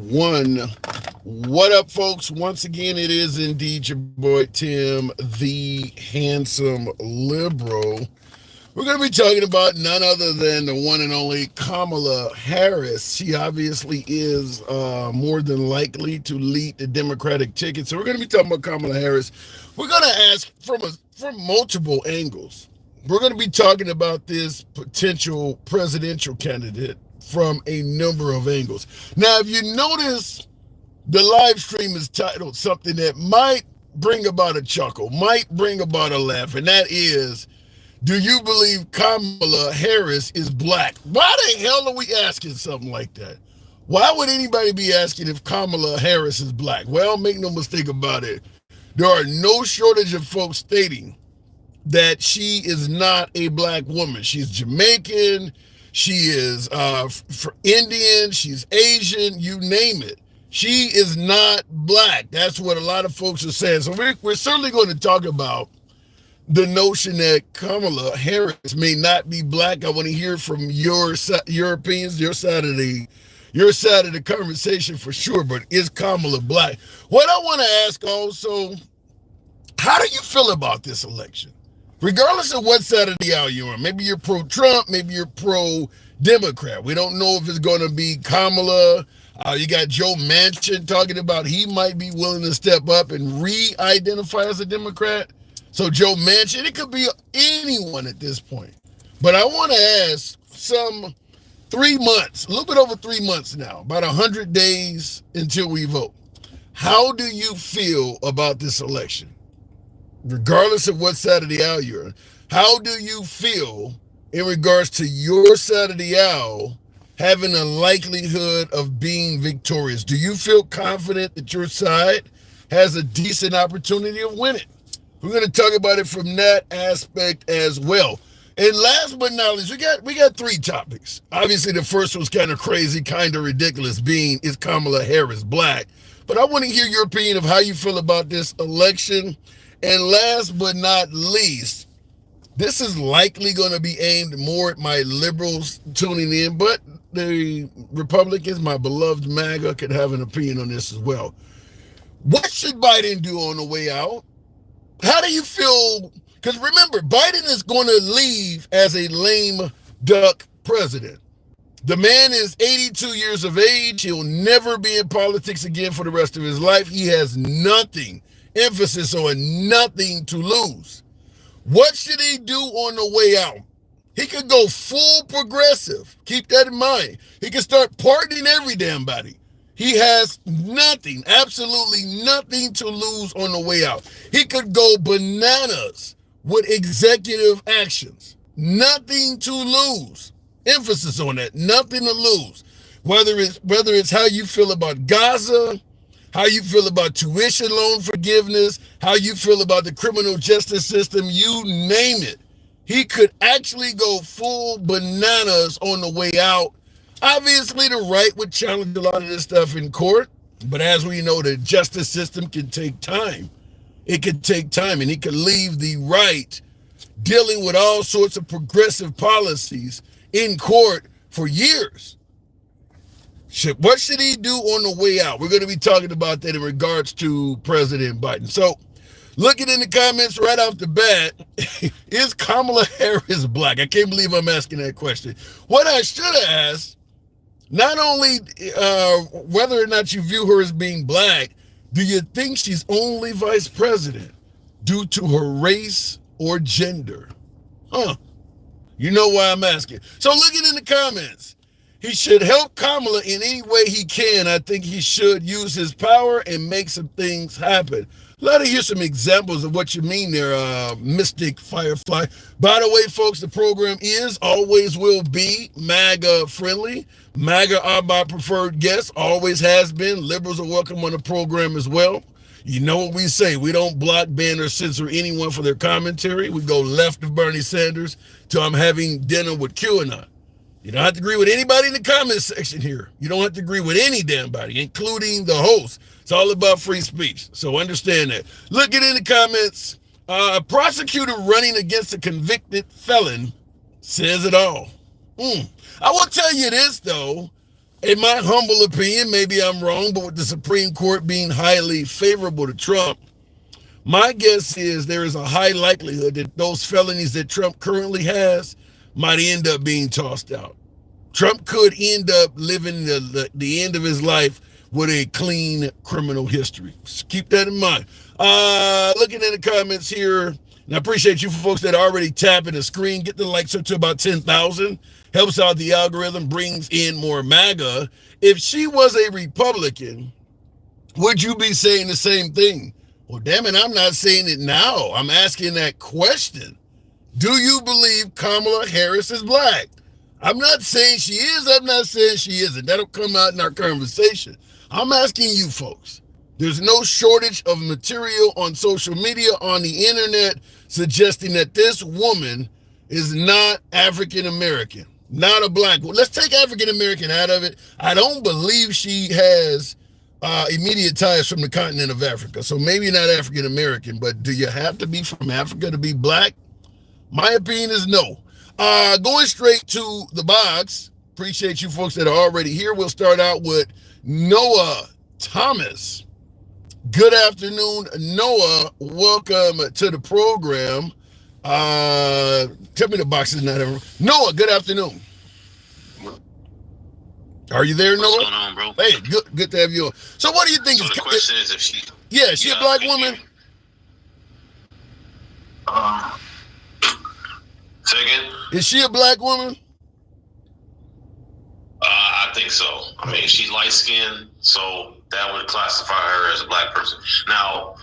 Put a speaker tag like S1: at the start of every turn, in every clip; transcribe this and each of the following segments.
S1: one. What up, folks? Once again, it is indeed your boy Tim, the handsome liberal. We're going to be talking about none other than the one and only Kamala Harris. She obviously is more than likely to lead the Democratic ticket. So we're going to be talking about Kamala Harris. We're going to ask from multiple angles. We're going to be talking about this potential presidential candidate from a number of angles. Now, if you notice, the live stream is titled something that might bring about a chuckle, might bring about a laugh, and that is, do you believe Kamala Harris is black? Why the hell are we asking something like that? Why would anybody be asking if Kamala Harris is black? Well, make no mistake about it. There are no shortage of folks stating that she is not a black woman. She's Jamaican, she is Indian, she's Asian, you name it. She is not black. That's what a lot of folks are saying. So we're certainly going to talk about the notion that Kamala Harris may not be black. I want to hear from your opinions, your side of the conversation for sure. But is Kamala black? What I want to ask also, how do you feel about this election? Regardless of what side of the aisle you're on, maybe you're pro-Trump, maybe you're pro-Democrat. We don't know if it's going to be Kamala. You got Joe Manchin talking about he might be willing to step up and re-identify as a Democrat. So Joe Manchin, it could be anyone at this point. But I want to ask some 3 months, a little bit over 3 months now, about 100 days until we vote. How do you feel about this election? Regardless of what side of the aisle you're on, how do you feel in regards to your side of the aisle having a likelihood of being victorious? Do you feel confident that your side has a decent opportunity of winning? We're going to talk about it from that aspect as well. And last but not least, we got three topics. Obviously, the first one's kind of crazy, kind of ridiculous, being is Kamala Harris black? But I want to hear your opinion of how you feel about this election. And last but not least, this is likely going to be aimed more at my liberals tuning in, but the Republicans, my beloved MAGA, could have an opinion on this as well. What should Biden do on the way out? How do you feel? Because remember, Biden is going to leave as a lame duck president. The man is 82 years of age. He'll never be in politics again for the rest of his life. He has nothing, emphasis on nothing to lose. What should he do on the way out? He could go full progressive. Keep that in mind. He can start pardoning every damn body. He has nothing, absolutely nothing to lose on the way out. He could go bananas with executive actions. Nothing to lose. Emphasis on that. Nothing to lose. Whether it's how you feel about Gaza, how you feel about tuition loan forgiveness, how you feel about the criminal justice system, you name it. He could actually go full bananas on the way out. Obviously, the right would challenge a lot of this stuff in court, but as we know, the justice system can take time. It could take time, and he could leave the right dealing with all sorts of progressive policies in court for years. What should he do on the way out? We're going to be talking about that in regards to President Biden. So, looking in the comments right off the bat, is Kamala Harris black? I can't believe I'm asking that question. What I should have asked, not only whether or not you view her as being black, do you think she's only vice president due to her race or gender? You know why I'm asking. So looking in the comments, he should help Kamala in any way he can. I think he should use his power and make some things happen. Let us hear some examples of what you mean there, Mystic Firefly. By the way, folks, the program is, always will be, MAGA friendly. MAGA are my preferred guests, always has been. Liberals are welcome on the program as well. You know what we say. We don't block, ban, or censor anyone for their commentary. We go left of Bernie Sanders till I'm having dinner with QAnon. You don't have to agree with anybody in the comment section here. You don't have to agree with any damn body, including the host. It's all about free speech, so understand that. Looking in the comments, a prosecutor running against a convicted felon says it all. I will tell you this, though. In my humble opinion, maybe I'm wrong, but with the Supreme Court being highly favorable to Trump, my guess is there is a high likelihood that those felonies that Trump currently has might end up being tossed out. Trump could end up living the end of his life with a clean criminal history. Just keep that in mind. Looking at the comments here, and I appreciate you folks that are already tapping the screen. Get the likes up to about 10,000. Helps out the algorithm, brings in more MAGA. If she was a Republican, would you be saying the same thing? Well, damn it, I'm not saying it now. I'm asking that question. Do you believe Kamala Harris is black? I'm not saying she is. I'm not saying she isn't. That'll come out in our conversation. I'm asking you folks. There's no shortage of material on social media, on the internet, suggesting that this woman is not African American, not a black woman. Let's take African American out of it. I don't believe she has immediate ties from the continent of Africa. So maybe not African American, but do you have to be from Africa to be black? My opinion is no. Going straight to the box. Appreciate you folks that are already here. We'll start out with Noah Thomas. Good afternoon, Noah. Welcome to the program. Tell me the box is not ever. Noah, good afternoon. Are you there, Noah?
S2: What's going on, bro?
S1: Hey, good to have you on. So what do you think?
S2: So the question is if she...
S1: Yeah, she a black woman?
S2: Say again?
S1: Is she a black woman?
S2: I think so. I mean, she's light-skinned, so that would classify her as a black person. Now,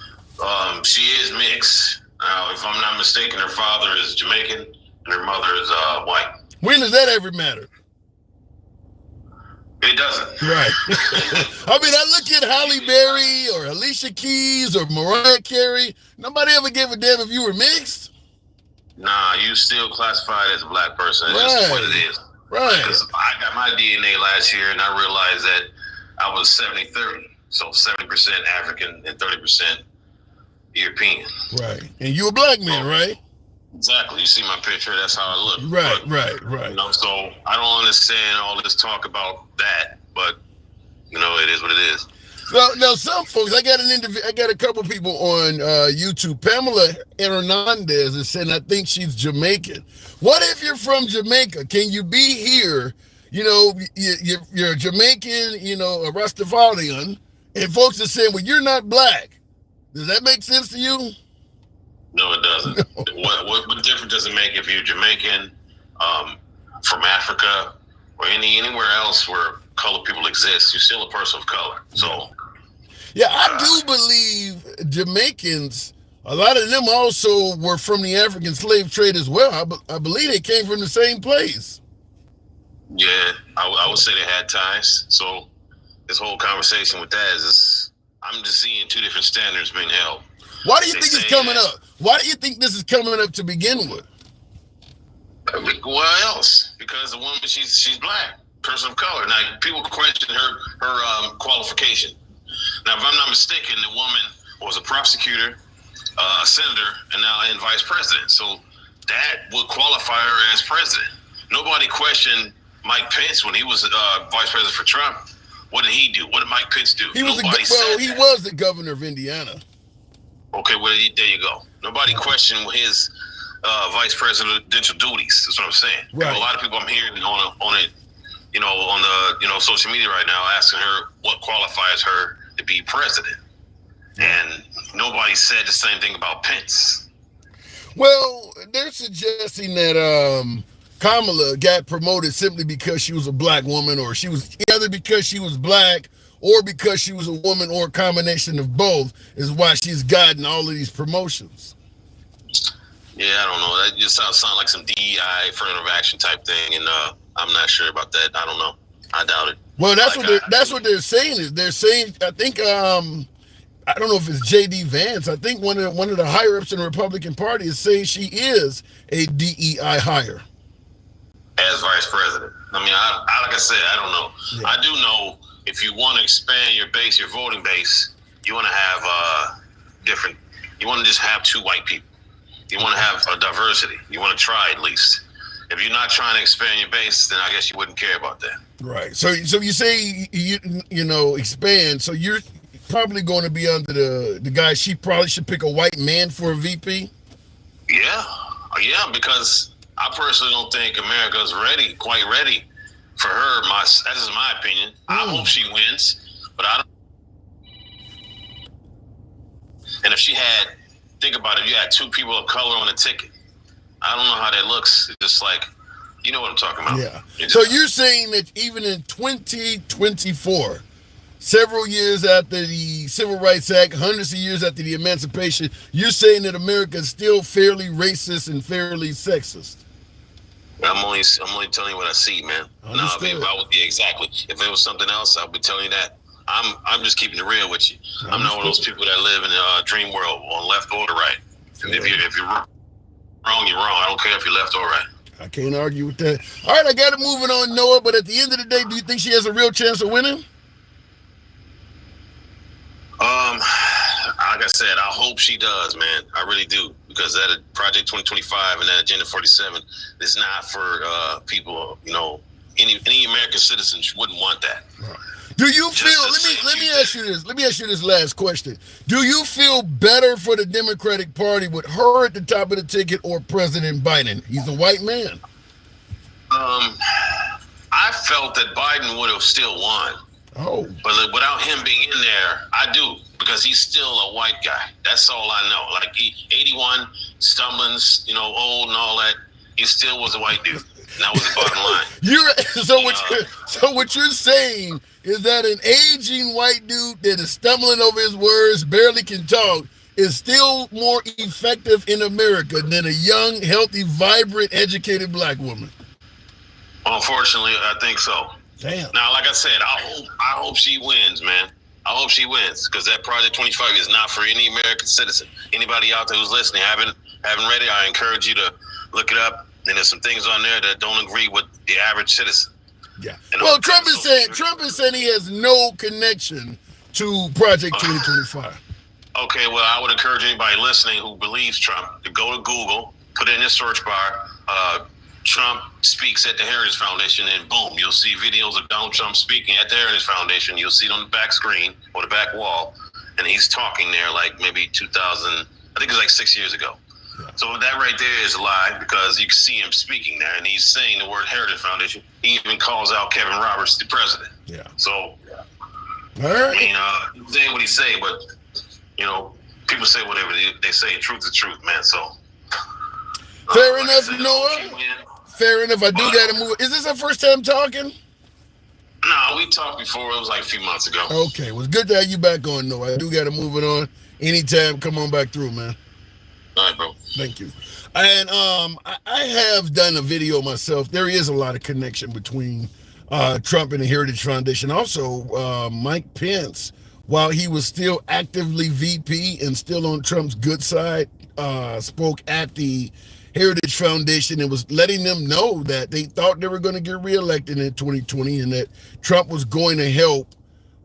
S2: she is mixed. Now, if I'm not mistaken, her father is Jamaican and her mother is white.
S1: When does that ever matter?
S2: It doesn't.
S1: Right. I mean, I look at Halle Berry or Alicia Keys or Mariah Carey. Nobody ever gave a damn if you were mixed.
S2: Nah, you still classified as a black person. It's just what it is.
S1: Right.
S2: Because I got my DNA last year and I realized that I was 70-30. So 70% African and 30% European.
S1: Right. And you a black man, right?
S2: Exactly. You see my picture, that's how I look.
S1: Right,
S2: but,
S1: right.
S2: You know, so I don't understand all this talk about that, but you know, it is what it is.
S1: Well, now some folks, I got a couple people on YouTube. Pamela Hernandez is saying I think she's Jamaican. What if you're from Jamaica? Can you be here? You know, you're a Jamaican, you know, a Rastafarian, and folks are saying, well, you're not black. Does that make sense to you?
S2: No, it doesn't. No. What difference does it make if you're Jamaican, from Africa, or anywhere else where colored people exist? You're still a person of color. So,
S1: yeah, I do believe Jamaicans. A lot of them also were from the African slave trade as well. I believe they came from the same place.
S2: Yeah, I would say they had ties. So this whole conversation with that is I'm just seeing two different standards being held.
S1: Why do you think it's coming up? Why do you think this is coming up to begin with?
S2: What else? Because the woman, she's black, person of color. Now, people question her qualification. Now, if I'm not mistaken, the woman was a prosecutor, a senator, and now in vice president. So that would qualify her as president. Nobody questioned Mike Pence when he was vice president for Trump. What did he do? What did Mike Pence do?
S1: He was the governor of Indiana.
S2: Okay, well, there you go. Nobody questioned his vice presidential duties. That's what I'm saying.
S1: Right.
S2: A lot of people I'm hearing on it, you know, on the social media right now, asking her what qualifies her to be president, and nobody said the same thing about Pence.
S1: Well, they're suggesting that Kamala got promoted simply because she was a black woman, or she was either because she was black or because she was a woman, or a combination of both, is why she's gotten all of these promotions.
S2: Yeah, I don't know. That just sounds like some DEI affirmative action type thing, and I'm not sure about that. I don't know. I doubt it.
S1: Well, that's what they're saying. Is they're saying, I think I don't know if it's J.D. Vance. I think one of the higher ups in the Republican Party is saying she is a DEI hire
S2: as vice president. I mean, I like I said, I don't know. Yeah. I do know if you want to expand your base, your voting base, you want to have different. You want to just have two white people. You want to have a diversity. You want to try at least. If you're not trying to expand your base, then I guess you wouldn't care about that.
S1: Right. So you say expand. So you're probably going to be under the guy. She probably should pick a white man for a VP.
S2: Yeah, yeah, because I personally don't think America's quite ready for her. That is my opinion. I hope she wins, but I don't. And if she had, think about it, you had two people of color on the ticket. I don't know how that looks. It's just like, you know what I'm talking about.
S1: Yeah. So you're saying that even in 2024, several years after the Civil Rights Act, hundreds of years after the Emancipation, you're saying that America is still fairly racist and fairly sexist.
S2: I'm only telling you what I see, man. Now, if it was something else, I'll be telling you that. I'm just keeping it real with you. I'm not one of those people that live in a dream world on left or the right. And if you're wrong, you're wrong. I don't care if you're left or right.
S1: I can't argue with that. All right, I got to move it on, Noah. But at the end of the day, do you think she has a real chance of winning?
S2: Like I said, I hope she does, man. I really do, because that Project 2025 and that Agenda 47 is not for people. Any American citizens wouldn't want that.
S1: Do you feel? Let me ask you this. Let me ask you this last question. Do you feel better for the Democratic Party with her at the top of the ticket or President Biden? He's a white man.
S2: I felt that Biden would have still won.
S1: Oh.
S2: But without him being in there, I do, because he's still a white guy. That's all I know. Like, he 81, stumbling, old and all that. He still was a white dude. And that was the bottom line.
S1: So what you're saying is that an aging white dude that is stumbling over his words, barely can talk, is still more effective in America than a young, healthy, vibrant, educated black woman.
S2: Unfortunately, I think so.
S1: Damn.
S2: Now, like I said, I hope she wins, man. I hope she wins, because that Project 25 is not for any American citizen. Anybody out there who's listening, haven't read it, I encourage you to look it up. And there's some things on there that don't agree with the average citizen.
S1: Yeah. Well, Trump is saying he has no connection to Project 2025.
S2: Okay, well, I would encourage anybody listening who believes Trump to go to Google, put it in the search bar, Trump speaks at the Heritage Foundation, and boom, you'll see videos of Donald Trump speaking at the Heritage Foundation. You'll see it on the back screen or the back wall, and he's talking there like maybe 2000, I think it was like 6 years ago. Yeah. So that right there is a lie, because you can see him speaking there, and he's saying the word Heritage Foundation. He even calls out Kevin Roberts, the president.
S1: Yeah.
S2: So,
S1: all right.
S2: I mean, saying what he say, but, people say whatever they say. Truth is truth, man. So.
S1: Fair enough, Noah. Fair enough. I do got to move. Is this our first time talking?
S2: No, we talked before. It was like a few months ago.
S1: Okay. Well, it's good to have you back on, Noah. I do got to move it on. Anytime, come on back through, man.
S2: All right, bro.
S1: Thank you. And I have done a video myself. There is a lot of connection between Trump and the Heritage Foundation. Also, Mike Pence, while he was still actively VP and still on Trump's good side, spoke at the Heritage Foundation and was letting them know that they thought they were going to get reelected in 2020 and that Trump was going to help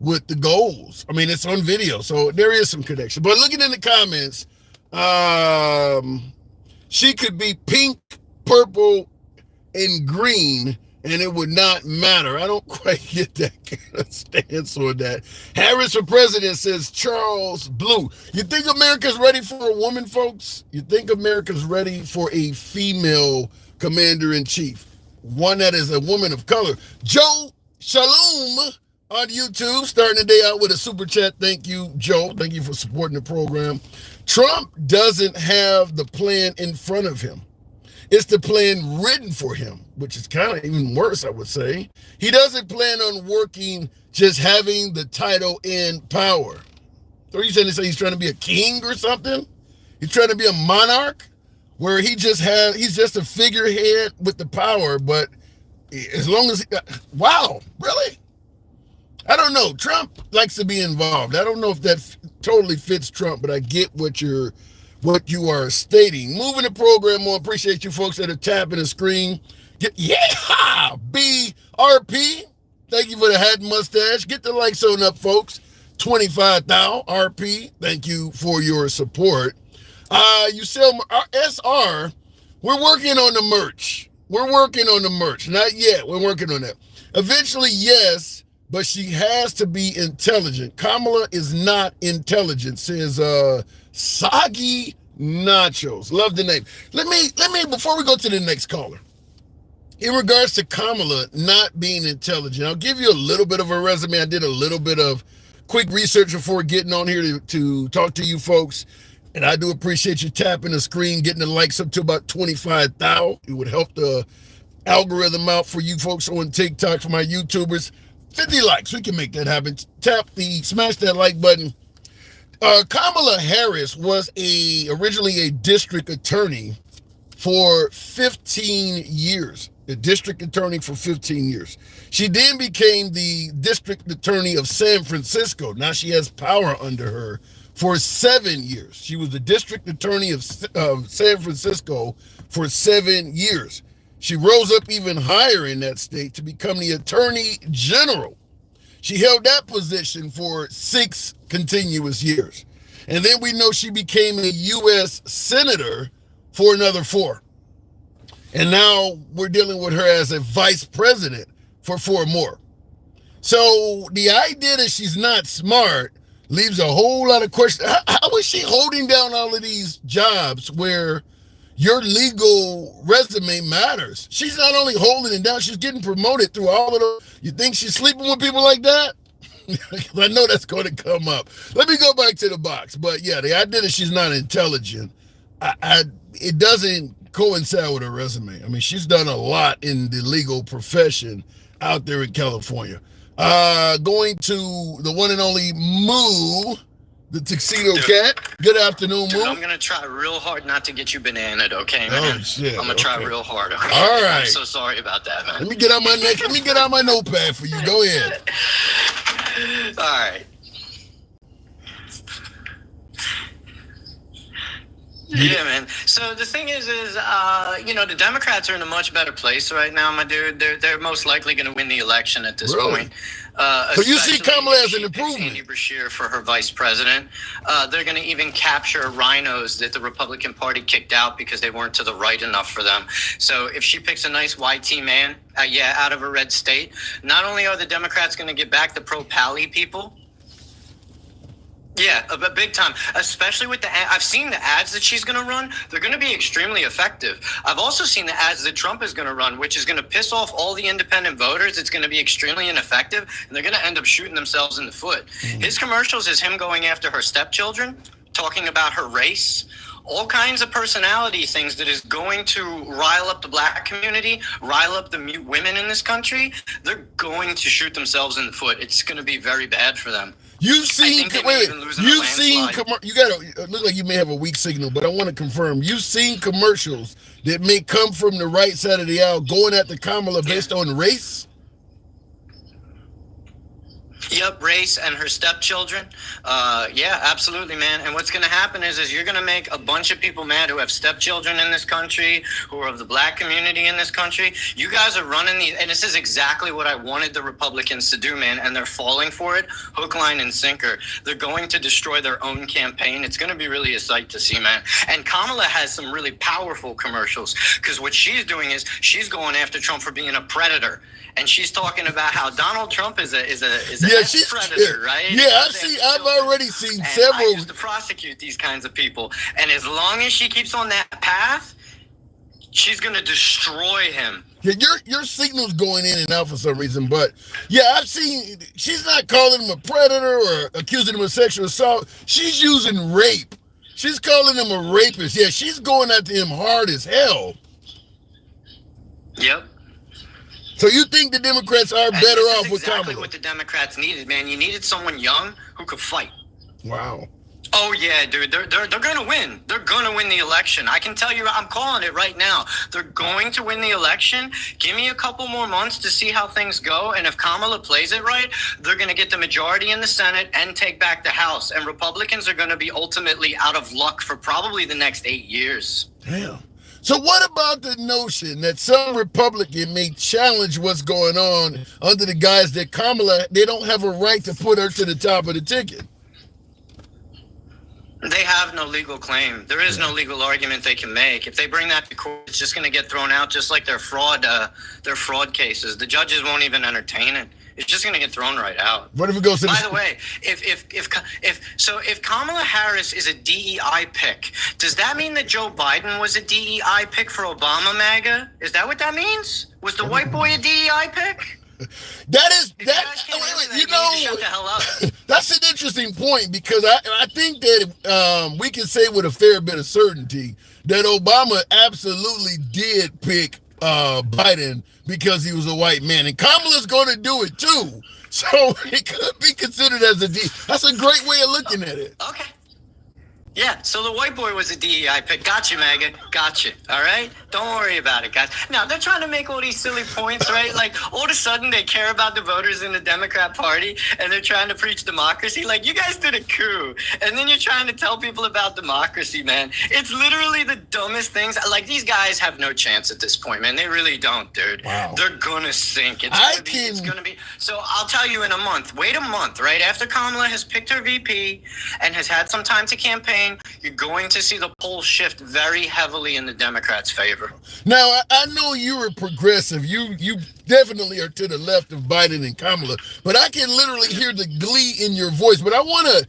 S1: with the goals. I mean, it's on video, so there is some connection. But looking in the comments, she could be pink, purple, and green, and it would not matter. I don't quite get that kind of stance on that. Harris for president, says Charles Blue. You think America's ready for a woman, folks? You think America's ready for a female commander-in-chief? One that is a woman of color. Joe Shalom on YouTube, starting the day out with a super chat. Thank you, Joe. Thank you for supporting the program. Trump doesn't have the plan in front of him. It's the plan written for him, which is kind of even worse, I would say. He doesn't plan on working, just having the title and power. So are you trying to say he's trying to be a king or something? He's trying to be a monarch where he's just a figurehead with the power, but as long as, wow, really? I don't know. Trump likes to be involved. I don't know if that totally fits Trump, but I get what you are stating. Moving the program on. Appreciate you folks that are tapping the screen. Yeah, BRP. Thank you for the hat and mustache. Get the likes on up, folks. 25,000 RP. Thank you for your support. You sell SR. We're working on the merch. Not yet. We're working on that. Eventually, yes, but she has to be intelligent. Kamala is not intelligent, says Soggy Nachos. Love the name. Let me before we go to the next caller. In regards to Kamala not being intelligent, I'll give you a little bit of a resume. I did a little bit of quick research before getting on here to talk to you folks. And I do appreciate you tapping the screen, getting the likes up to about 25,000. It would help the algorithm out for you folks on TikTok, for my YouTubers. 50 likes, we can make that happen. Smash that like button. Kamala Harris was originally a district attorney for 15 years. A district attorney for 15 years. She then became the district attorney of San Francisco. Now she has power under her for 7 years. She was the district attorney of San Francisco for 7 years. She rose up even higher in that state to become the attorney general. She held that position for 6 continuous years. And then we know she became a U.S. senator for another 4. And now we're dealing with her as a vice president for 4 more. So the idea that she's not smart leaves a whole lot of questions. How is she holding down all of these jobs where your legal resume matters? She's not only holding it down, she's getting promoted through all of those. You think she's sleeping with people like that? I know that's going to come up. Let me go back to the box. But yeah, the idea that she's not intelligent, it doesn't coincide with her resume. I mean, she's done a lot in the legal profession out there in California. Going to the one and only Moo, the Tuxedo Cat. Good afternoon, Moo.
S3: I'm going to try real hard not to get you bananaed, okay, man?
S1: Oh, shit.
S3: I'm going to try real hard, okay?
S1: All right.
S3: I'm so sorry about that, man.
S1: Let me get out my notepad for you. Go ahead.
S3: All right. Yeah, man. So the thing is, the Democrats are in a much better place right now, my dude. They're most likely going to win the election at this point.
S1: So you see Kamala as an improvement.
S3: Andy Beshear for her vice president. They're going to even capture rhinos that the Republican Party kicked out because they weren't to the right enough for them. So if she picks a nice YT man, out of a red state, not only are the Democrats going to get back the pro-Pally people. Yeah, but big time, especially with I've seen the ads that she's going to run. They're going to be extremely effective. I've also seen the ads that Trump is going to run, which is going to piss off all the independent voters. It's going to be extremely ineffective, and they're going to end up shooting themselves in the foot. His commercials is him going after her stepchildren, talking about her race, all kinds of personality things that is going to rile up the black community, rile up the women in this country. They're going to shoot themselves in the foot. It's going to be very bad for them.
S1: You've seen, you gotta look like you may have a weak signal, but I want to confirm. You've seen commercials that may come from the right side of the aisle going at the Kamala based on race?
S3: Yep, race and her stepchildren. Yeah, absolutely, man. And what's going to happen is you're going to make a bunch of people mad who have stepchildren in this country, who are of the black community in this country. You guys are running these, and this is exactly what I wanted the Republicans to do, man, and they're falling for it, hook, line, and sinker. They're going to destroy their own campaign. It's going to be really a sight to see, man. And Kamala has some really powerful commercials, because what she's doing is she's going after Trump for being a predator. And she's talking about how Donald Trump is a predator, right?
S1: Yeah, I've already seen several.
S3: I used to prosecute these kinds of people, and as long as she keeps on that path, she's going to destroy him.
S1: Yeah, your signal's going in and out for some reason, but yeah, I've seen. She's not calling him a predator or accusing him of sexual assault. She's using rape. She's calling him a rapist. Yeah, she's going after him hard as hell.
S3: Yep.
S1: So you think the Democrats are better off with Kamala?
S3: Exactly what the Democrats needed, man. You needed someone young who could fight.
S1: Wow.
S3: Oh yeah, dude. They're going to win. They're going to win the election. I can tell you, I'm calling it right now. They're going to win the election. Give me a couple more months to see how things go, and if Kamala plays it right, they're going to get the majority in the Senate and take back the House. And Republicans are going to be ultimately out of luck for probably the next 8 years.
S1: Damn. So what about the notion that some Republican may challenge what's going on under the guise that Kamala, they don't have a right to put her to the top of the ticket?
S3: They have no legal claim. There is no legal argument they can make. If they bring that to court, it's just going to get thrown out, just like their fraud cases. The judges won't even entertain it. It's just going to get thrown right out.
S1: What if it goes to
S3: By the way, if Kamala Harris is a DEI pick, does that mean that Joe Biden was a DEI pick for Obama, MAGA? Is that what that means? Was the white boy a DEI pick?
S1: That
S3: You need to shut the hell up.
S1: that's an interesting point, because I think that we can say with a fair bit of certainty that Obama absolutely did pick Biden because he was a white man, and Kamala's going to do it too. So it could be considered as a D. That's a great way of looking at it.
S3: Okay. Yeah, so the white boy was a DEI pick. Gotcha, MAGA. Gotcha. All right? Don't worry about it, guys. Now, they're trying to make all these silly points, right? Like, all of a sudden, they care about the voters in the Democrat Party, and they're trying to preach democracy. Like, you guys did a coup, and then you're trying to tell people about democracy, man. It's literally the dumbest things. Like, these guys have no chance at this point, man. They really don't, dude.
S1: Wow.
S3: They're gonna sink. It's gonna be. So I'll tell you in a month. Wait a month, right? After Kamala has picked her VP and has had some time to campaign, you're going to see the polls shift very heavily in the Democrats' favor.
S1: Now, I know you're a progressive. You definitely are to the left of Biden and Kamala, but I can literally hear the glee in your voice. But I want to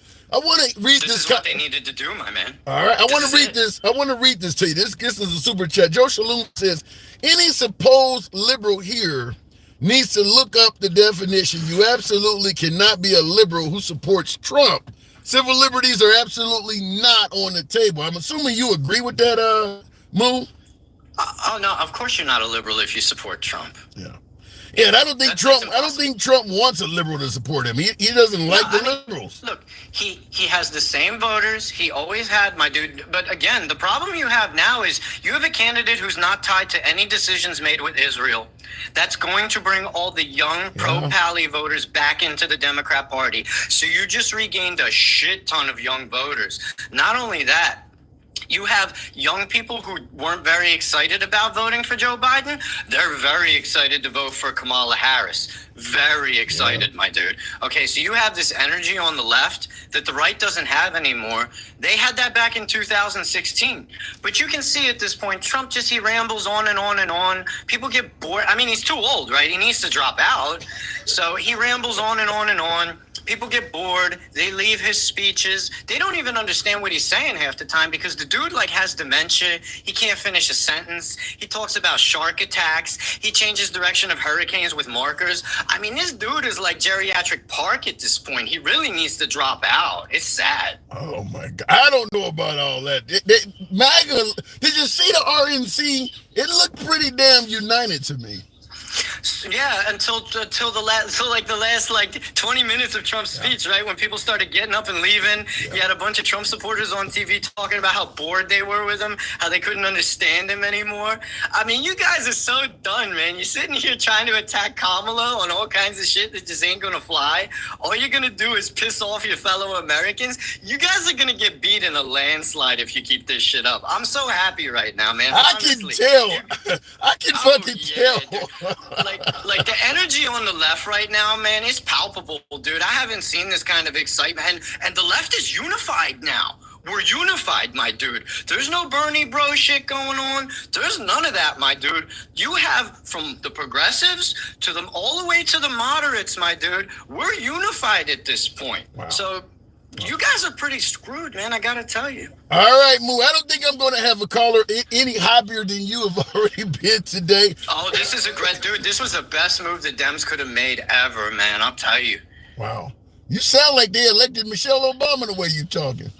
S1: read this.
S3: This is what they needed to do, my man.
S1: All right, I want to read this. I want to read this to you. This is a super chat. Joe Shalom says, any supposed liberal here needs to look up the definition. You absolutely cannot be a liberal who supports Trump. Civil liberties are absolutely not on the table. I'm assuming you agree with that, Moo?
S3: Oh no, of course you're not a liberal if you support Trump.
S1: Yeah. Yeah, and I don't think Trump wants a liberal to support him. He doesn't like the liberals.
S3: Look, he has the same voters he always had, my dude. But again, the problem you have now is you have a candidate who's not tied to any decisions made with Israel. That's going to bring all the young pro-Pally voters back into the Democrat Party. So you just regained a shit ton of young voters. Not only that, you have young people who weren't very excited about voting for Joe Biden. They're very excited to vote for Kamala Harris. Very excited, my dude. Okay, so you have this energy on the left that the right doesn't have anymore. They had that back in 2016. But you can see at this point, Trump he rambles on and on and on. People get bored. I mean, he's too old, right? He needs to drop out. So he rambles on and on and on. People get bored. They leave his speeches. They don't even understand what he's saying half the time because the dude has dementia. He can't finish a sentence. He talks about shark attacks. He changes direction of hurricanes with markers. I mean, this dude is like geriatric park at this point. He really needs to drop out. It's sad.
S1: Oh my God. I don't know about all that. MAGA, did you see the RNC? It looked pretty damn united to me.
S3: Yeah, until the last 20 minutes of Trump's speech, right? When people started getting up and leaving, you had a bunch of Trump supporters on TV talking about how bored they were with him, how they couldn't understand him anymore. I mean, you guys are so done, man. You're sitting here trying to attack Kamala on all kinds of shit that just ain't gonna fly. All you're gonna do is piss off your fellow Americans. You guys are gonna get beat in a landslide if you keep this shit up. I'm so happy right now, man. Honestly,
S1: can tell. I can fucking tell.
S3: Like the energy on the left right now, man, is palpable, dude. I haven't seen this kind of excitement, and the left is unified now. We're unified, my dude. There's no Bernie bro shit going on. There's none of that, my dude. You have from the progressives to them all the way to the moderates, my dude. We're unified at this point. Wow. So you guys are pretty screwed, man. I gotta tell you.
S1: All right, Moo. I don't think I'm going to have a caller any happier than you have already been today.
S3: Oh, this is a great dude. This was the best move the Dems could have made ever, man. I'll tell you.
S1: Wow. You sound like they elected Michelle Obama the way you're talking.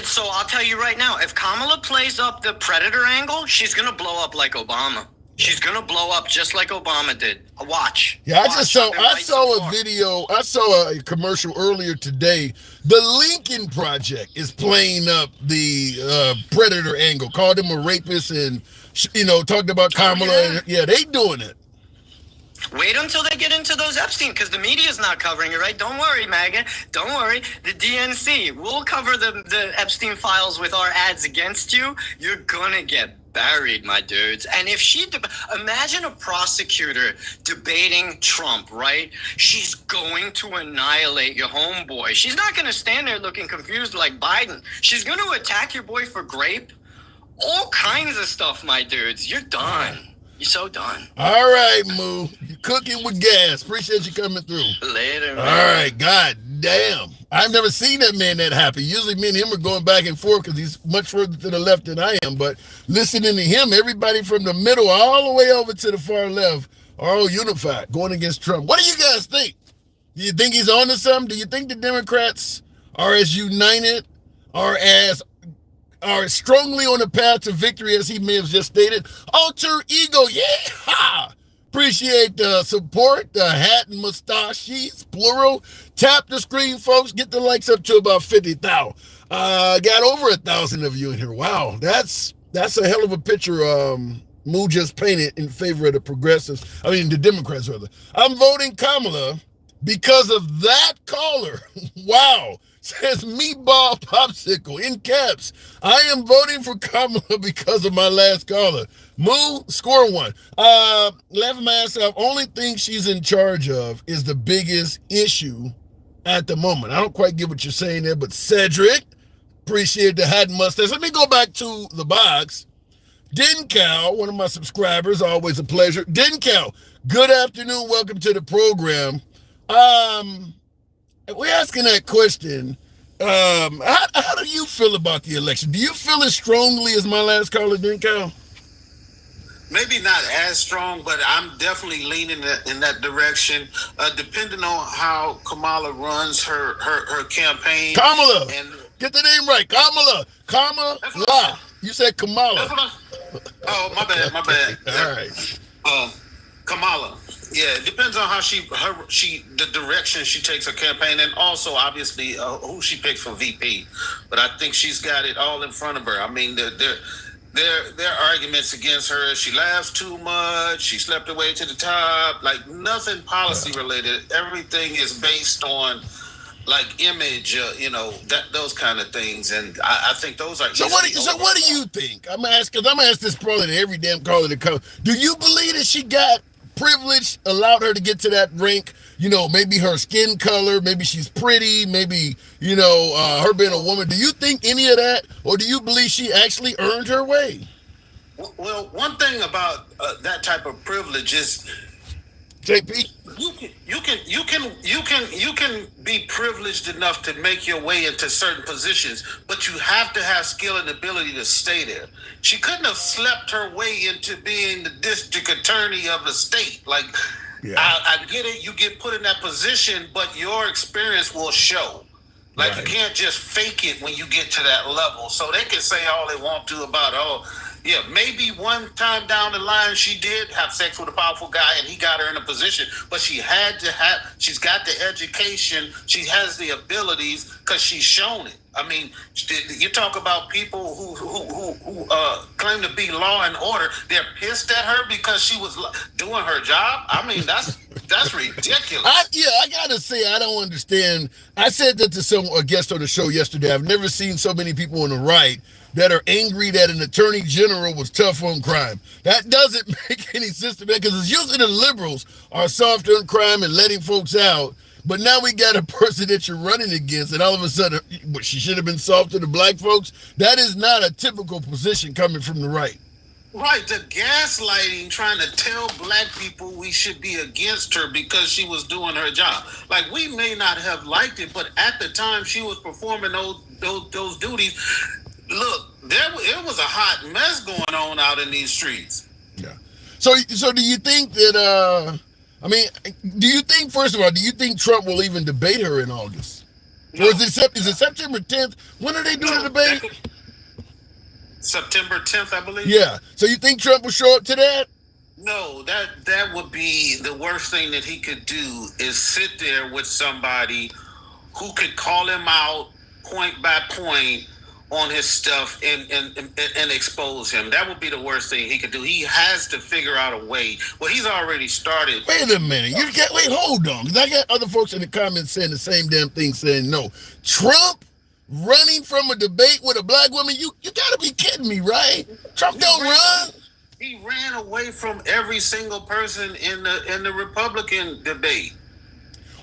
S3: So I'll tell you right now, if Kamala plays up the predator angle, she's gonna blow up like Obama. She's gonna blow up just like Obama did. Watch.
S1: Yeah, I saw a video. I saw a commercial earlier today. The Lincoln Project is playing up the predator angle. Called him a rapist and talked about Kamala.
S3: Yeah.
S1: And, they doing it.
S3: Wait until they get into those Epstein, because the media's not covering it, right? Don't worry, MAGA. Don't worry. The DNC, we'll cover the Epstein files with our ads against you. You're gonna get buried, my dudes. And if she, imagine a prosecutor debating Trump, right? She's going to annihilate your homeboy. She's not going to stand there looking confused like Biden. She's going to attack your boy for grape. All kinds of stuff, my dudes. You're done. You're so done.
S1: All right, Moo. You're cooking with gas. Appreciate you coming through.
S3: Later, man.
S1: All right, god damn. I've never seen that man that happy. Usually me and him are going back and forth because he's much further to the left than I am. But listening to him, everybody from the middle all the way over to the far left are all unified going against Trump. What do you guys think? Do you think he's on to something? Do you think the Democrats are as united or are strongly on the path to victory as he may have just stated? Alter ego, yeah! Appreciate the support, the hat and mustaches, plural. Tap the screen, folks. Get the likes up to about 50,000. Got over 1,000 of you in here. Wow, that's a hell of a picture Moo just painted in favor of the progressives. I mean, the Democrats, rather. I'm voting Kamala because of that caller. Wow. Says Meatball Popsicle in caps. I am voting for Kamala because of my last caller. Moo, score one. Laughing my ass off. Only thing she's in charge of is the biggest issue at the moment. I don't quite get what you're saying there, but Cedric, appreciate the hat and mustache. Let me go back to the box. Dencow, one of my subscribers, always a pleasure. Dencow, good afternoon. Welcome to the program. We're asking that question. How do you feel about the election? Do you feel as strongly as my last caller, Dencow?
S4: Maybe not as strong, but I'm definitely leaning in that direction. Depending on how Kamala runs her campaign.
S1: Kamala,
S4: and
S1: get the name right. Kamala. You said Kamala.
S4: Oh, my bad.
S1: All right.
S4: Kamala. Yeah, it depends on how the direction she takes her campaign, and also obviously who she picks for VP. But I think she's got it all in front of her. I mean, their arguments against her. She laughs too much. She slept away to the top. Like nothing policy related. Everything is based on like image, those kind of things. And I think those are.
S1: So what do you think? I'm gonna ask this probably to every damn caller that comes. Do you believe that she got privilege allowed her to get to that rank? Maybe her skin color, maybe she's pretty, maybe, her being a woman. Do you think any of that, or do you believe she actually earned her way?
S4: Well, one thing about that type of privilege is,
S1: JP,
S4: you can be privileged enough to make your way into certain positions, but you have to have skill and ability to stay there. She couldn't have slept her way into being the district attorney of the state. Like, yeah. I get it. You get put in that position, but your experience will show. Like, right. You can't just fake it when you get to that level. So they can say all they want to about, yeah, maybe one time down the line she did have sex with a powerful guy and he got her in a position, but she's got the education, she has the abilities because she's shown it. I mean, you talk about people who claim to be law and order. They're pissed at her because she was doing her job. I mean, that's ridiculous.
S1: I gotta say, I don't understand. I said that to a guest on the show yesterday. I've never seen so many people on the right that are angry that an attorney general was tough on crime. That doesn't make any sense to me because it's usually the liberals are soft on crime and letting folks out. But now we got a person that you're running against, and all of a sudden, she should have been soft to the black folks. That is not a typical position coming from the right.
S4: Right, the gaslighting, trying to tell black people we should be against her because she was doing her job. Like, we may not have liked it, but at the time she was performing those duties, look, it was a hot mess going on out in these streets.
S1: Yeah. So do you think that? Do you think, first of all, do you think Trump will even debate her in August? No. Or is it September 10th? When are they doing the debate?
S4: September 10th, I believe.
S1: Yeah. So you think Trump will show up to that?
S4: No, that would be the worst thing that he could do is sit there with somebody who could call him out point by point on his stuff and expose him. That would be the worst thing he could do. He has to figure out a way. Well, he's already started.
S1: Wait a minute. Hold on. Because I got other folks in the comments saying the same damn thing, saying no. Trump running from a debate with a black woman. You gotta be kidding me, right? Trump don't run.
S4: He ran away from every single person in the Republican debate.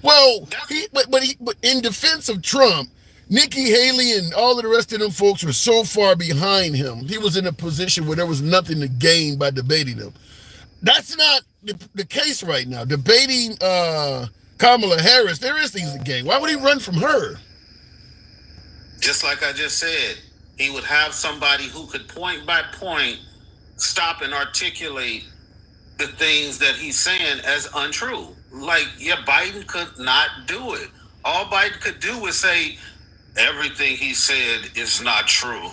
S1: Well, but in defense of Trump, Nikki Haley and all of the rest of them folks were so far behind him. He was in a position where there was nothing to gain by debating him. That's not the case right now. Debating Kamala Harris, there is things to gain. Why would he run from her?
S4: Just like I just said, he would have somebody who could point by point stop and articulate the things that he's saying as untrue. Like, yeah, Biden could not do it. All Biden could do was say everything he said is not true.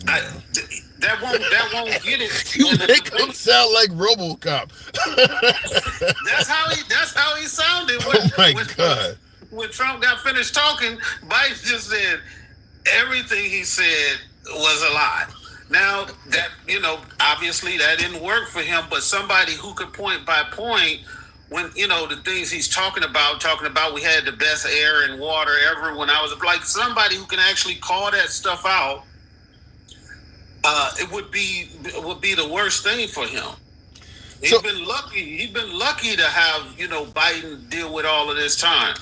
S4: That won't get it.
S1: You make him sound like RoboCop.
S4: That's how he sounded.
S1: God!
S4: When Trump got finished talking, Biden just said everything he said was a lie. Now that obviously that didn't work for him, but somebody who could point by point when the things he's talking about we had the best air and water ever. When I was like somebody who can actually call that stuff out. It would be the worst thing for him. He's been lucky to have Biden deal with all of this time.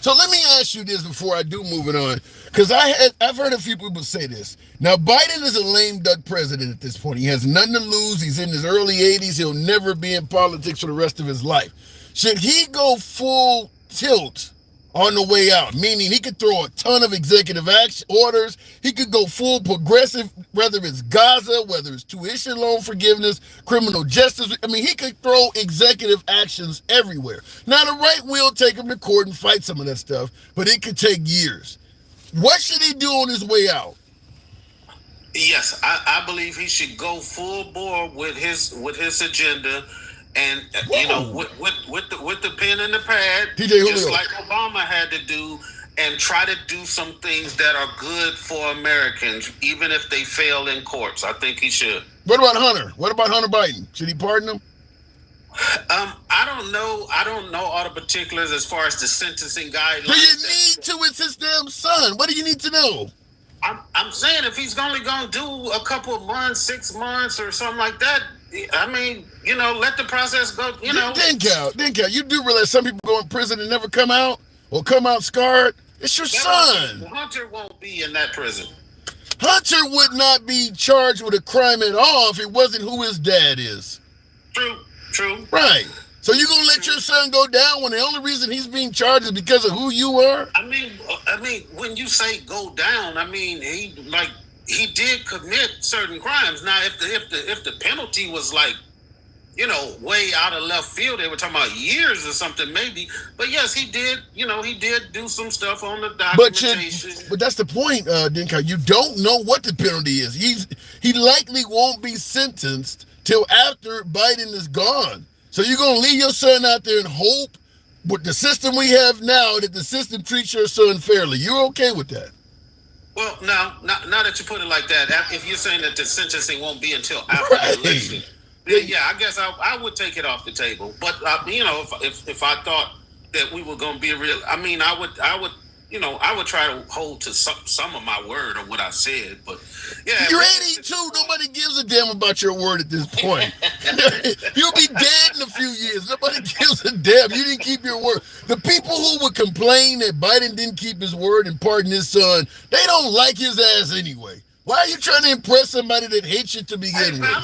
S1: So let me ask you this before I do move it on, because I've heard a few people say this. Now Biden is a lame duck president at this point. He has nothing to lose. He's in his early 80s. He'll never be in politics for the rest of his life. Should he go full tilt on the way out, meaning he could throw a ton of executive action orders. He could go full progressive, whether it's Gaza, whether it's tuition loan forgiveness, criminal justice. I mean, he could throw executive actions everywhere. Now, the right will take him to court and fight some of that stuff, but it could take years. What should he do on his way out?
S4: Yes, I believe he should go full bore with his agenda. And with the pen and the pad, just like Obama had to do, and try to do some things that are good for Americans, even if they fail in courts. I think he should.
S1: What about Hunter? What about Hunter Biden? Should he pardon him?
S4: I don't know. I don't know all the particulars as far as the sentencing guidelines.
S1: Do you need to? It's his damn son. What do you need to know?
S4: I'm saying if he's only going to do a couple of months, 6 months or something like that, I mean, let the process go,
S1: Denkow, you do realize some people go in prison and never come out or come out scarred? It's your son.
S4: Hunter won't be in that prison.
S1: Hunter would not be charged with a crime at all if it wasn't who his dad is.
S4: True.
S1: Right. So you gonna let your son go down when the only reason he's being charged is because of who you are?
S4: I mean, when you say go down, I mean he did commit certain crimes. Now, if the penalty was like, way out of left field, they were talking about years or something, maybe. But yes, he did. He did do some stuff on the documentation.
S1: But that's the point, Denkow. You don't know what the penalty is. He likely won't be sentenced till after Biden is gone. So you're gonna leave your son out there and hope with the system we have now that the system treats your son fairly. You're okay with that?
S4: Well, now that you put it like that, if you're saying that the sentencing won't be until after the election, yeah, I guess I would take it off the table. But if I thought that we were going to be real, I mean, I would try to hold to some of my word or what I said. But yeah,
S1: you're 82. Nobody gives a damn about your word at this point. You'll be dead in a few years. Nobody gives a damn. You didn't keep your word. The people who would complain that Biden didn't keep his word and pardon his son, they don't like his ass anyway. Why are you trying to impress somebody that hates you to begin with?
S4: I'm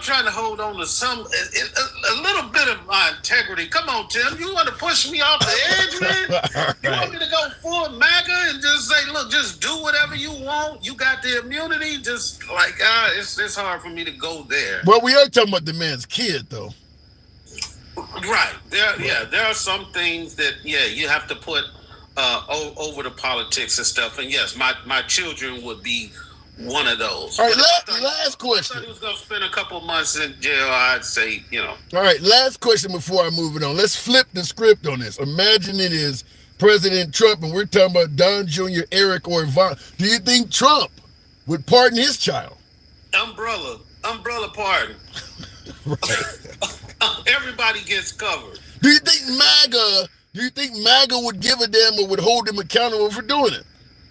S4: trying to hold on to a little bit of my integrity. Come on, Tim. You want to push me off the edge, man? You want me to go full MAGA and just say, look, just do whatever you want. You got the immunity. Just like it's hard for me to go there.
S1: Well, we are talking about the man's kid, though.
S4: Right. There are some things that you have to put over the politics and stuff. And yes, my children would be one of those.
S1: All right, last question.
S4: If I thought he was going to spend a couple months in jail, I'd say,
S1: All right, last question before I move it on. Let's flip the script on this. Imagine it is President Trump, and we're talking about Don Jr., Eric, or Ivan. Do you think Trump would pardon his child?
S4: Umbrella pardon. Everybody gets covered.
S1: Do you think MAGA would give a damn or would hold him accountable for doing it?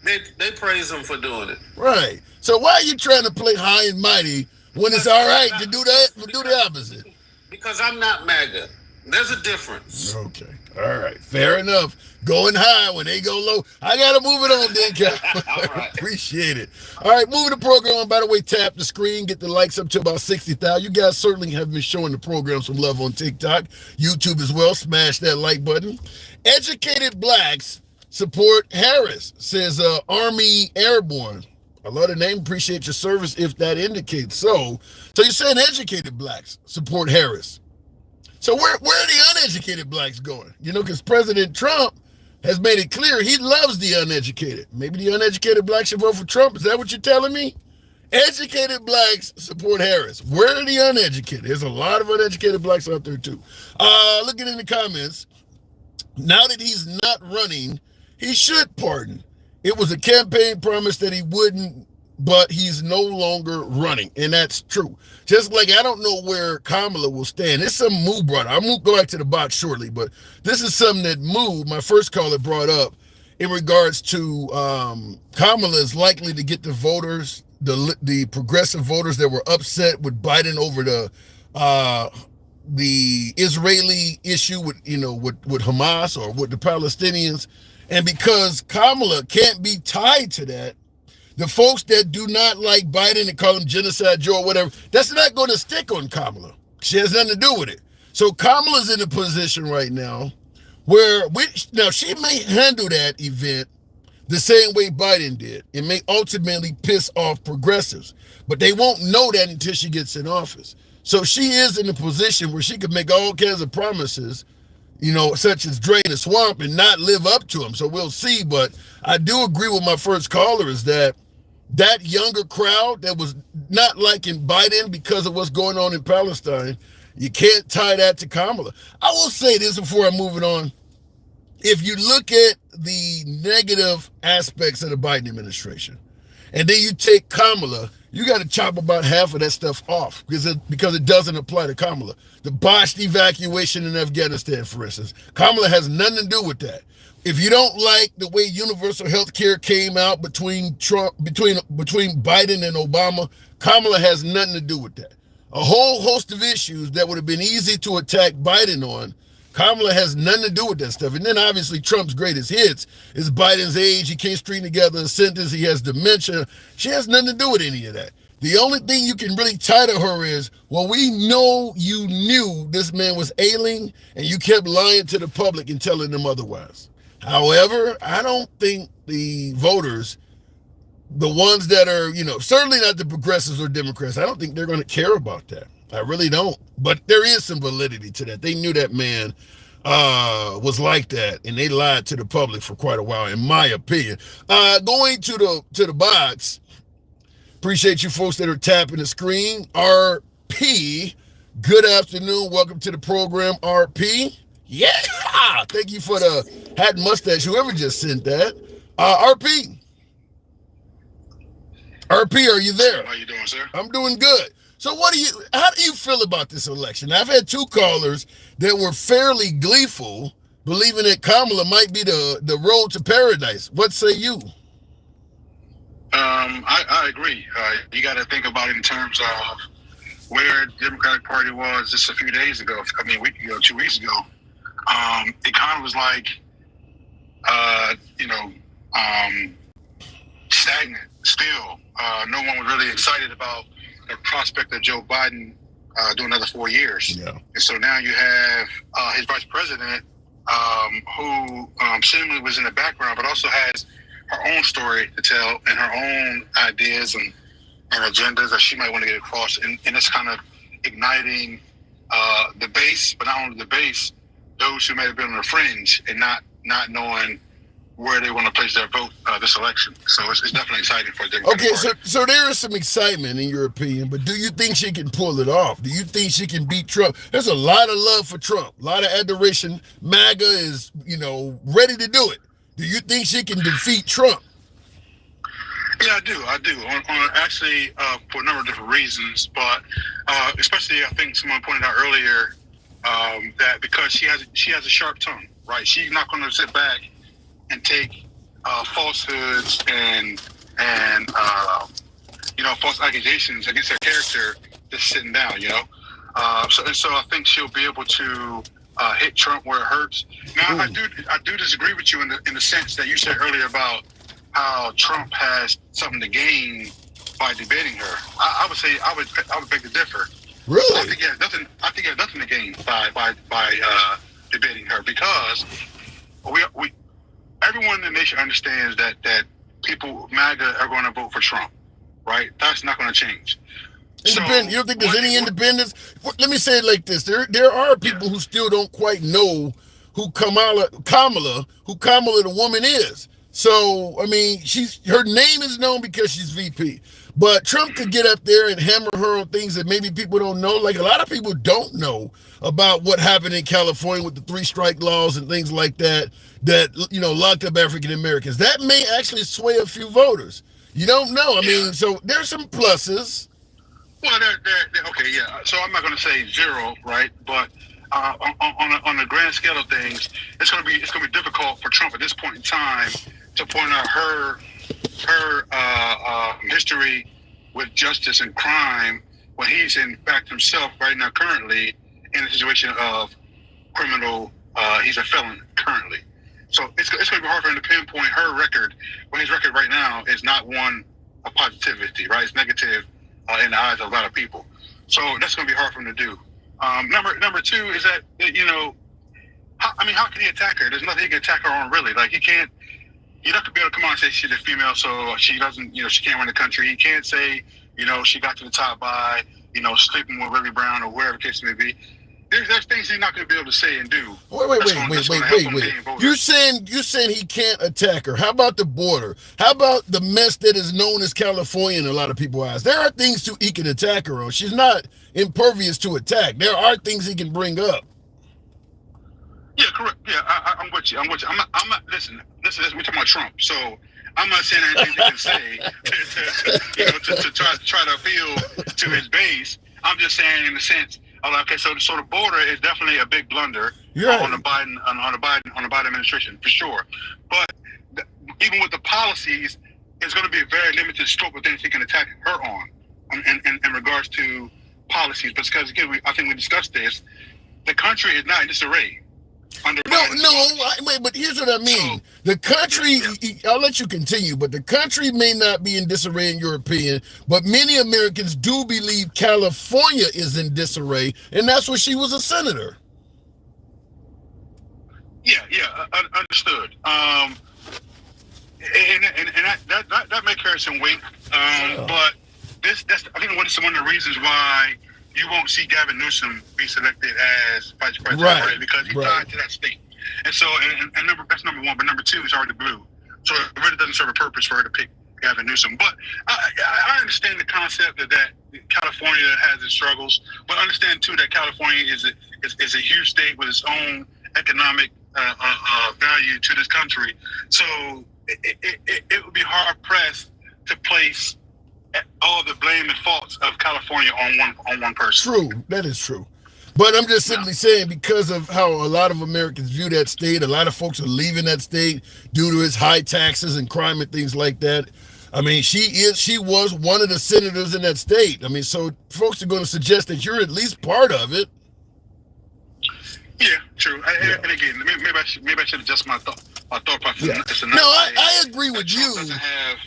S4: They praise him for doing it.
S1: Right. So why are you trying to play high and mighty when it's all right to do the opposite?
S4: Because I'm not MAGA. There's a difference.
S1: Okay. All right. Fair enough. Going high when they go low. I got to move it on, then, Cap.
S4: All right.
S1: Appreciate it. All right. Moving the program on. By the way, tap the screen. Get the likes up to about 60,000. You guys certainly have been showing the program some love on TikTok, YouTube as well. Smash that like button. Educated blacks support Harris, says Army Airborne. I love the name. Appreciate your service if that indicates so. So you're saying educated blacks support Harris. So where are the uneducated blacks going? You know, because President Trump has made it clear he loves the uneducated. Maybe the uneducated blacks should vote for Trump. Is that what you're telling me? Educated blacks support Harris. Where are the uneducated? There's a lot of uneducated blacks out there too. Looking in the comments, now that he's not running, he should pardon. It was a campaign promise that he wouldn't, but he's no longer running, and that's true. Just like I don't know where Kamala will stand. It's some Moo brought up. I'm going to go back to the box shortly, but this is something that Moo, my first caller, brought up in regards to Kamala is likely to get the voters, the progressive voters that were upset with Biden over the Israeli issue with Hamas or with the Palestinians, and because Kamala can't be tied to that, the folks that do not like Biden and call him Genocide Joe or whatever, that's not going to stick on Kamala. She has nothing to do with it. So Kamala's in a position right now where now she may handle that event the same way Biden did. It may ultimately piss off progressives, but they won't know that until she gets in office. So she is in a position where she could make all kinds of promises, such as drain the swamp and not live up to them. So we'll see. But I do agree with my first caller is that younger crowd that was not liking Biden because of what's going on in Palestine, you can't tie that to Kamala. I will say this before I move it on. If you look at the negative aspects of the Biden administration, and then you take Kamala, you got to chop about half of that stuff off because it doesn't apply to Kamala. The botched evacuation in Afghanistan, for instance, Kamala has nothing to do with that. If you don't like the way universal health care came out between Biden and Obama, Kamala has nothing to do with that. A whole host of issues that would have been easy to attack Biden on, Kamala has nothing to do with that stuff. And then obviously Trump's greatest hits is Biden's age. He can't string together a sentence. He has dementia. She has nothing to do with any of that. The only thing you can really tie to her is, well, we know you knew this man was ailing and you kept lying to the public and telling them otherwise. However, I don't think the voters, the ones that are, certainly not the progressives or Democrats, I don't think they're going to care about that. I really don't. But there is some validity to that. They knew that man was like that, and they lied to the public for quite a while, in my opinion. Going to the box, appreciate you folks that are tapping the screen. RP, good afternoon. Welcome to the program, RP. Yeah, thank you for the hat and mustache, whoever just sent that. RP, are you there?
S2: How you doing, sir?
S1: I'm doing good. So how do you feel about this election? I've had two callers that were fairly gleeful, believing that Kamala might be the road to paradise. What say you?
S5: I agree. You got to think about it in terms of where the Democratic Party was just a few days ago. A week ago, 2 weeks ago. It kind of was like, stagnant still. No one was really excited about the prospect of Joe Biden doing another 4 years.
S1: Yeah.
S5: And so now you have his vice president, who seemingly was in the background, but also has her own story to tell and her own ideas and agendas that she might want to get across. And it's kind of igniting the base, but not only the base, those who may have been on the fringe and not knowing where they want to place their vote this election. So it's definitely exciting for the Democratic Party.
S1: So there is some excitement in your opinion, but do you think she can pull it off? Do you think she can beat Trump? There's a lot of love for Trump, a lot of adoration. MAGA is, ready to do it. Do you think she can defeat Trump?
S5: Yeah, I do. Actually, for a number of different reasons, but especially I think someone pointed out earlier that because she has a sharp tongue, right? She's not going to sit back and take falsehoods and false accusations against her character just sitting down. So I think she'll be able to hit Trump where it hurts. Now, I do disagree with you in the sense that you said earlier about how Trump has something to gain by debating her. I would say I would beg to differ.
S1: Really?
S5: I think he has nothing to gain by debating her, because we everyone in the nation understands that people MAGA are going to vote for Trump, right? That's not going to change.
S1: Independent. You don't think there's any independence? Let me say it like this: there are people who still don't quite know who Kamala the woman is. So I mean, her name is known because she's VP. But Trump could get up there and hammer her on things that maybe people don't know. Like a lot of people don't know about what happened in California with the 3-strike laws and things like that locked up African Americans. That may actually sway a few voters. You don't know. I mean, so there's some pluses.
S5: Well, they're okay, yeah. So I'm not going to say zero, right? But on the grand scale of things, it's going to be difficult for Trump at this point in time to point out her history with justice and crime when he's in fact himself right now currently in a situation of criminal. He's a felon currently, so it's going to be hard for him to pinpoint her record when his record right now is not one of positivity, right? It's negative in the eyes of a lot of people. So that's going to be hard for him to do. Number two is that how can he attack her? There's nothing he can attack her on really. Like you're not gonna be able to come on and say she's a female, so she doesn't, she can't run the country. He can't say, she got to the top by, sleeping with Willie Brown or wherever the case may be. There's things he's not gonna be able to say and do.
S1: Wait. You're saying he can't attack her. How about the border? How about the mess that is known as California in a lot of people's eyes? There are things he can attack her on. She's not impervious to attack. There are things he can bring up.
S5: Yeah, correct. Yeah, I'm with you. I'm not. Listen. We're talking about Trump, so I'm not saying anything he can say to try to appeal to his base. I'm just saying in the sense of so the border is definitely a big blunder on the Biden administration for sure. But even with the policies, it's going to be a very limited scope of things he can attack her on in regards to policies. Because again, I think we discussed this. The country is not in disarray.
S1: But here's what I mean. The country, I'll let you continue, but the country may not be in disarray in your opinion, but many Americans do believe California is in disarray, and that's why she was a senator.
S5: Yeah, understood. And that may carry some weight, but that's I think one of the reasons why you won't see Gavin Newsom be selected as vice president, right? Because he's tied to that state. And so, that's number one. But number two is already blue. So it really doesn't serve a purpose for her to pick Gavin Newsom. But I understand the concept that California has its struggles, but understand too that California is a huge state with its own economic value to this country. So it would be hard pressed to place all the blame and faults of California on one person.
S1: True, that is true. But I'm just simply saying, because of how a lot of Americans view that state, a lot of folks are leaving that state due to its high taxes and crime and things like that. I mean, she was one of the senators in that state. I mean, so folks are going to suggest that you're at least part of it.
S5: Yeah, true. And again, maybe I should adjust my thought process.
S1: Yeah. No, I agree with you.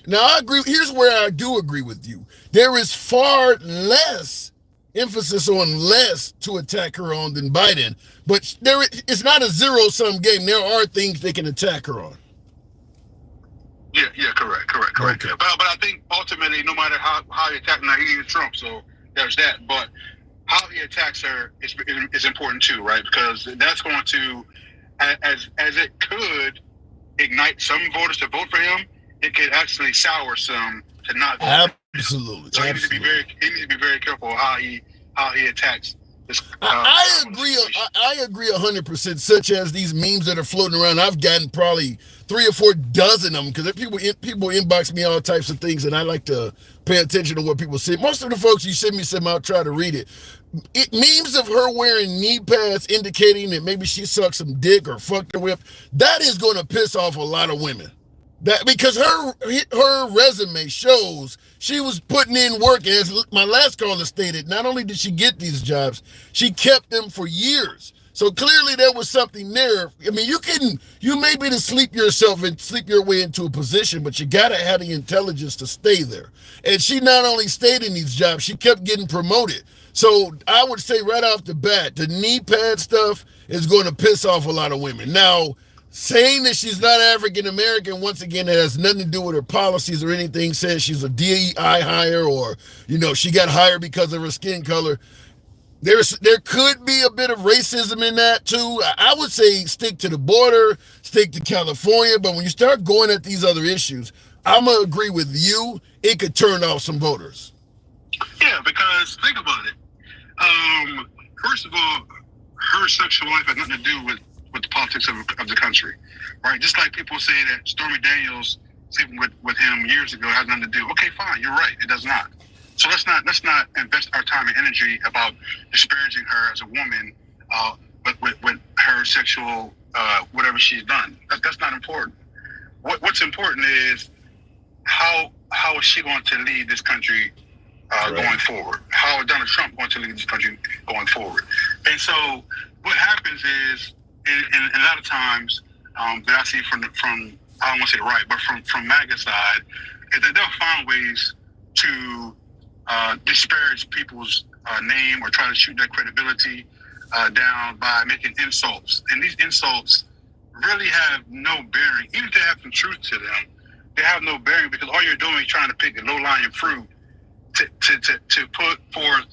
S1: Now, I agree. Here's where I do agree with you. There is far less emphasis on less to attack her on than Biden, but it's not a zero-sum game. There are things they can attack her on.
S5: Yeah, correct. Okay. But I think ultimately, no matter how he attacks, now he is Trump, so there's that. But how he attacks her is important too, right? Because that's going to, as it could ignite some voters to vote for him, it could actually sour some to not vote.
S1: Absolutely.
S5: So he needs to be very careful how he attacks this.
S1: I agree 100%. Such as these memes that are floating around. I've gotten probably 3 or 4 dozen of them because people inbox me all types of things, and I like to pay attention to what people say. Most of the folks you send me some, I'll try to read it. Memes of her wearing knee pads indicating that maybe she sucked some dick or fucked her whip. That is going to piss off a lot of women. That because her resume shows she was putting in work. As my last caller stated, not only did she get these jobs, she kept them for years. So clearly there was something there. I mean, you may be to sleep yourself and sleep your way into a position, but you gotta have the intelligence to stay there. And she not only stayed in these jobs, she kept getting promoted. So I would say right off the bat, the knee pad stuff is going to piss off a lot of women. Now, saying that she's not African American, once again, it has nothing to do with her policies or anything. Says she's a DEI hire or, she got hired because of her skin color. There could be a bit of racism in that too. I would say stick to the border, stick to California. But when you start going at these other issues, I'm going to agree with you. It could turn off some voters.
S5: Yeah, because think about it. First of all, her sexual life had nothing to do with the politics of the country, right? Just like people say that Stormy Daniels sleeping with him years ago has nothing to do. Okay, fine, you're right, it does not. So let's not invest our time and energy about disparaging her as a woman, but with her sexual whatever she's done. That's not important. What's important is how is she going to lead this country going forward? How is Donald Trump going to lead this country going forward? And so what happens is, and a lot of times that I see from I don't want to say the right, but from MAGA side, is that they'll find ways to disparage people's name or try to shoot their credibility down by making insults. And these insults really have no bearing. Even if they have some truth to them, they have no bearing because all you're doing is trying to pick the low-lying fruit to put forth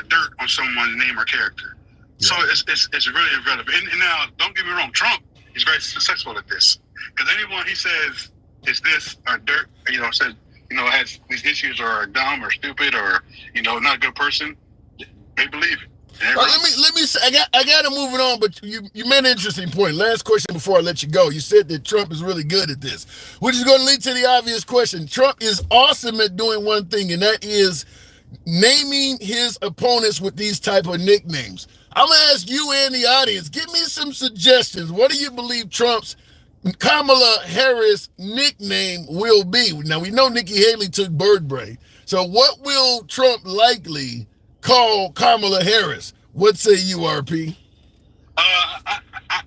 S5: dirt on someone's name or character. Yeah. So it's really irrelevant. And now, don't get me wrong, Trump is very successful at this. Because anyone he says is this or dirt, says, has these issues or are dumb or stupid or, not a good person, they believe it.
S1: Let me say, I got to move it on, but you made an interesting point. Last question before I let you go. You said that Trump is really good at this, which is going to lead to the obvious question. Trump is awesome at doing one thing, and that is naming his opponents with these type of nicknames. I'm going to ask you and the audience, give me some suggestions. What do you believe Trump's Kamala Harris nickname will be? Now, we know Nikki Haley took bird brain. So what will Trump likely call Kamala Harris? What say you, RP?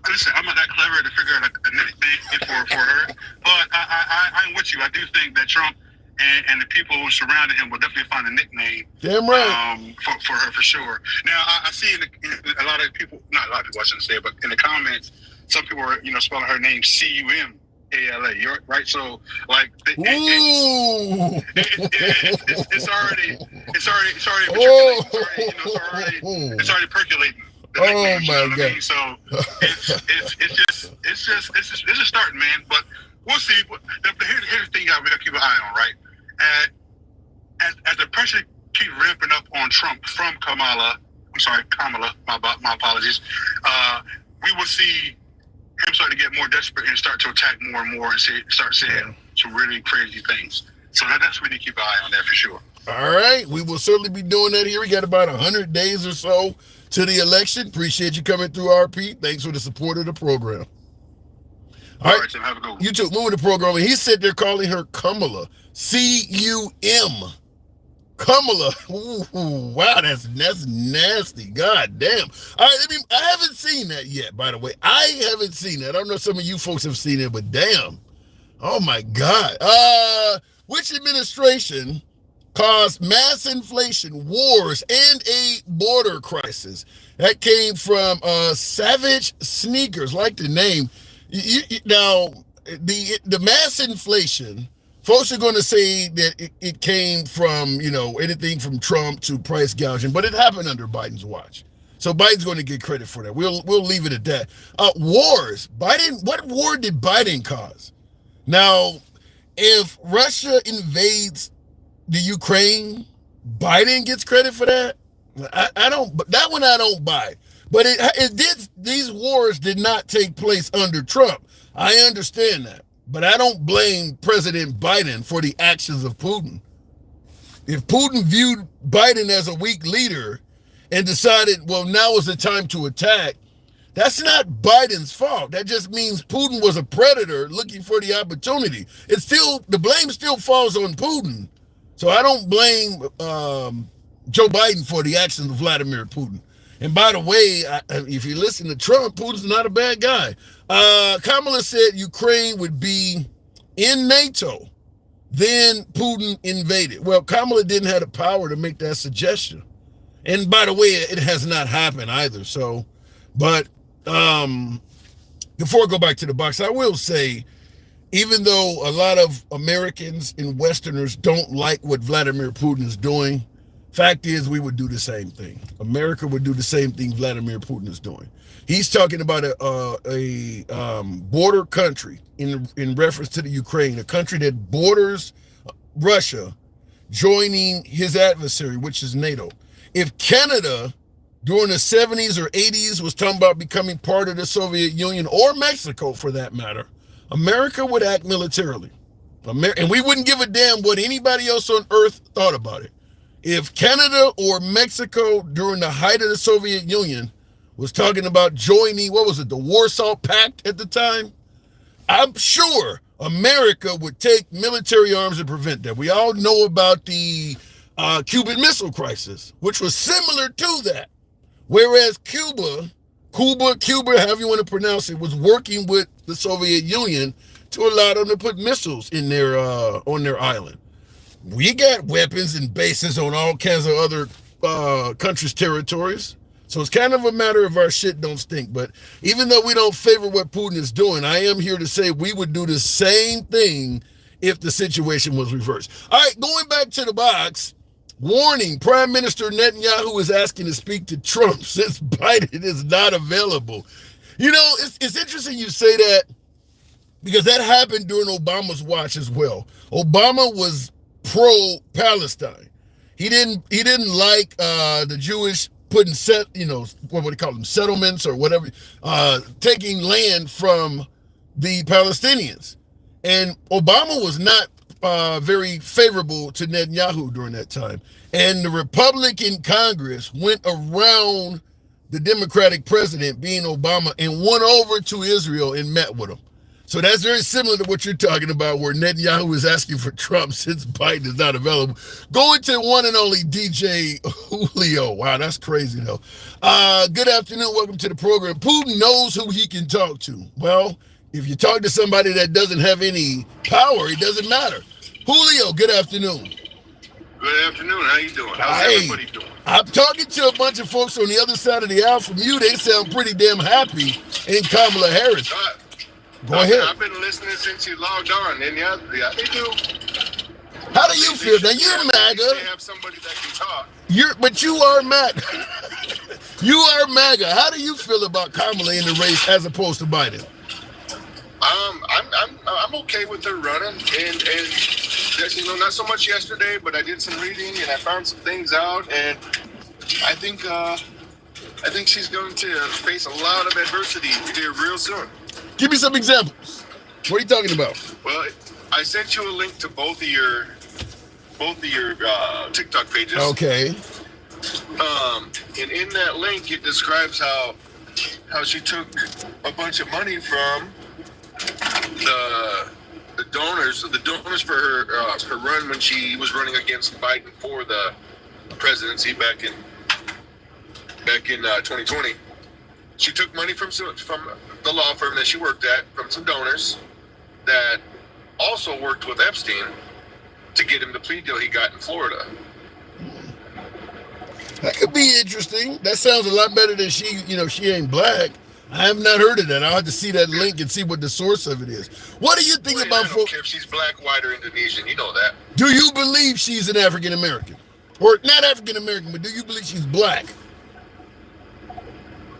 S5: Listen, I'm not that clever to figure out a nickname for her, but I'm with you. I do think that Trump and the people who surrounded him will definitely find a nickname.
S1: Damn right.
S5: For her, for sure. Now, I see a lot of people, not a lot of people, I shouldn't say, but in the comments, some people are, spelling her name Cumala, right? So, like, it's already percolating.
S1: Oh my God!
S5: I mean? So it's just starting, man. But we'll see. Here's the thing we gotta keep an eye on, right? As the pressure keep ramping up on Trump from Kamala, my apologies. We will see him start to get more desperate and start to attack more and more and start saying some really crazy things. So that's what we need to keep an eye on that for sure.
S1: All right. We will certainly be doing that here. We got about 100 days or so to the election. Appreciate you coming through, RP. Thanks for the support of the program. All right,
S5: Tim, have a good one.
S1: You too. Moving the program. And he said they're calling her Kamala. C-U-M. Kamala. Ooh, wow, that's nasty. God damn. All right, I haven't seen that yet, by the way. I haven't seen that. I don't know if some of you folks have seen it, but damn. Oh, my God. Which administration caused mass inflation, wars, and a border crisis? That came from Savage Sneakers, like the name. Now, the mass inflation, folks are going to say that it came from, anything from Trump to price gouging, but it happened under Biden's watch. So Biden's going to get credit for that. We'll leave it at that. Wars. What war did Biden cause? Now, if Russia invades the Ukraine, Biden gets credit for that? I don't. That one I don't buy. But it did. These wars did not take place under Trump. I understand that. But I don't blame President Biden for the actions of Putin. If Putin viewed Biden as a weak leader and decided, well, now is the time to attack, That's not Biden's fault. That just means Putin was a predator looking for the opportunity. It's still, the blame still falls on Putin. So I don't blame Joe Biden for the actions of Vladimir Putin. And by the way, if you listen to Trump, Putin's not a bad guy. Kamala said Ukraine would be in NATO. Then Putin invaded. Well, Kamala didn't have the power to make that suggestion. And by the way, it has not happened either. So, but before I go back to the box, I will say, even though a lot of Americans and Westerners don't like what Vladimir Putin is doing, fact is we would do the same thing. America would do the same thing Vladimir Putin is doing. He's talking about a border country in reference to the Ukraine, a country that borders Russia, joining his adversary, which is NATO. If Canada during the 70s or 80s was talking about becoming part of the Soviet Union, or Mexico for that matter, America would act militarily. And we wouldn't give a damn what anybody else on earth thought about it. If Canada or Mexico during the height of the Soviet Union was talking about joining, what was it, the Warsaw Pact at the time, I'm sure America would take military arms to prevent that. We all know about the Cuban Missile Crisis, which was similar to that. Whereas Cuba, however you want to pronounce it, was working with the Soviet Union to allow them to put missiles in their on their island. We got weapons and bases on all kinds of other countries' territories. So it's kind of a matter of our shit don't stink. But even though we don't favor what Putin is doing, I am here to say we would do the same thing if the situation was reversed. All right, going back to the box. Warning, Prime Minister Netanyahu is asking to speak to Trump since Biden is not available. You know, it's interesting you say that, because that happened during Obama's watch as well. Obama was pro-Palestine. He didn't like the Jewish putting what would they call them, settlements or whatever, taking land from the Palestinians. And Obama was not very favorable to Netanyahu during that time. And the Republican Congress went around the Democratic president, being Obama, and went over to Israel and met with him. So that's very similar to what you're talking about, where Netanyahu is asking for Trump since Biden is not available. Going to one and only DJ Julio. Wow, that's crazy, though. Good afternoon. Welcome to the program. Putin knows who he can talk to. Well, if you talk to somebody that doesn't have any power, it doesn't matter. Julio, good afternoon.
S2: Good afternoon. How you doing? How's everybody doing?
S1: I'm talking to a bunch of folks on the other side of the aisle from you. They sound pretty damn happy in Kamala Harris. Go ahead.
S2: I've been listening since you logged on, and yeah, they do.
S1: How do you feel? Now you're MAGA.
S2: They have somebody that can talk.
S1: But you are MAGA. You are MAGA. How do you feel about Kamala in the race as opposed to Biden?
S2: I'm okay with her running, and not so much yesterday, but I did some reading and I found some things out, and I think she's going to face a lot of adversity here real soon.
S1: Give me some examples. What are you talking about?
S2: Well, I sent you a link to both of your TikTok pages.
S1: Okay.
S2: And in that link, it describes how she took a bunch of money from the donors for her run when she was running against Biden for the presidency back in 2020. She took money from the law firm that she worked at, from some donors that also worked with Epstein to get him the plea deal he got in Florida.
S1: That could be interesting. That sounds a lot better than she ain't black. I have not heard of that. I'll have to see that link and see what the source of it is. What do you think about...
S2: I don't care if she's black, white, or Indonesian. You know that.
S1: Do you believe she's an African American? Or not African American, but do you believe she's black?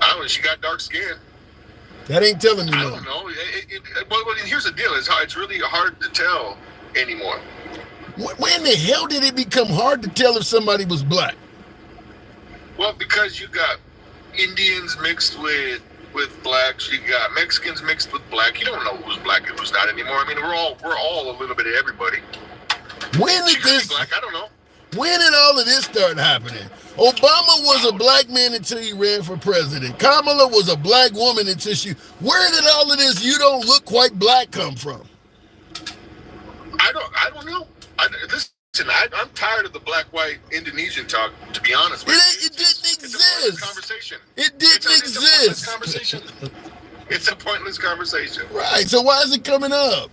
S2: I don't know. She got dark skin.
S1: That ain't telling me.
S2: I don't know. Well, here's the deal. It's really hard to tell anymore.
S1: When the hell did it become hard to tell if somebody was black?
S2: Well, because you got Indians mixed with blacks, you got Mexicans mixed with black. You don't know who's black and who's not anymore. I mean, we're all a little bit of everybody.
S1: When did this?
S2: Black, I don't know.
S1: When did all of this start happening? Obama was a black man until he ran for president. Kamala was a black woman until she. Where did all of this "you don't look quite black" come from?
S6: I don't know. Listen, I'm tired of the black-white Indonesian talk. To be honest with you,
S1: It didn't
S6: it's a pointless
S1: exist.
S6: conversation.
S1: It didn't
S6: It's a pointless
S1: exist.
S6: conversation. It's a pointless conversation.
S1: Right. So why is it coming up?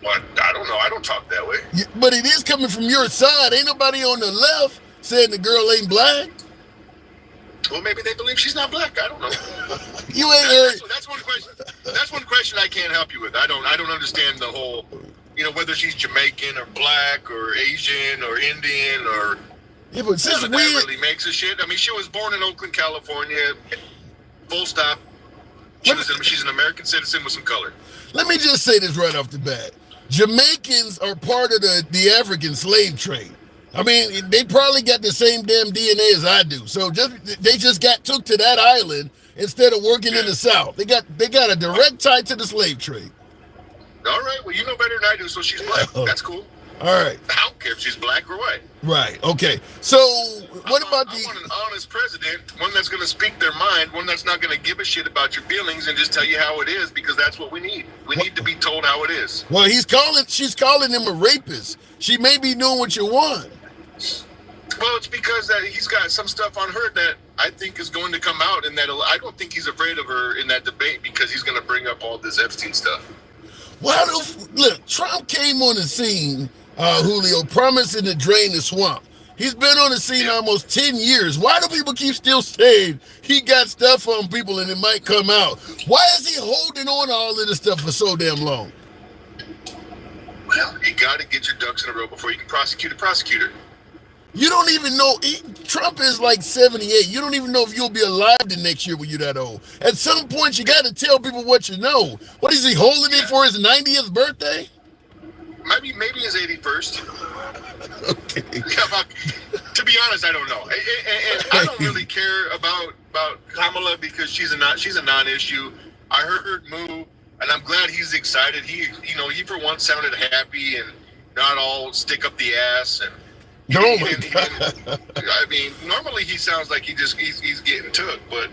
S6: Well, I don't know. I don't talk that way.
S1: But it is coming from your side. Ain't nobody on the left saying the girl ain't black.
S6: Well, maybe they believe she's not black. I don't know.
S1: You ain't heard.
S6: That's one question. That's one question I can't help you with. I don't understand the whole, whether she's Jamaican or black or Asian or Indian or.
S1: Yeah, but since
S6: That really makes a shit. I mean, she was born in Oakland, California. Full stop. She's an American citizen with some color.
S1: Let me just say this right off the bat. Jamaicans are part of the African slave trade. I mean, they probably got the same damn DNA as I do. So they just got took to that island instead of working in the South. They got a direct tie to the slave trade.
S6: All right. Well, you know better than I do, so she's black. That's cool.
S1: All right.
S6: I don't care if she's black or white.
S1: Right. Okay. So what about
S6: I want an honest president, one that's going to speak their mind, one that's not going to give a shit about your feelings and just tell you how it is, because that's what we need. We need to be told how it is.
S1: Well, she's calling him a rapist. She may be doing what you want.
S6: Well, it's because that he's got some stuff on her that I think is going to come out, and that I don't think he's afraid of her in that debate because he's going to bring up all this Epstein stuff.
S1: Look, Trump came on the scene, Julio, promising to drain the swamp. He's been on the scene almost 10 years. Why do people keep still saying he got stuff on people and it might come out? Why is he holding on to all of this stuff for so damn long?
S6: Well, you got to get your ducks in a row before you can prosecute a prosecutor.
S1: You don't even know. Trump is like 78. You don't even know if you'll be alive the next year when you're that old. At some point, you got to tell people what you know. What is he holding it for his 90th birthday?
S6: Maybe his 81st.
S1: Okay.
S6: To be honest, I don't know. And I don't really care about Kamala because she's a non-issue. I heard Moo, and I'm glad he's excited. He for once sounded happy and not all stick up the ass. And
S1: Oh my God.
S6: I mean, normally he sounds like he's getting took, but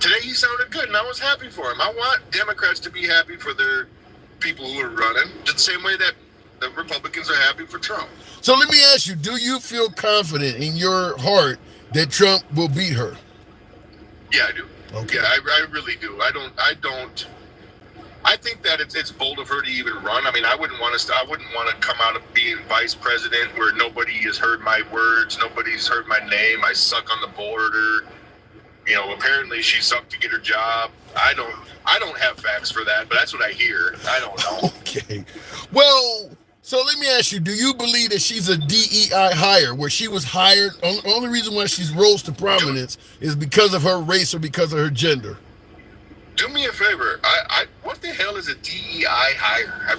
S6: today he sounded good, and I was happy for him. I want Democrats to be happy for their people who are running, just the same way that the Republicans are happy for Trump.
S1: So let me ask you, do you feel confident in your heart that Trump will beat her?
S6: Yeah, I do.
S1: Okay.
S6: Yeah, I really do. I think that it's bold of her to even run. I mean, I wouldn't want to come out of being vice president where nobody has heard my words, nobody's heard my name. I suck on the border. Apparently she sucked to get her job. I don't have facts for that, but that's what I hear. I don't know.
S1: Okay. Well, so let me ask you, do you believe that she's a DEI hire, where she was hired, only reason why she's rose to prominence is because of her race or because of her gender?
S6: Do me a favor. What the hell is a DEI hire?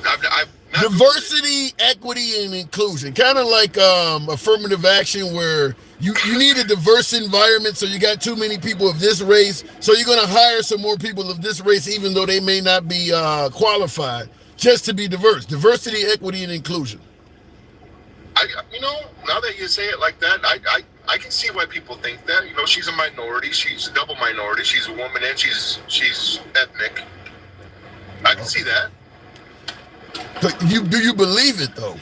S1: Diversity, equity, and inclusion. Kind of like affirmative action, where you need a diverse environment, so you got too many people of this race, so you're going to hire some more people of this race, even though they may not be qualified, just to be diverse. Diversity, equity, and inclusion.
S6: Now that you say it like that, I can see why people think that. She's a minority. She's a double minority. She's a woman and she's ethnic. I can see that.
S1: But do you believe it though?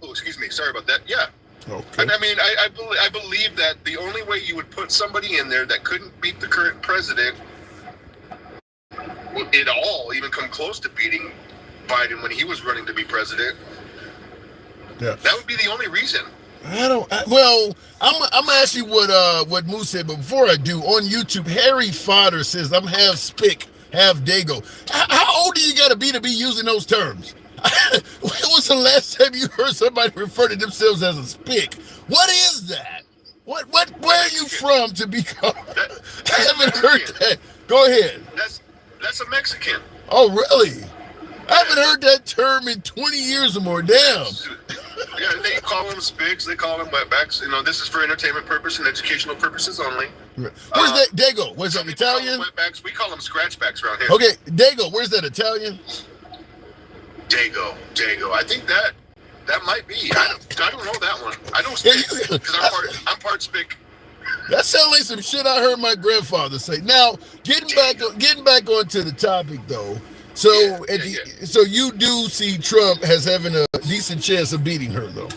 S6: Oh, excuse me. Sorry about that. Yeah.
S1: Okay.
S6: I mean, I believe that the only way you would put somebody in there that couldn't beat the current president at all, even come close to beating Biden when he was running to be president.
S1: Yeah.
S6: That would be the only reason.
S1: I'm gonna ask you what Moose said, but before I do, on YouTube, Harry Fodder says I'm half spick, half dago. How old do you gotta be using those terms? When was the last time you heard somebody refer to themselves as a spick? What is that? Where are you from to be called? I haven't heard that. Go ahead.
S6: That's a Mexican.
S1: Oh, really? I haven't heard that term in 20 years or more. Damn.
S6: Yeah, they call them spigs. They call them wetbacks. This is for entertainment purpose and educational purposes only.
S1: Where's that Dago? Where's that Italian?
S6: Wetbacks. We call them scratchbacks around here.
S1: Okay, Dago. Where's that Italian?
S6: Dago. I think that That might be. I don't know that one. I don't stick because I'm part spick.
S1: That sounds like some shit I heard my grandfather say. Now, getting back onto the topic though. So so you do see Trump as having a decent chance of beating her though.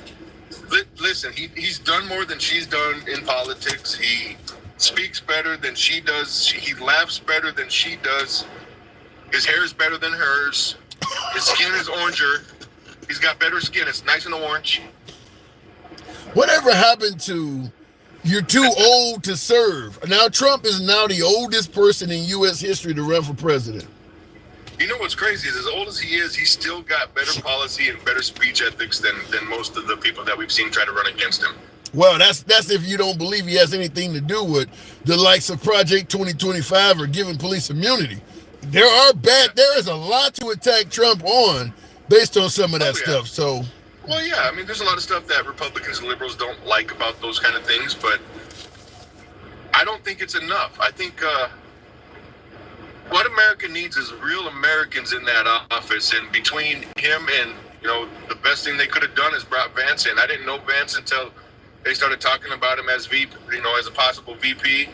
S6: Listen, he's done more than she's done in politics. He speaks better than she does. He laughs better than she does. His hair is better than hers. His skin is oranger. He's got better skin. It's nice and orange.
S1: Whatever happened to you're too old to serve? Now Trump is now the oldest person in U.S. history to run for president.
S6: You know what's crazy is as old as he is, he's still got better policy and better speech ethics than most of the people that we've seen try to run against him.
S1: Well, that's if you don't believe he has anything to do with the likes of Project 2025 or giving police immunity. There is a lot to attack Trump on based on some of that stuff. So,
S6: well, yeah, I mean, there's a lot of stuff that Republicans and liberals don't like about those kind of things, but I don't think it's enough. I think what America needs is real Americans in that office, and between him and, the best thing they could have done is brought Vance in. I didn't know Vance until they started talking about him as VP, as a possible VP,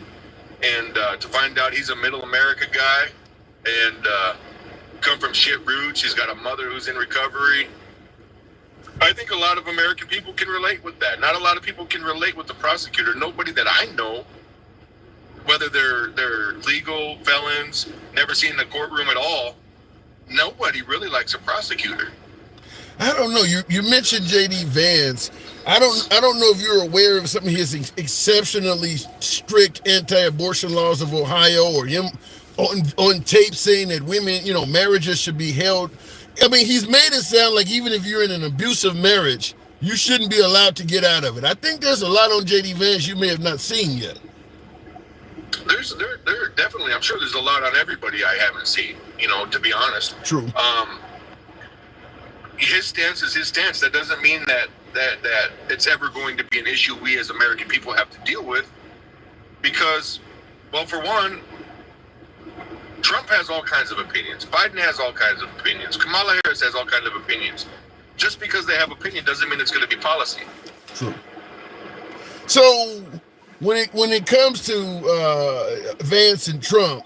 S6: and to find out he's a middle America guy and come from shit roots. He's got a mother who's in recovery. I think a lot of American people can relate with that. Not a lot of people can relate with the prosecutor. Nobody that I know, whether they're legal felons, never seen in the courtroom at all, nobody really likes a prosecutor.
S1: I don't know. You mentioned J.D. Vance. I don't know if you're aware of some of his exceptionally strict anti-abortion laws of Ohio, or him on tape saying that women, marriages should be held. I mean, he's made it sound like even if you're in an abusive marriage, you shouldn't be allowed to get out of it. I think there's a lot on J.D. Vance you may have not seen yet.
S6: There definitely, I'm sure there's a lot on everybody I haven't seen, to be honest.
S1: True.
S6: His stance is his stance. That doesn't mean that it's ever going to be an issue we as American people have to deal with, because, well, for one, Trump has all kinds of opinions. Biden has all kinds of opinions. Kamala Harris has all kinds of opinions. Just because they have opinion doesn't mean it's going to be policy.
S1: True. So when it comes to Vance and Trump,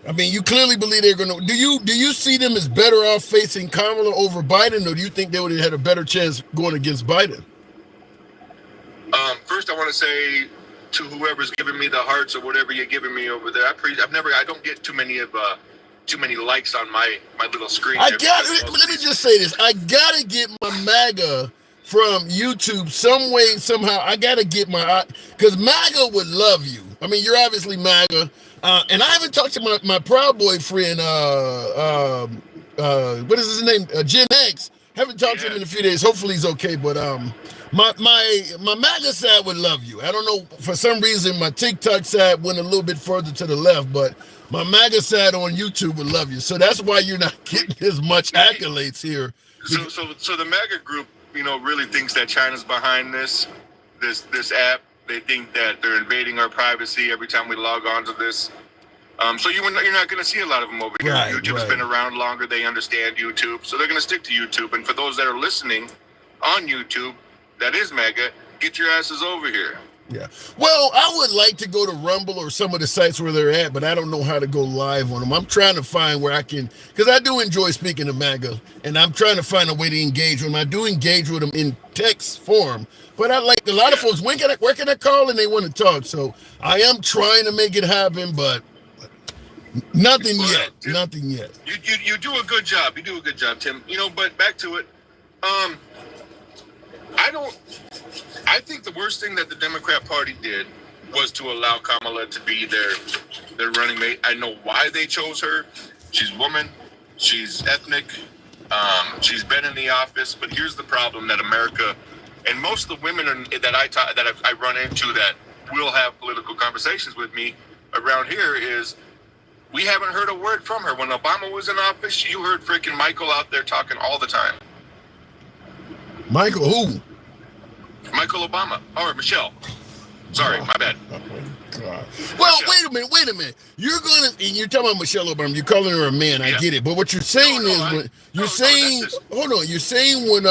S1: I mean, you clearly believe they're going to. Do you see them as better off facing Kamala over Biden, or do you think they would have had a better chance going against Biden?
S6: First, I want to say to whoever's giving me the hearts or whatever you're giving me over there, I don't get too many likes on my little screen.
S1: Let me just say this. I gotta get my MAGA from YouTube some way, somehow. I gotta get because MAGA would love you. I mean, you're obviously MAGA. And I haven't talked to my Proud Boy friend, what is his name? Gen X. Haven't talked to him in a few days. Hopefully he's okay. But my MAGA side would love you. I don't know, for some reason my TikTok side went a little bit further to the left, but my MAGA side on YouTube would love you. So that's why you're not getting as much accolades here.
S6: So the MAGA group, really thinks that China's behind this app. They think that they're invading our privacy every time we log on to this. So you're not going to see a lot of them over here.
S1: Right,
S6: YouTube's been around longer. They understand YouTube. So they're going to stick to YouTube. And for those that are listening on YouTube, that is MAGA, get your asses over here.
S1: Yeah. Well, I would like to go to Rumble or some of the sites where they're at, but I don't know how to go live on them. I'm trying to find where I can, because I do enjoy speaking to MAGA, and I'm trying to find a way to engage with them. I do engage with them in text form, but I like a lot of folks, where can I call, and they want to talk. So I am trying to make it happen, but nothing yet. Nothing yet.
S6: You do a good job. You do a good job, Tim. But back to it. I think the worst thing that the Democrat Party did was to allow Kamala to be their running mate. I know why they chose her. She's a woman. She's ethnic. She's been in the office. But here's the problem that America and most of the women that I run into that will have political conversations with me around here is we haven't heard a word from her. When Obama was in office, you heard freaking Michael out there talking all the time.
S1: Michael who?
S6: Michael Obama. Or Michelle. Sorry, my bad.
S1: Oh my God. Well,
S6: Michelle.
S1: wait a minute. You're talking about Michelle Obama. You're calling her a man. I get it. But what you're saying hold on. You're saying when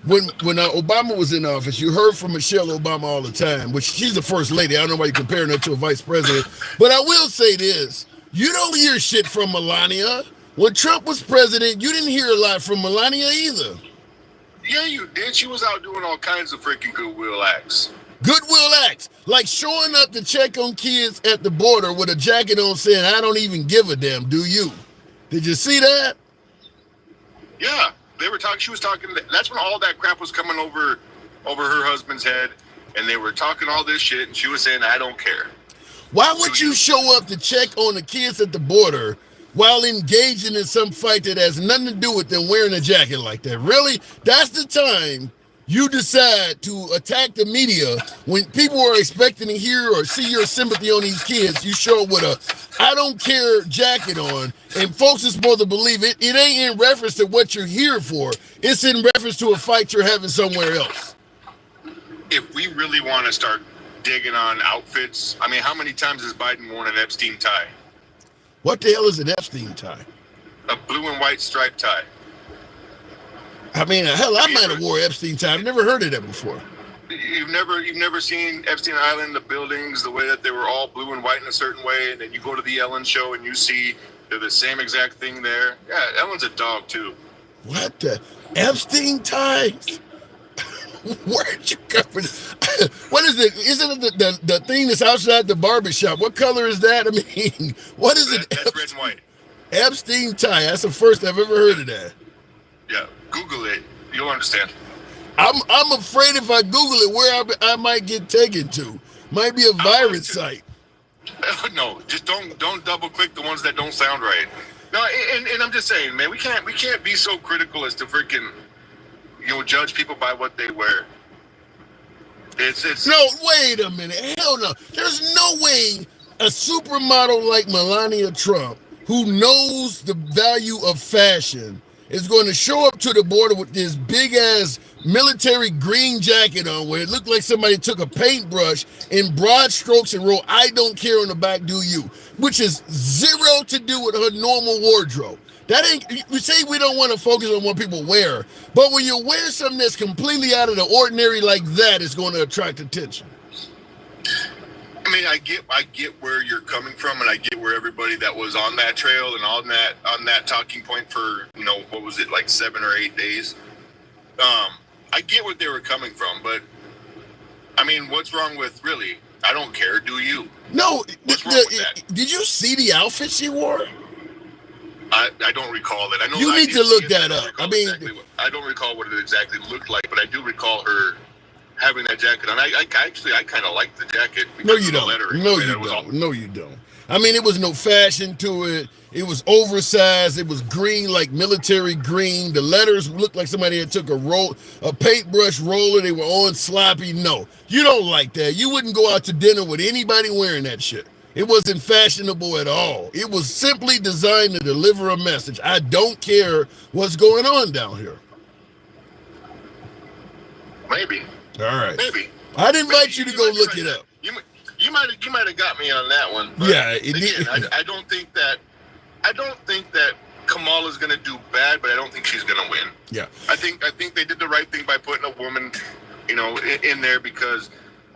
S1: when Obama was in office, you heard from Michelle Obama all the time, which she's the first lady. I don't know why you're comparing her to a vice president. But I will say this. You don't hear shit from Melania. When Trump was president, you didn't hear a lot from Melania either.
S6: Yeah, you did. She was out doing all kinds of freaking goodwill acts.
S1: Goodwill acts, like showing up to check on kids at the border with a jacket on saying, I don't even give a damn, do you? Did you see that?
S6: Yeah, they were talking. She was talking. That's when all that crap was coming over her husband's head, and they were talking all this shit, and she was saying, I don't care.
S1: Why would you show up to check on the kids at the border while engaging in some fight that has nothing to do with them wearing a jacket like that? Really? That's the time you decide to attack the media when people are expecting to hear or see your sympathy on these kids. You show up with a I don't care jacket on, and folks are supposed to believe it. It ain't in reference to what you're here for. It's in reference to a fight you're having somewhere else.
S6: If we really want to start digging on outfits, I mean, how many times has Biden worn an Epstein tie?
S1: What the hell is an Epstein tie?
S6: A blue and white striped tie.
S1: I mean, hell, I might have wore Epstein tie. I've never heard of that before.
S6: You've never seen Epstein Island, the buildings, the way that they were all blue and white in a certain way, and then you go to the Ellen show and you see they're the same exact thing there. Yeah, Ellen's a dog too.
S1: What the Epstein ties? Where'd you come from? What is it? Isn't it the thing that's outside the barbershop? What color is that? I mean, what is it?
S6: That's red and white.
S1: Epstein tie. That's the first I've ever heard of that.
S6: Yeah, Google it. You'll understand.
S1: I'm afraid if I Google it, where I might get taken to. Might be a virus site.
S6: No, just don't double click the ones that don't sound right. No, and I'm just saying, man, we can't be so critical as to freaking, judge people by what they wear. It's
S1: no, wait a minute. Hell no. There's no way a supermodel like Melania Trump, who knows the value of fashion, is going to show up to the border with this big ass military green jacket on where it looked like somebody took a paintbrush in broad strokes and wrote, I don't care on the back, do you? Which is zero to do with her normal wardrobe. That ain't, we say we don't want to focus on what people wear, but when you wear something that's completely out of the ordinary like that, it's going to attract attention.
S6: I mean, I get where you're coming from, and I get where everybody that was on that trail and on that talking point for, what was it, like 7 or 8 days. I get where they were coming from, but I mean, what's wrong with really? I don't care. Do you?
S1: No.
S6: What's wrong with that?
S1: Did you see the outfit she wore?
S6: I don't recall it. I know
S1: you need to look that up. I mean,
S6: I don't recall what it exactly looked like, but I do recall her having that jacket on. I kind of like the jacket.
S1: No, you don't. No, you don't. I mean, it was no fashion to it. It was oversized. It was green, like military green. The letters looked like somebody had took a paintbrush roller. They were on sloppy. No, you don't like that. You wouldn't go out to dinner with anybody wearing that shit. It wasn't fashionable at all. It was simply designed to deliver a message. I don't care what's going on down here.
S6: Maybe.
S1: All right.
S6: Maybe.
S1: I'd invite you to go look it up.
S6: You might have got me on that one. But
S1: yeah.
S6: Again, I don't think that Kamala's going to do bad, but I don't think she's going to win.
S1: Yeah.
S6: I think they did the right thing by putting a woman, in there because,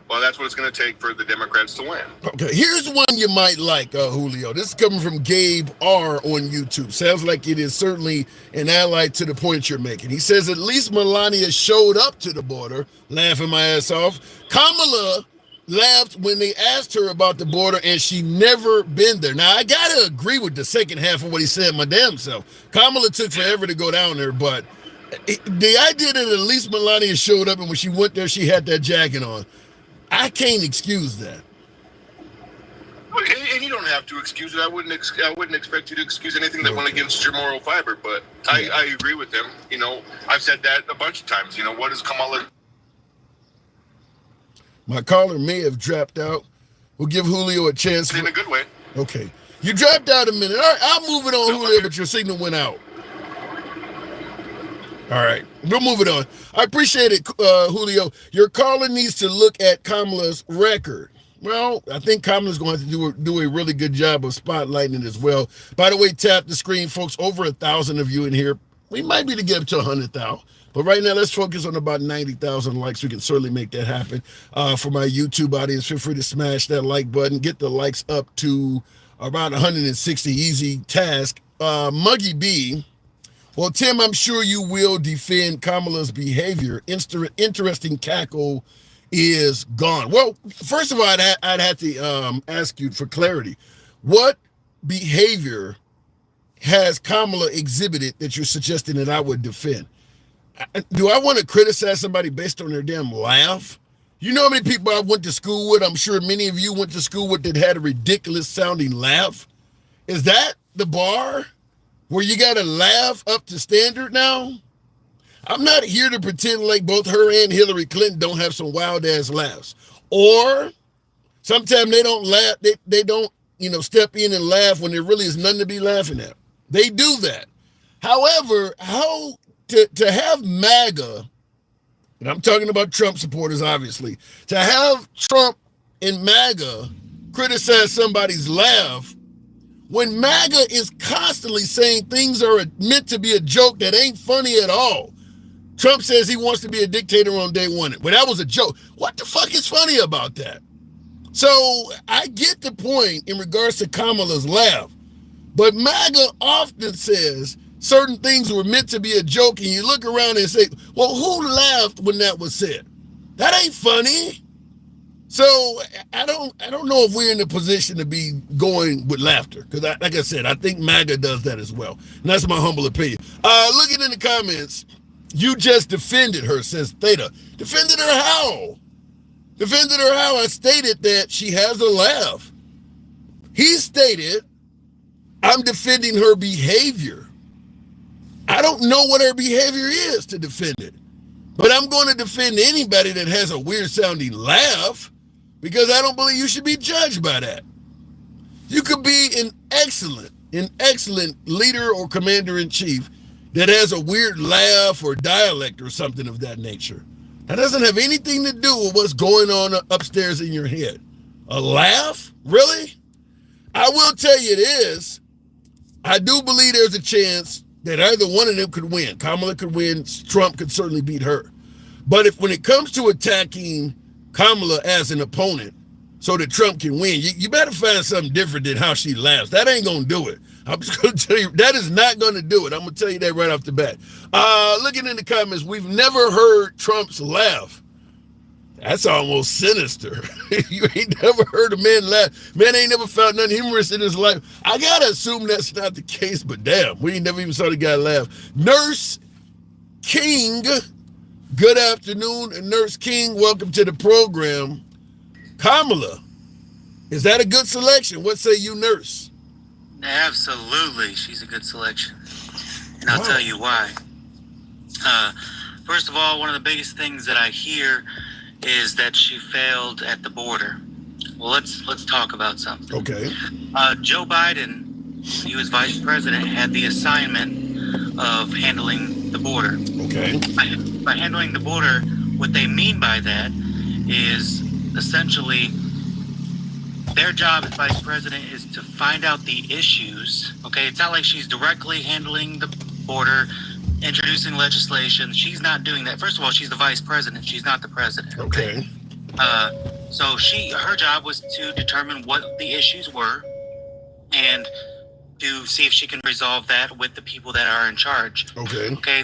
S6: well, that's what it's going to take for the Democrats to win.
S1: Okay, here's one you might like, Julio. This is coming from Gabe R on YouTube. Sounds like it is certainly an ally to the point you're making. He says, at least Melania showed up to the border, laughing my ass off. Kamala laughed when they asked her about the border, and she never been there. Now, I got to agree with the second half of what he said my damn self. Kamala took forever to go down there, but the idea that at least Melania showed up, and when she went there, she had that jacket on, I can't excuse that.
S6: And you don't have to excuse it. I wouldn't expect you to excuse anything that went against your moral fiber. But I agree with them. I've said that a bunch of times. What is Kamala?
S1: My caller may have dropped out. We'll give Julio a chance.
S6: In a good way.
S1: Okay. You dropped out a minute. All right, I'll move it on, Julio, but your signal went out. All right, we'll move it on. I appreciate it, Julio. Your caller needs to look at Kamala's record. Well, I think Kamala's going to have to do a really good job of spotlighting it as well. By the way, tap the screen, folks. Over 1,000 of you in here. We might be to get up to 100,000. But right now, let's focus on about 90,000 likes. We can certainly make that happen. For my YouTube audience, feel free to smash that like button. Get the likes up to around 160. Easy task. Muggy B. Well, Tim, I'm sure you will defend Kamala's behavior. Interesting cackle is gone. Well, first of all, I'd have to ask you for clarity. What behavior has Kamala exhibited that you're suggesting that I would defend? Do I want to criticize somebody based on their damn laugh? You know how many people I went to school with? I'm sure many of you went to school with that had a ridiculous sounding laugh. Is that the bar where you got to laugh up to standard now? I'm not here to pretend like both her and Hillary Clinton don't have some wild ass laughs. Or sometimes they don't laugh. They don't, step in and laugh when there really is nothing to be laughing at. They do that. However, how to have MAGA, and I'm talking about Trump supporters, obviously, to have Trump and MAGA criticize somebody's laugh when MAGA is constantly saying things are meant to be a joke that ain't funny at all. Trump says he wants to be a dictator on day one. Well, that was a joke. What the fuck is funny about that? So I get the point in regards to Kamala's laugh, but MAGA often says certain things were meant to be a joke, and you look around and say, well, who laughed when that was said? That ain't funny. So I don't know if we're in a position to be going with laughter, because like I said, I think MAGA does that as well. And that's my humble opinion. Looking in the comments, you just defended her, says Theta. Defended her how? Defended her how? I stated that she has a laugh. He stated, I'm defending her behavior. I don't know what her behavior is to defend it, but I'm going to defend anybody that has a weird sounding laugh, because I don't believe you should be judged by that. You could be an excellent leader or commander-in-chief that has a weird laugh or dialect or something of that nature. That doesn't have anything to do with what's going on upstairs in your head. A laugh? Really? I will tell you this. I do believe there's a chance that either one of them could win. Kamala could win. Trump could certainly beat her. But when it comes to attacking Kamala as an opponent so that Trump can win, you better find something different than how she laughs. That ain't going to do it. I'm just going to tell you, that is not going to do it. I'm going to tell you that right off the bat. Looking in the comments, we've never heard Trump's laugh. That's almost sinister. You ain't never heard a man laugh. Man ain't never found nothing humorous in his life. I got to assume that's not the case, but damn, we ain't never even saw the guy laugh. Nurse King, good afternoon. And Nurse King, welcome to the program. Kamala, is that a good selection? What say you, Nurse?
S7: Absolutely, she's a good selection, and I'll tell you why. First of all, one of the biggest things that I hear is that she failed at the border. Well, let's talk about something.
S1: Okay.
S7: Joe Biden, he was vice president, had the assignment of handling the border.
S1: Okay.
S7: By handling the border, what they mean by that is essentially their job as vice president is to find out the issues. Okay, it's not like she's directly handling the border, introducing legislation. She's not doing that. First of all, she's the vice president. She's not the president.
S1: Okay.
S7: So her job was to determine what the issues were and to see if she can resolve that with the people that are in charge.
S1: Okay.
S7: Okay.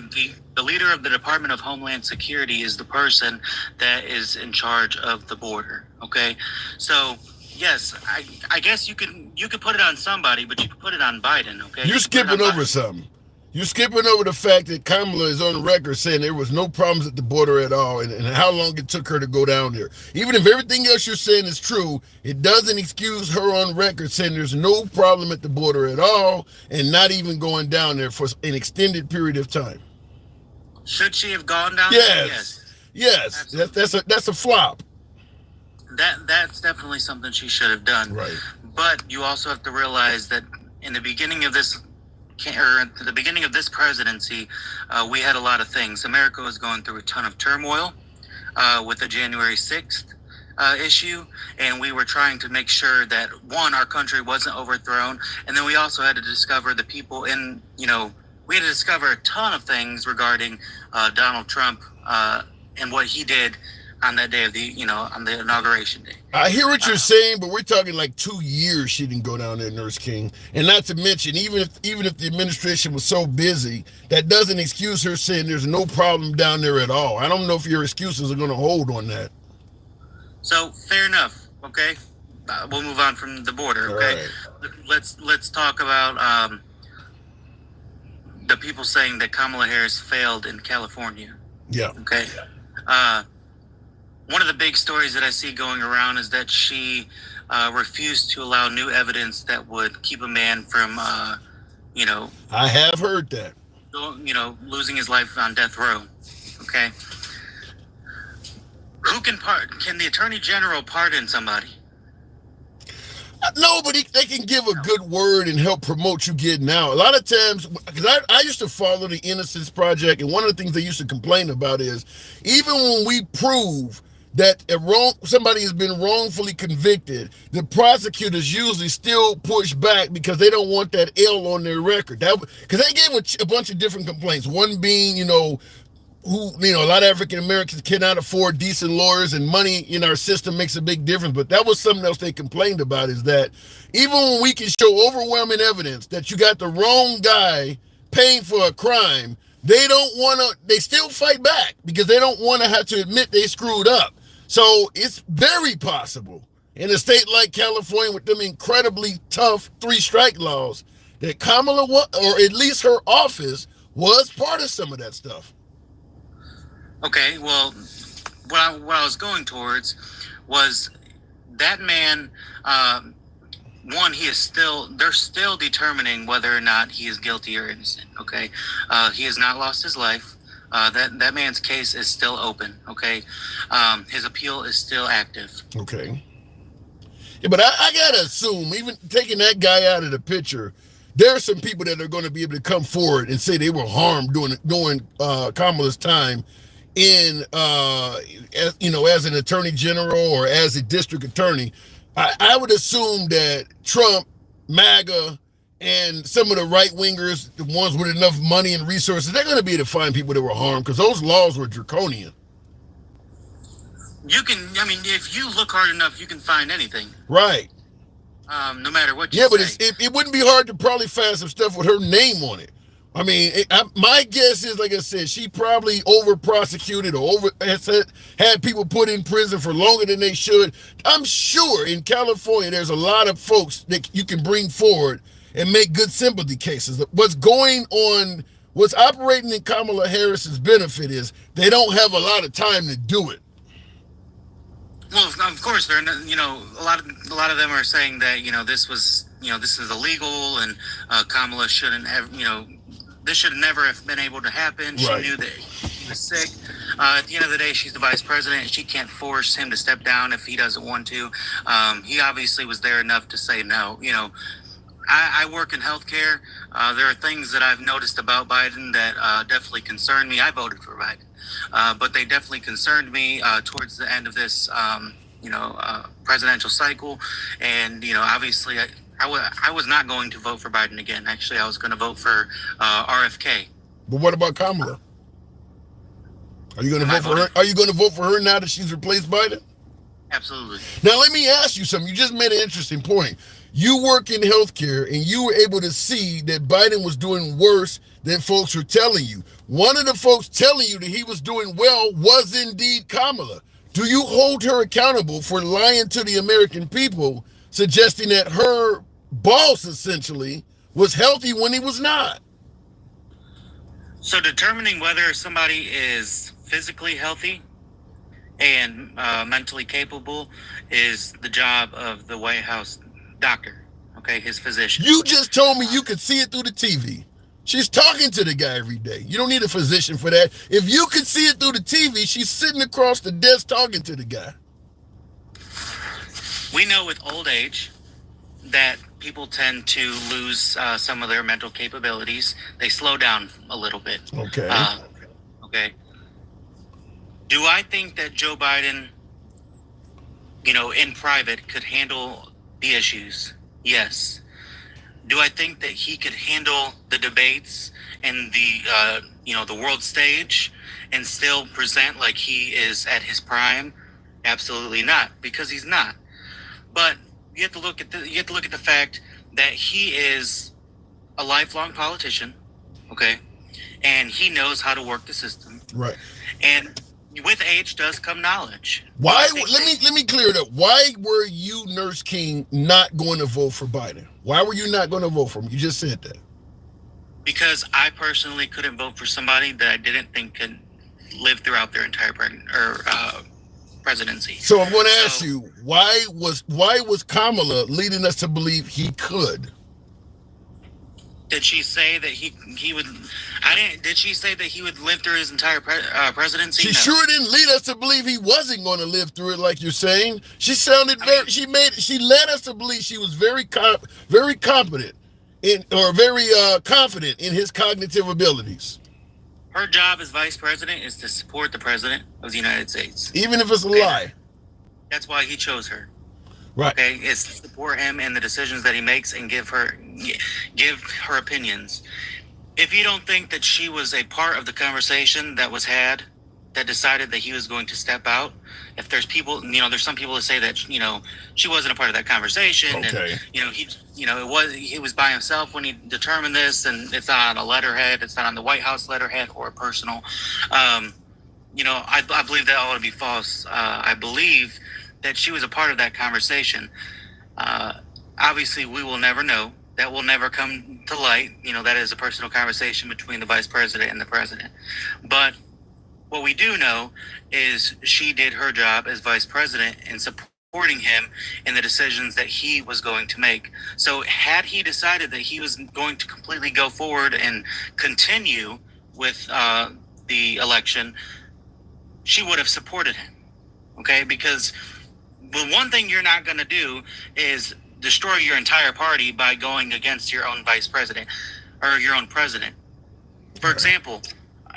S7: The leader of the Department of Homeland Security is the person that is in charge of the border. Okay. So yes, I guess you could put it on somebody, but you could put it on Biden. Okay.
S1: You're skipping over something. You're skipping over the fact that Kamala is on the record saying there was no problems at the border at all, and how long it took her to go down there. Even if everything else you're saying is true, it doesn't excuse her on record saying there's no problem at the border at all, and not even going down there for an extended period of time.
S7: Should she have gone down there?
S1: Yes. That's a flop.
S7: That's definitely something she should have done.
S1: Right.
S7: But you also have to realize that in the beginning of this presidency, we had a lot of things. America was going through a ton of turmoil with the January 6th issue, and we were trying to make sure that, one, our country wasn't overthrown, and then we also had to discover the people in, we had to discover a ton of things regarding Donald Trump and what he did on that day of on the inauguration day.
S1: I hear what you're saying, but we're talking like 2 years she didn't go down there, Nurse King. And not to mention, even if the administration was so busy, that doesn't excuse her saying there's no problem down there at all. I don't know if your excuses are going to hold on that.
S7: So fair enough. Okay, we'll move on from the border. Okay, right. Let's talk about the people saying that Kamala Harris failed in California.
S1: Yeah.
S7: Okay. One of the big stories that I see going around is that she refused to allow new evidence that would keep a man from,
S1: I have heard that.
S7: Losing his life on death row. Okay. Who can the Attorney General pardon somebody?
S1: No, but they can give a good word and help promote you getting out. A lot of times, because I used to follow the Innocence Project, and one of the things they used to complain about is even when we prove that somebody has been wrongfully convicted, the prosecutors usually still push back because they don't want that L on their record. Because they gave a bunch of different complaints. One being, a lot of African Americans cannot afford decent lawyers, and money in our system makes a big difference. But that was something else they complained about, is that even when we can show overwhelming evidence that you got the wrong guy paying for a crime, they still fight back because they don't want to have to admit they screwed up. So it's very possible in a state like California with them incredibly tough 3-strike laws that Kamala, or at least her office, was part of some of that stuff.
S7: Okay, well, what I was going towards was that man, they're still determining whether or not he is guilty or innocent, okay? He has not lost his life. That man's case is still open, okay? His appeal is still active.
S1: Okay. Yeah, but I gotta assume, even taking that guy out of the picture, there are some people that are going to be able to come forward and say they were harmed during Kamala's time in, as an attorney general or as a district attorney. I would assume that Trump, MAGA, and some of the right-wingers, the ones with enough money and resources, they're going to be able to find people that were harmed because those laws were draconian.
S7: If you look hard enough, you can find anything.
S1: Right.
S7: No matter what you say.
S1: Yeah, but it wouldn't be hard to probably find some stuff with her name on it. I mean, my guess is, like I said, she probably over-prosecuted or had people put in prison for longer than they should. I'm sure in California there's a lot of folks that you can bring forward and make good sympathy cases. What's operating in Kamala Harris's benefit is they don't have a lot of time to do it.
S7: Well, of course, they're a lot of them are saying that this is illegal, and Kamala shouldn't have this should never have been able to happen. She
S1: Right.
S7: knew that he was sick. At the end of the day, she's the vice president, and she can't force him to step down if he doesn't want to. He obviously was there enough to say no. I work in healthcare. There are things that I've noticed about Biden that definitely concern me. I voted for Biden, but they definitely concerned me towards the end of this, presidential cycle. And obviously, I was not going to vote for Biden again. Actually, I was going to vote for RFK.
S1: But what about Kamala? Are you going to vote for her? Are you going to vote for her now that she's replaced Biden?
S7: Absolutely.
S1: Now, let me ask you something. You just made an interesting point. You work in healthcare, and you were able to see that Biden was doing worse than folks were telling you. One of the folks telling you that he was doing well was indeed Kamala. Do you hold her accountable for lying to the American people, suggesting that her boss, essentially, was healthy when he was not?
S7: So determining whether somebody is physically healthy and mentally capable is the job of the White House doctor, okay, his physician.
S1: You just told me you could see it through the TV. She's talking to the guy every day. You don't need a physician for that. If you could see it through the TV, she's sitting across the desk talking to the guy.
S7: We know with old age that people tend to lose some of their mental capabilities. They slow down a little bit.
S1: Okay.
S7: Okay. Do I think that Joe Biden, in private could handle the issues? Yes. Do I think that he could handle the debates and the world stage and still present like he is at his prime? Absolutely not, because he's not. But you have to look at the fact that he is a lifelong politician, okay, and he knows how to work the system.
S1: Right.
S7: And with age does come knowledge.
S1: Why? Let me clear it up. Why were you, Nurse King, not going to vote for Biden? Why were you not going to vote for him? You just said that.
S7: Because I personally couldn't vote for somebody that I didn't think could live throughout their entire presidency.
S1: So I'm going to ask you, why was Kamala leading us to believe he could?
S7: Did she say that he would? Did she say that he would live through his entire presidency?
S1: She
S7: No.
S1: sure didn't lead us to believe he wasn't going to live through it, like you're saying. She sounded she led us to believe she was very competent very confident in his cognitive abilities.
S7: Her job as vice president is to support the president of the United States,
S1: even if it's a lie.
S7: That's why he chose her.
S1: Right.
S7: Okay, it's to support him in the decisions that he makes and give her opinions. If you don't think that she was a part of the conversation that was had, that decided that he was going to step out, if there's people, there's some people that say that, she wasn't a part of that conversation.
S1: Okay.
S7: And, he was by himself when he determined this, and it's not on a letterhead, it's not on the White House letterhead or personal. I believe that all to be false. I believe that she was a part of that conversation. Obviously, we will never know. That will never come to light. That is a personal conversation between the vice president and the president. But what we do know is she did her job as vice president in supporting him in the decisions that he was going to make. So had he decided that he was going to completely go forward and continue with the election, she would have supported him. Okay? Because the one thing you're not going to do is destroy your entire party by going against your own vice president or your own president. For example,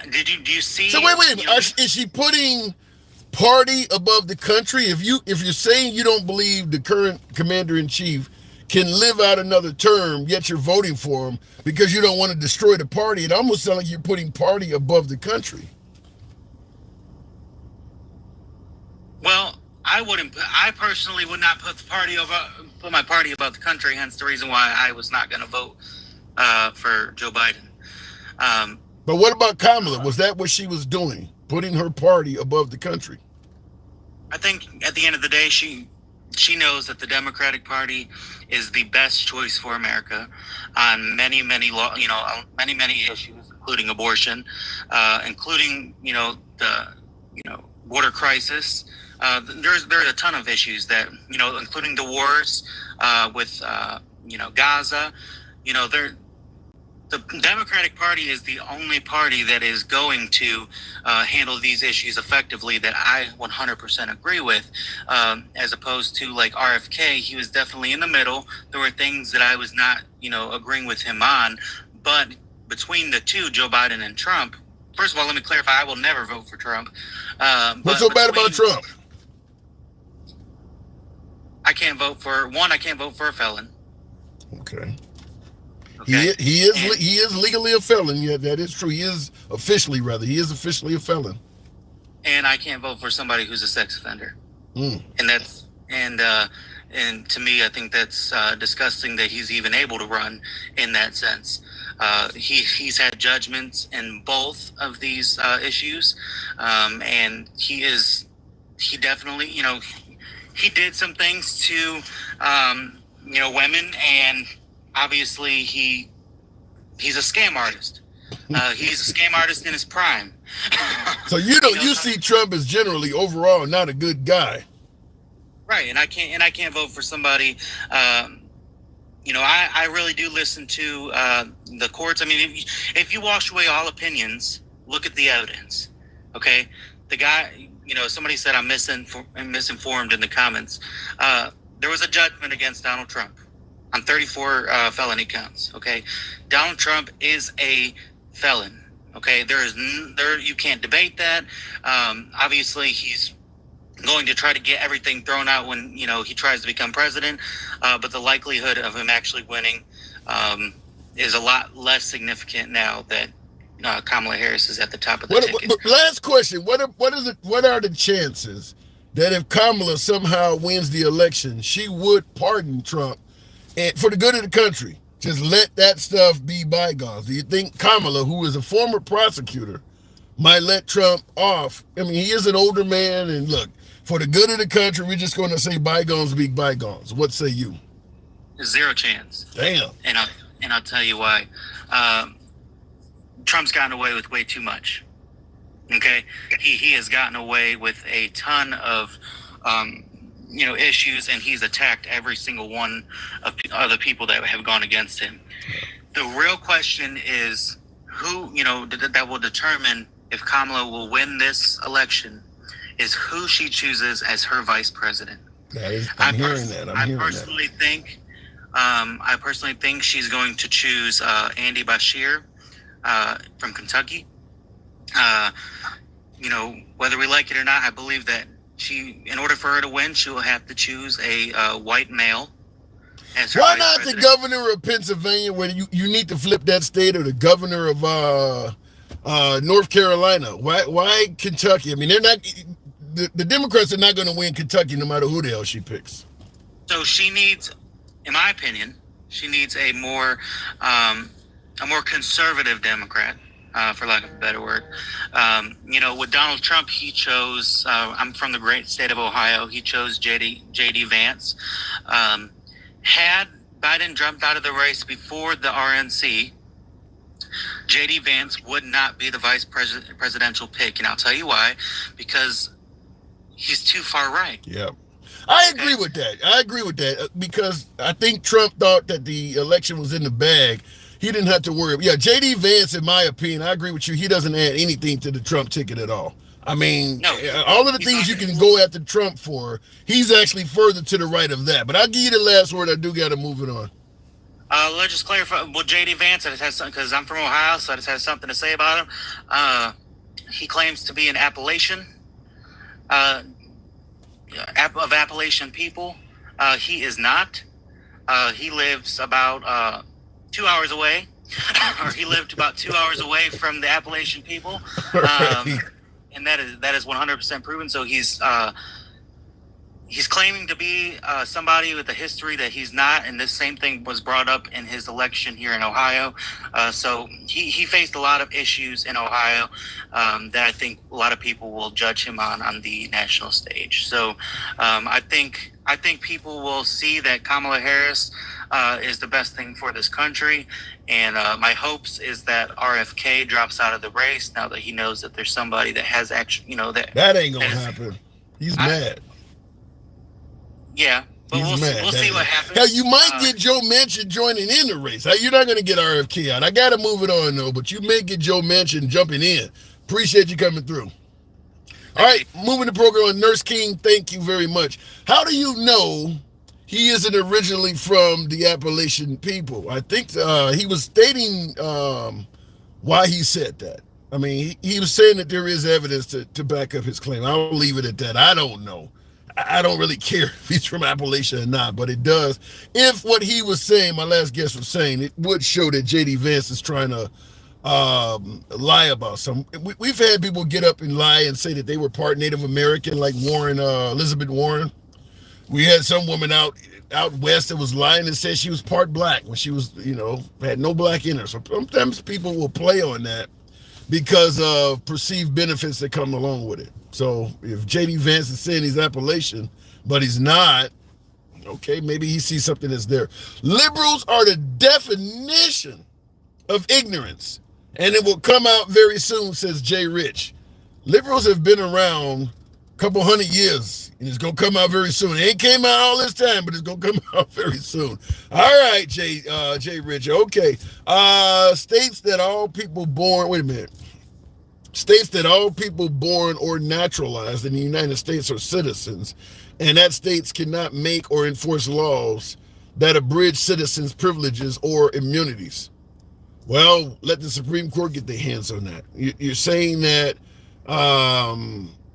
S7: do you see?
S1: So wait. Is she putting party above the country? If you're saying you don't believe the current commander in chief can live out another term, yet you're voting for him because you don't want to destroy the party, it almost sounds like you're putting party above the country.
S7: Well, I personally would not put my party above the country. Hence the reason why I was not going to vote for Joe Biden.
S1: But what about Kamala? Was that what she was doing? Putting her party above the country?
S7: I think at the end of the day, she knows that the Democratic Party is the best choice for America on many issues, including abortion, including the border crisis. There's a ton of issues that including the wars with Gaza. The Democratic Party is the only party that is going to handle these issues effectively that I 100% agree with, as opposed to like RFK. He was definitely in the middle. There were things that I was not, agreeing with him on. But between the two, Joe Biden and Trump, first of all, let me clarify, I will never vote for Trump.
S1: What's so bad about Trump?
S7: I can't vote for a felon.
S1: Okay.
S7: Okay.
S1: He is legally a felon. Yeah, that is true. He is officially a felon.
S7: And I can't vote for somebody who's a sex offender. And to me, I think that's disgusting that he's even able to run in that sense. He's had judgments in both of these issues, and he definitely, he did some things to women, and obviously he's a scam artist. He's a scam artist in his prime.
S1: So you see Trump as generally overall not a good guy.
S7: Right, and I can't vote for somebody. I really do listen to the courts. I mean, if you wash away all opinions, look at the evidence. Okay, the guy, somebody said I'm misinformed in the comments. There was a judgment against Donald Trump on 34 felony counts. Okay, Donald Trump is a felon. Okay, you can't debate that. Obviously, he's going to try to get everything thrown out when he tries to become president. But the likelihood of him actually winning is a lot less significant now that Kamala Harris is at the top of the ticket.
S1: Last question: What are the chances that if Kamala somehow wins the election, she would pardon Trump, and for the good of the country, just let that stuff be bygones? Do you think Kamala, who is a former prosecutor, might let Trump off? I mean, he is an older man, and look, for the good of the country, we're just going to say bygones be bygones. What say you?
S7: Zero chance.
S1: Damn.
S7: And I'll tell you why. Trump's gotten away with way too much. Okay, he has gotten away with a ton of issues, and he's attacked every single one of the other people that have gone against him. The real question is who that will determine if Kamala will win this election is who she chooses as her vice president.
S1: I'm hearing that.
S7: I personally think she's going to choose Andy Bashir from Kentucky. Whether we like it or not, I believe that in order for her to win, she will have to choose a white male as her
S1: Why
S7: vice
S1: not
S7: president.
S1: the governor of Pennsylvania, where you need to flip that state, or the governor of North Carolina? Why Kentucky? I mean, they're not. The Democrats are not going to win Kentucky no matter who the hell she picks.
S7: So she needs, in my opinion, a more conservative Democrat, for lack of a better word. With Donald Trump, he chose. I'm from the great state of Ohio. He chose J.D. Vance. Had Biden jumped out of the race before the RNC, J.D. Vance would not be the vice presidential pick, and I'll tell you why. Because he's too far right.
S1: Yeah. I agree with that. Because I think Trump thought that the election was in the bag. He didn't have to worry. Yeah, J.D. Vance, in my opinion, I agree with you. He doesn't add anything to the Trump ticket at all. I mean, all of the things you can go after Trump for, he's actually further to the right of that. But I'll give you the last word. I do got to move it on.
S7: Let's just clarify. Well, J.D. Vance, because I'm from Ohio, so I just have something to say about him. He claims to be an Appalachian. Of Appalachian people. He is not. He lives about 2 hours away, or he lived about 2 hours away from the Appalachian people, and that is 100% proven. So he's claiming to be somebody with a history that he's not, and this same thing was brought up in his election here in Ohio. So he faced a lot of issues in Ohio that I think a lot of people will judge him on the national stage. So I think people will see that Kamala Harris is the best thing for this country, and my hopes is that RFK drops out of the race now that he knows that there's somebody that has actually,
S1: that ain't gonna happen. He's mad.
S7: Yeah, but we'll see what happens.
S1: Hell, you might get Joe Manchin joining in the race. You're not going to get RFK out. I got to move it on, though, but you may get Joe Manchin jumping in. Appreciate you coming through. All right, moving the program on. Nurse King, thank you very much. How do you know he isn't originally from the Appalachian people? I think he was stating why he said that. I mean, he was saying that there is evidence to back up his claim. I'll leave it at that. I don't know. I don't really care if he's from Appalachia or not, but it does. If what he was saying, my last guest was saying, it would show that J.D. Vance is trying to lie about something. We've had people get up and lie and say that they were part Native American, like Elizabeth Warren. We had some woman out west that was lying and said she was part black when she was, had no black in her. So sometimes people will play on that because of perceived benefits that come along with it. So if J.D. Vance is saying he's Appalachian, but he's not, okay, maybe he sees something that's there. Liberals are the definition of ignorance, and it will come out very soon, says Jay Rich. Liberals have been around a couple hundred years, and it's going to come out very soon. It ain't came out all this time, but it's going to come out very soon. All right, Jay Rich, okay. States that all people born, wait a minute. States that all people born or naturalized in the United States are citizens, and that states cannot make or enforce laws that abridge citizens' privileges or immunities. Well, let the Supreme Court get their hands on that. You're saying that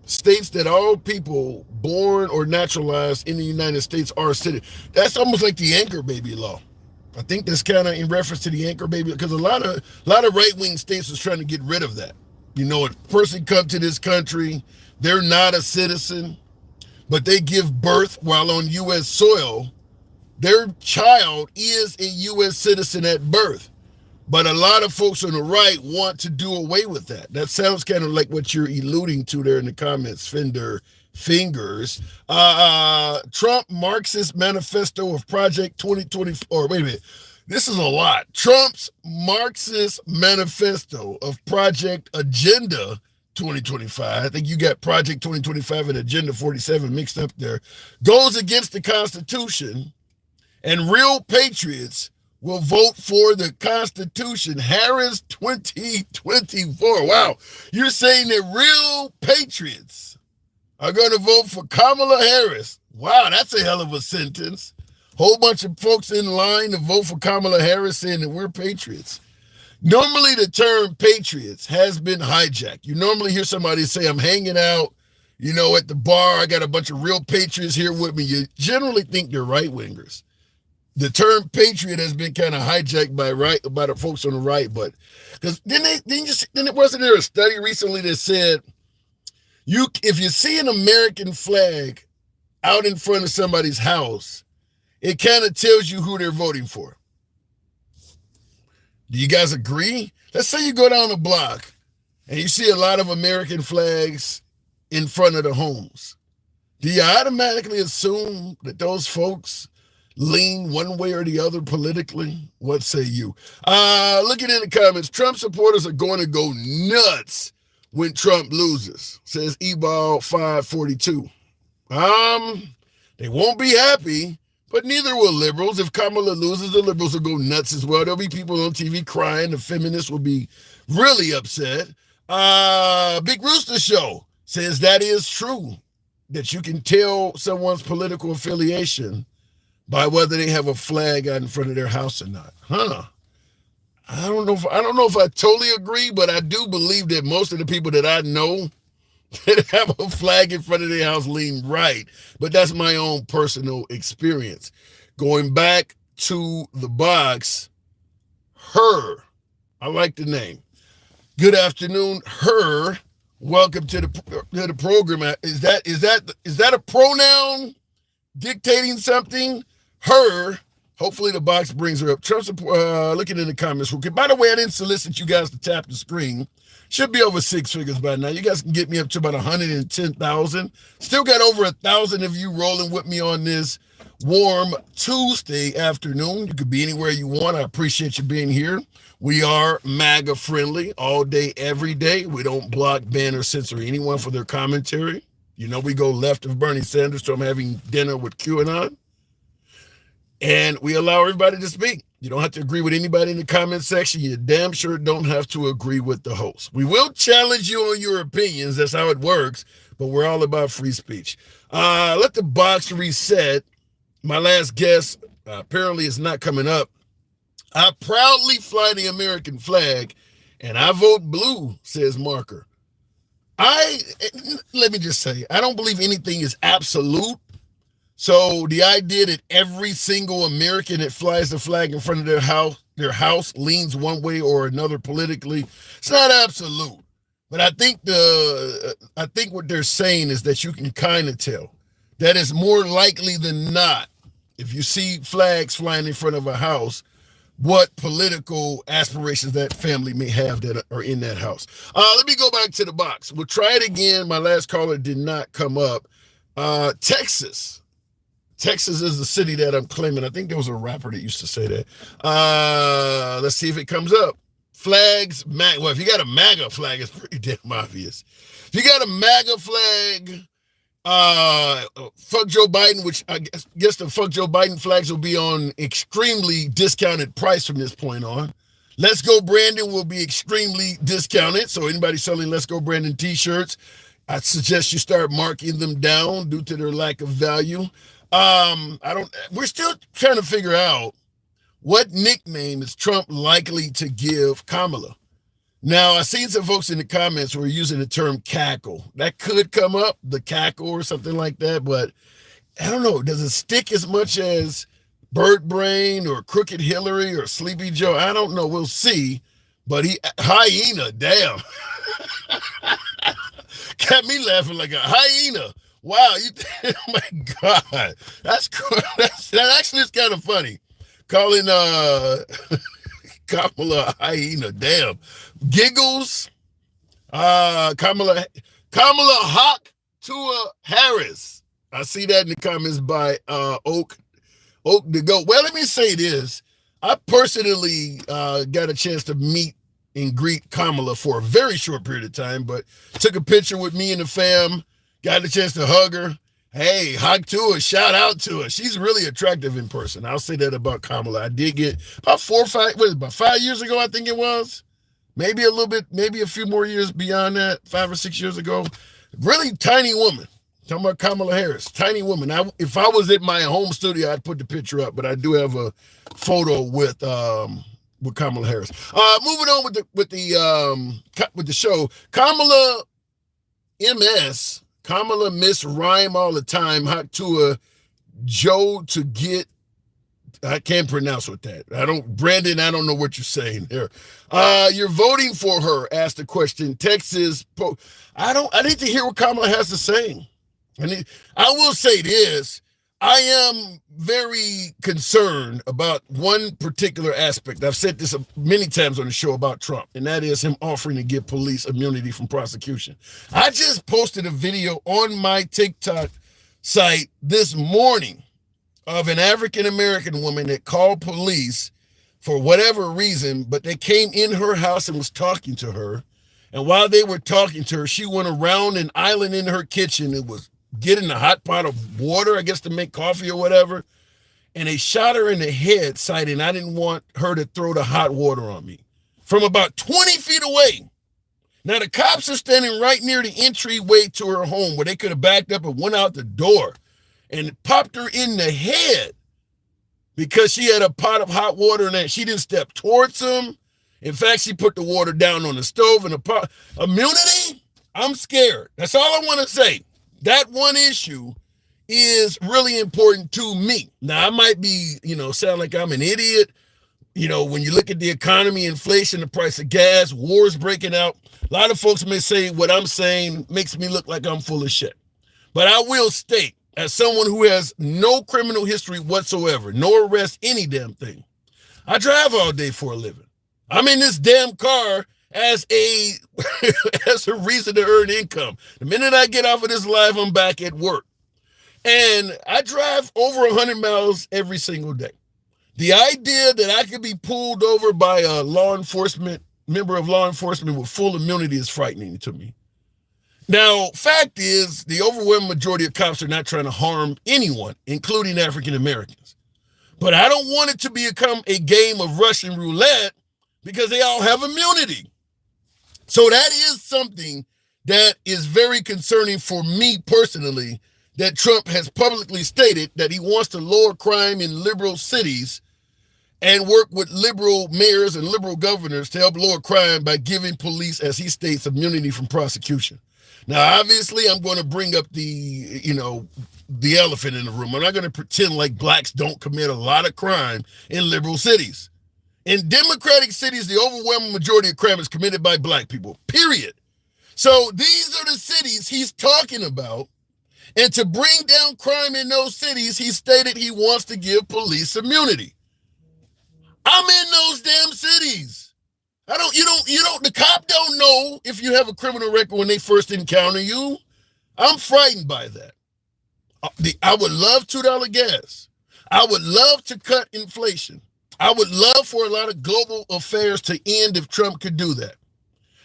S1: states that all people born or naturalized in the United States are citizens. That's almost like the anchor baby law. I think that's kind of in reference to the anchor baby, because a lot of right-wing states was trying to get rid of that. You know, a person come to this country, they're not a citizen, but they give birth while on U.S. soil. Their child is a U.S. citizen at birth. But a lot of folks on the right want to do away with that. That sounds kind of like what you're alluding to there in the comments, Fender Fingers. Trump Marxist Manifesto of Project 2024. Wait a minute. This is a lot. Trump's Marxist Manifesto of Project Agenda 2025. I think you got Project 2025 and Agenda 47 mixed up there. Goes against the Constitution, and real patriots will vote for the Constitution. Harris 2024. Wow. You're saying that real patriots are going to vote for Kamala Harris. Wow, that's a hell of a sentence. Whole bunch of folks in line to vote for Kamala Harris saying that we're patriots. Normally the term patriots has been hijacked. You normally hear somebody say, I'm hanging out, you know, at the bar. I got a bunch of real patriots here with me. You generally think they're right-wingers. The term patriot has been kind of hijacked by the folks on the right, but because then it wasn't there a study recently that said if you see an American flag out in front of somebody's house, it kind of tells you who they're voting for. Do you guys agree? Let's say you go down the block and you see a lot of American flags in front of the homes. Do you automatically assume that those folks lean one way or the other politically? What say you? Looking in the comments, Trump supporters are going to go nuts when Trump loses, says Ebal 542. They won't be happy, but neither will liberals. If Kamala loses, the liberals will go nuts as well. There'll be people on TV crying. The feminists will be really upset. Big Rooster Show says that is true, that you can tell someone's political affiliation by whether they have a flag out in front of their house or not. I don't know if I totally agree, but I do believe that most of the people that I know that have a flag in front of their house lean right. But that's my own personal experience. Going back to the box, Her. I like the name. Good afternoon, Her. Welcome to the program. Is that a pronoun dictating something? Her. Hopefully the box brings her up. Trump's looking in the comments. By the way, I didn't solicit you guys to tap the screen. Should be over 6 figures by now. You guys can get me up to about 110,000. Still got over 1,000 of you rolling with me on this warm Tuesday afternoon. You could be anywhere you want. I appreciate you being here. We are MAGA friendly all day, every day. We don't block, ban, or censor anyone for their commentary. You know, we go left of Bernie Sanders, so I'm having dinner with QAnon. And we allow everybody to speak. You don't have to agree with anybody in the comment section. You damn sure don't have to agree with the host. We will challenge you on your opinions. That's how it works. But we're all about free speech. Let the box reset. My last guest apparently is not coming up. I proudly fly the American flag, and I vote blue, says Marker. Let me just say, I don't believe anything is absolute. So the idea that every single American that flies the flag in front of their house leans one way or another politically, it's not absolute. But I think what they're saying is that you can kind of tell that it's more likely than not, if you see flags flying in front of a house, what political aspirations that family may have that are in that house. Let me go back to the box. We'll try it again. My last caller did not come up. Texas. Texas is the city that I'm claiming. I think there was a rapper that used to say that. Let's see if it comes up. Flags, well, if you got a MAGA flag, it's pretty damn obvious. If you got a MAGA flag, fuck Joe Biden, which I guess the fuck Joe Biden flags will be on extremely discounted price from this point on. Let's Go Brandon will be extremely discounted. So anybody selling Let's Go Brandon t-shirts, I suggest you start marking them down due to their lack of value. We're still trying to figure out what nickname is Trump likely to give Kamala. Now, I've seen some folks in the comments who are using the term cackle. That could come up, the cackle or something like that, but I don't know. Does it stick as much as Bird Brain or Crooked Hillary or Sleepy Joe. I don't know. We'll see. But hyena, damn. Got me laughing like a hyena. Wow, oh my God. That's cool. That actually is kind of funny. Calling Kamala a hyena, damn. Giggles. Kamala Hawk Tua Harris. I see that in the comments by Oak the Goat. Well, let me say this. I personally got a chance to meet and greet Kamala for a very short period of time, but took a picture with me and the fam, got a chance to hug her. Hey, hug to her, shout out to her. She's really attractive in person. I'll say that about Kamala. I did get about 5 years ago, I think it was. Maybe a little bit, maybe a few more years beyond that, 5 or 6 years ago. Really tiny woman. Talking about Kamala Harris, tiny woman. If I was at my home studio, I'd put the picture up, but I do have a photo with Kamala Harris. Moving on with the show, Kamala MS, Kamala Miss Rhyme all the time, hot to a Joe to get. I can't pronounce with that. Brandon, I don't know what you're saying there. You're voting for her, asked the question. Texas, I need to hear what Kamala has to say. I will say this. I am very concerned about one particular aspect. I've said this many times on the show about Trump, and that is him offering to give police immunity from prosecution. I just posted a video on my TikTok site this morning of an African-American woman that called police for whatever reason, but they came in her house and was talking to her. And while they were talking to her, she went around an island in her kitchen and was getting a hot pot of water, I guess, to make coffee or whatever. And they shot her in the head, citing I didn't want her to throw the hot water on me from about 20 feet away. Now, the cops are standing right near the entryway to her home where they could have backed up and went out the door and popped her in the head because she had a pot of hot water and that she didn't step towards them. In fact, she put the water down on the stove and the pot. Immunity? I'm scared. That's all I want to say. That one issue is really important to me. Now, I might be, sound like I'm an idiot. When you look at the economy, inflation, the price of gas, wars breaking out, a lot of folks may say what I'm saying makes me look like I'm full of shit. But I will state, as someone who has no criminal history whatsoever, no arrest, any damn thing, I drive all day for a living. I'm in this damn car as a reason to earn income. The minute I get off of this live, I'm back at work. And I drive over 100 miles every single day. The idea that I could be pulled over by a member of law enforcement with full immunity is frightening to me. Now, fact is, the overwhelming majority of cops are not trying to harm anyone, including African Americans. But I don't want it to become a game of Russian roulette because they all have immunity. So that is something that is very concerning for me personally, that Trump has publicly stated that he wants to lower crime in liberal cities and work with liberal mayors and liberal governors to help lower crime by giving police, as he states, immunity from prosecution. Now, obviously, I'm going to bring up the elephant in the room. I'm not going to pretend like blacks don't commit a lot of crime in liberal cities. In democratic cities, the overwhelming majority of crime is committed by black people, period. So these are the cities he's talking about. And to bring down crime in those cities, he stated he wants to give police immunity. I'm in those damn cities. The cop don't know if you have a criminal record when they first encounter you. I'm frightened by that. I would love $2 gas. I would love to cut inflation. I would love for a lot of global affairs to end if Trump could do that.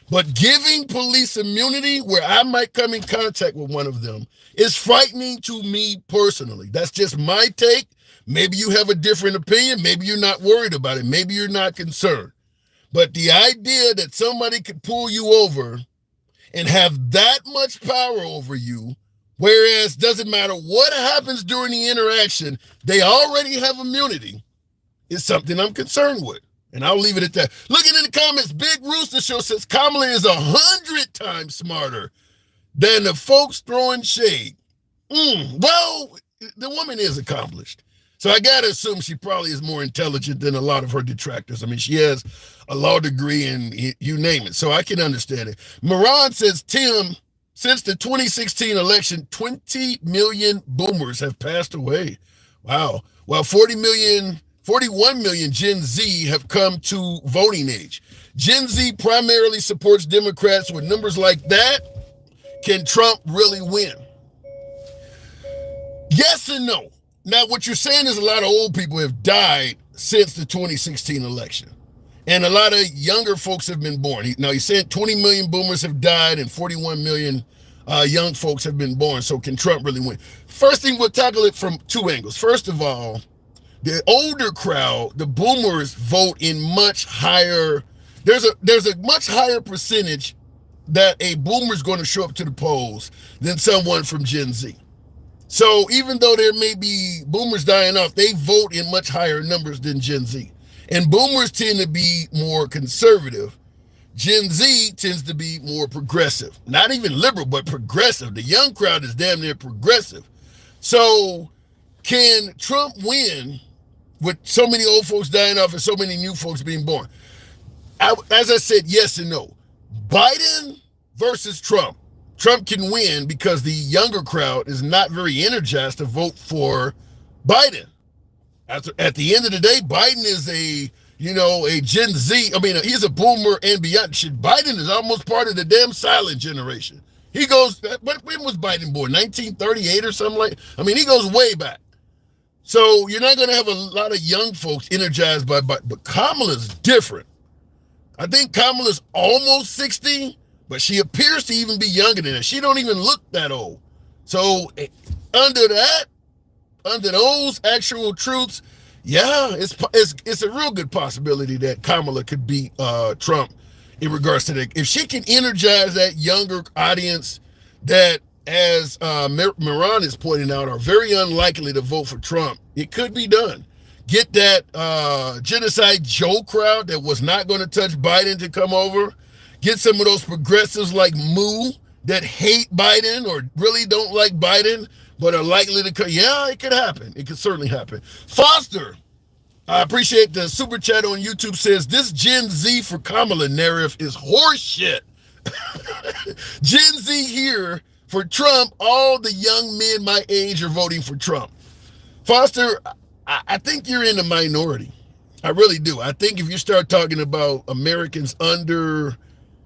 S1: But giving police immunity where I might come in contact with one of them is frightening to me personally. That's just my take. Maybe you have a different opinion. Maybe you're not worried about it. Maybe you're not concerned. But the idea that somebody could pull you over and have that much power over you, whereas doesn't matter what happens during the interaction, they already have immunity, is something I'm concerned with. And I'll leave it at that. Looking in the comments, Big Rooster Show says Kamala is 100 times smarter than the folks throwing shade. Well, the woman is accomplished. So I got to assume she probably is more intelligent than a lot of her detractors. I mean, she has a law degree and you name it. So I can understand it. Moran says, Tim, since the 2016 election, 20 million boomers have passed away. Wow. While 41 million Gen Z have come to voting age. Gen Z primarily supports Democrats. With numbers like that, can Trump really win? Yes and no. Now, what you're saying is a lot of old people have died since the 2016 election. And a lot of younger folks have been born. Now, he's saying 20 million boomers have died and 41 million young folks have been born. So can Trump really win? First thing, we'll tackle it from two angles. First of all, the older crowd, the boomers, vote in much higher. There's a much higher percentage that a boomer is going to show up to the polls than someone from Gen Z. So even though there may be boomers dying off, they vote in much higher numbers than Gen Z. And boomers tend to be more conservative. Gen Z tends to be more progressive. Not even liberal, but progressive. The young crowd is damn near progressive. So can Trump win with so many old folks dying off and so many new folks being born? As I said, yes and no. Biden versus Trump. Trump can win because the younger crowd is not very energized to vote for Biden. At the end of the day, Biden is a Gen Z. I mean, he's a boomer and beyond. Shit, Biden is almost part of the damn silent generation. He goes, when was Biden born? 1938 or something like? I mean, he goes way back. So you're not going to have a lot of young folks energized by Biden. But Kamala's different. I think Kamala's almost 60. But she appears to even be younger than that. She don't even look that old. So under those actual truths, yeah, it's a real good possibility that Kamala could beat Trump in regards to that. If she can energize that younger audience that, as Moran is pointing out, are very unlikely to vote for Trump, it could be done. Get that Genocide Joe crowd that was not going to touch Biden to come over. Get some of those progressives like Moo that hate Biden or really don't like Biden, but are likely to come. Yeah, it could happen. It could certainly happen. Foster, I appreciate the super chat on YouTube, says this Gen Z for Kamala narrative is horseshit. Gen Z here for Trump. All the young men my age are voting for Trump. Foster, I think you're in the minority. I really do. I think if you start talking about Americans under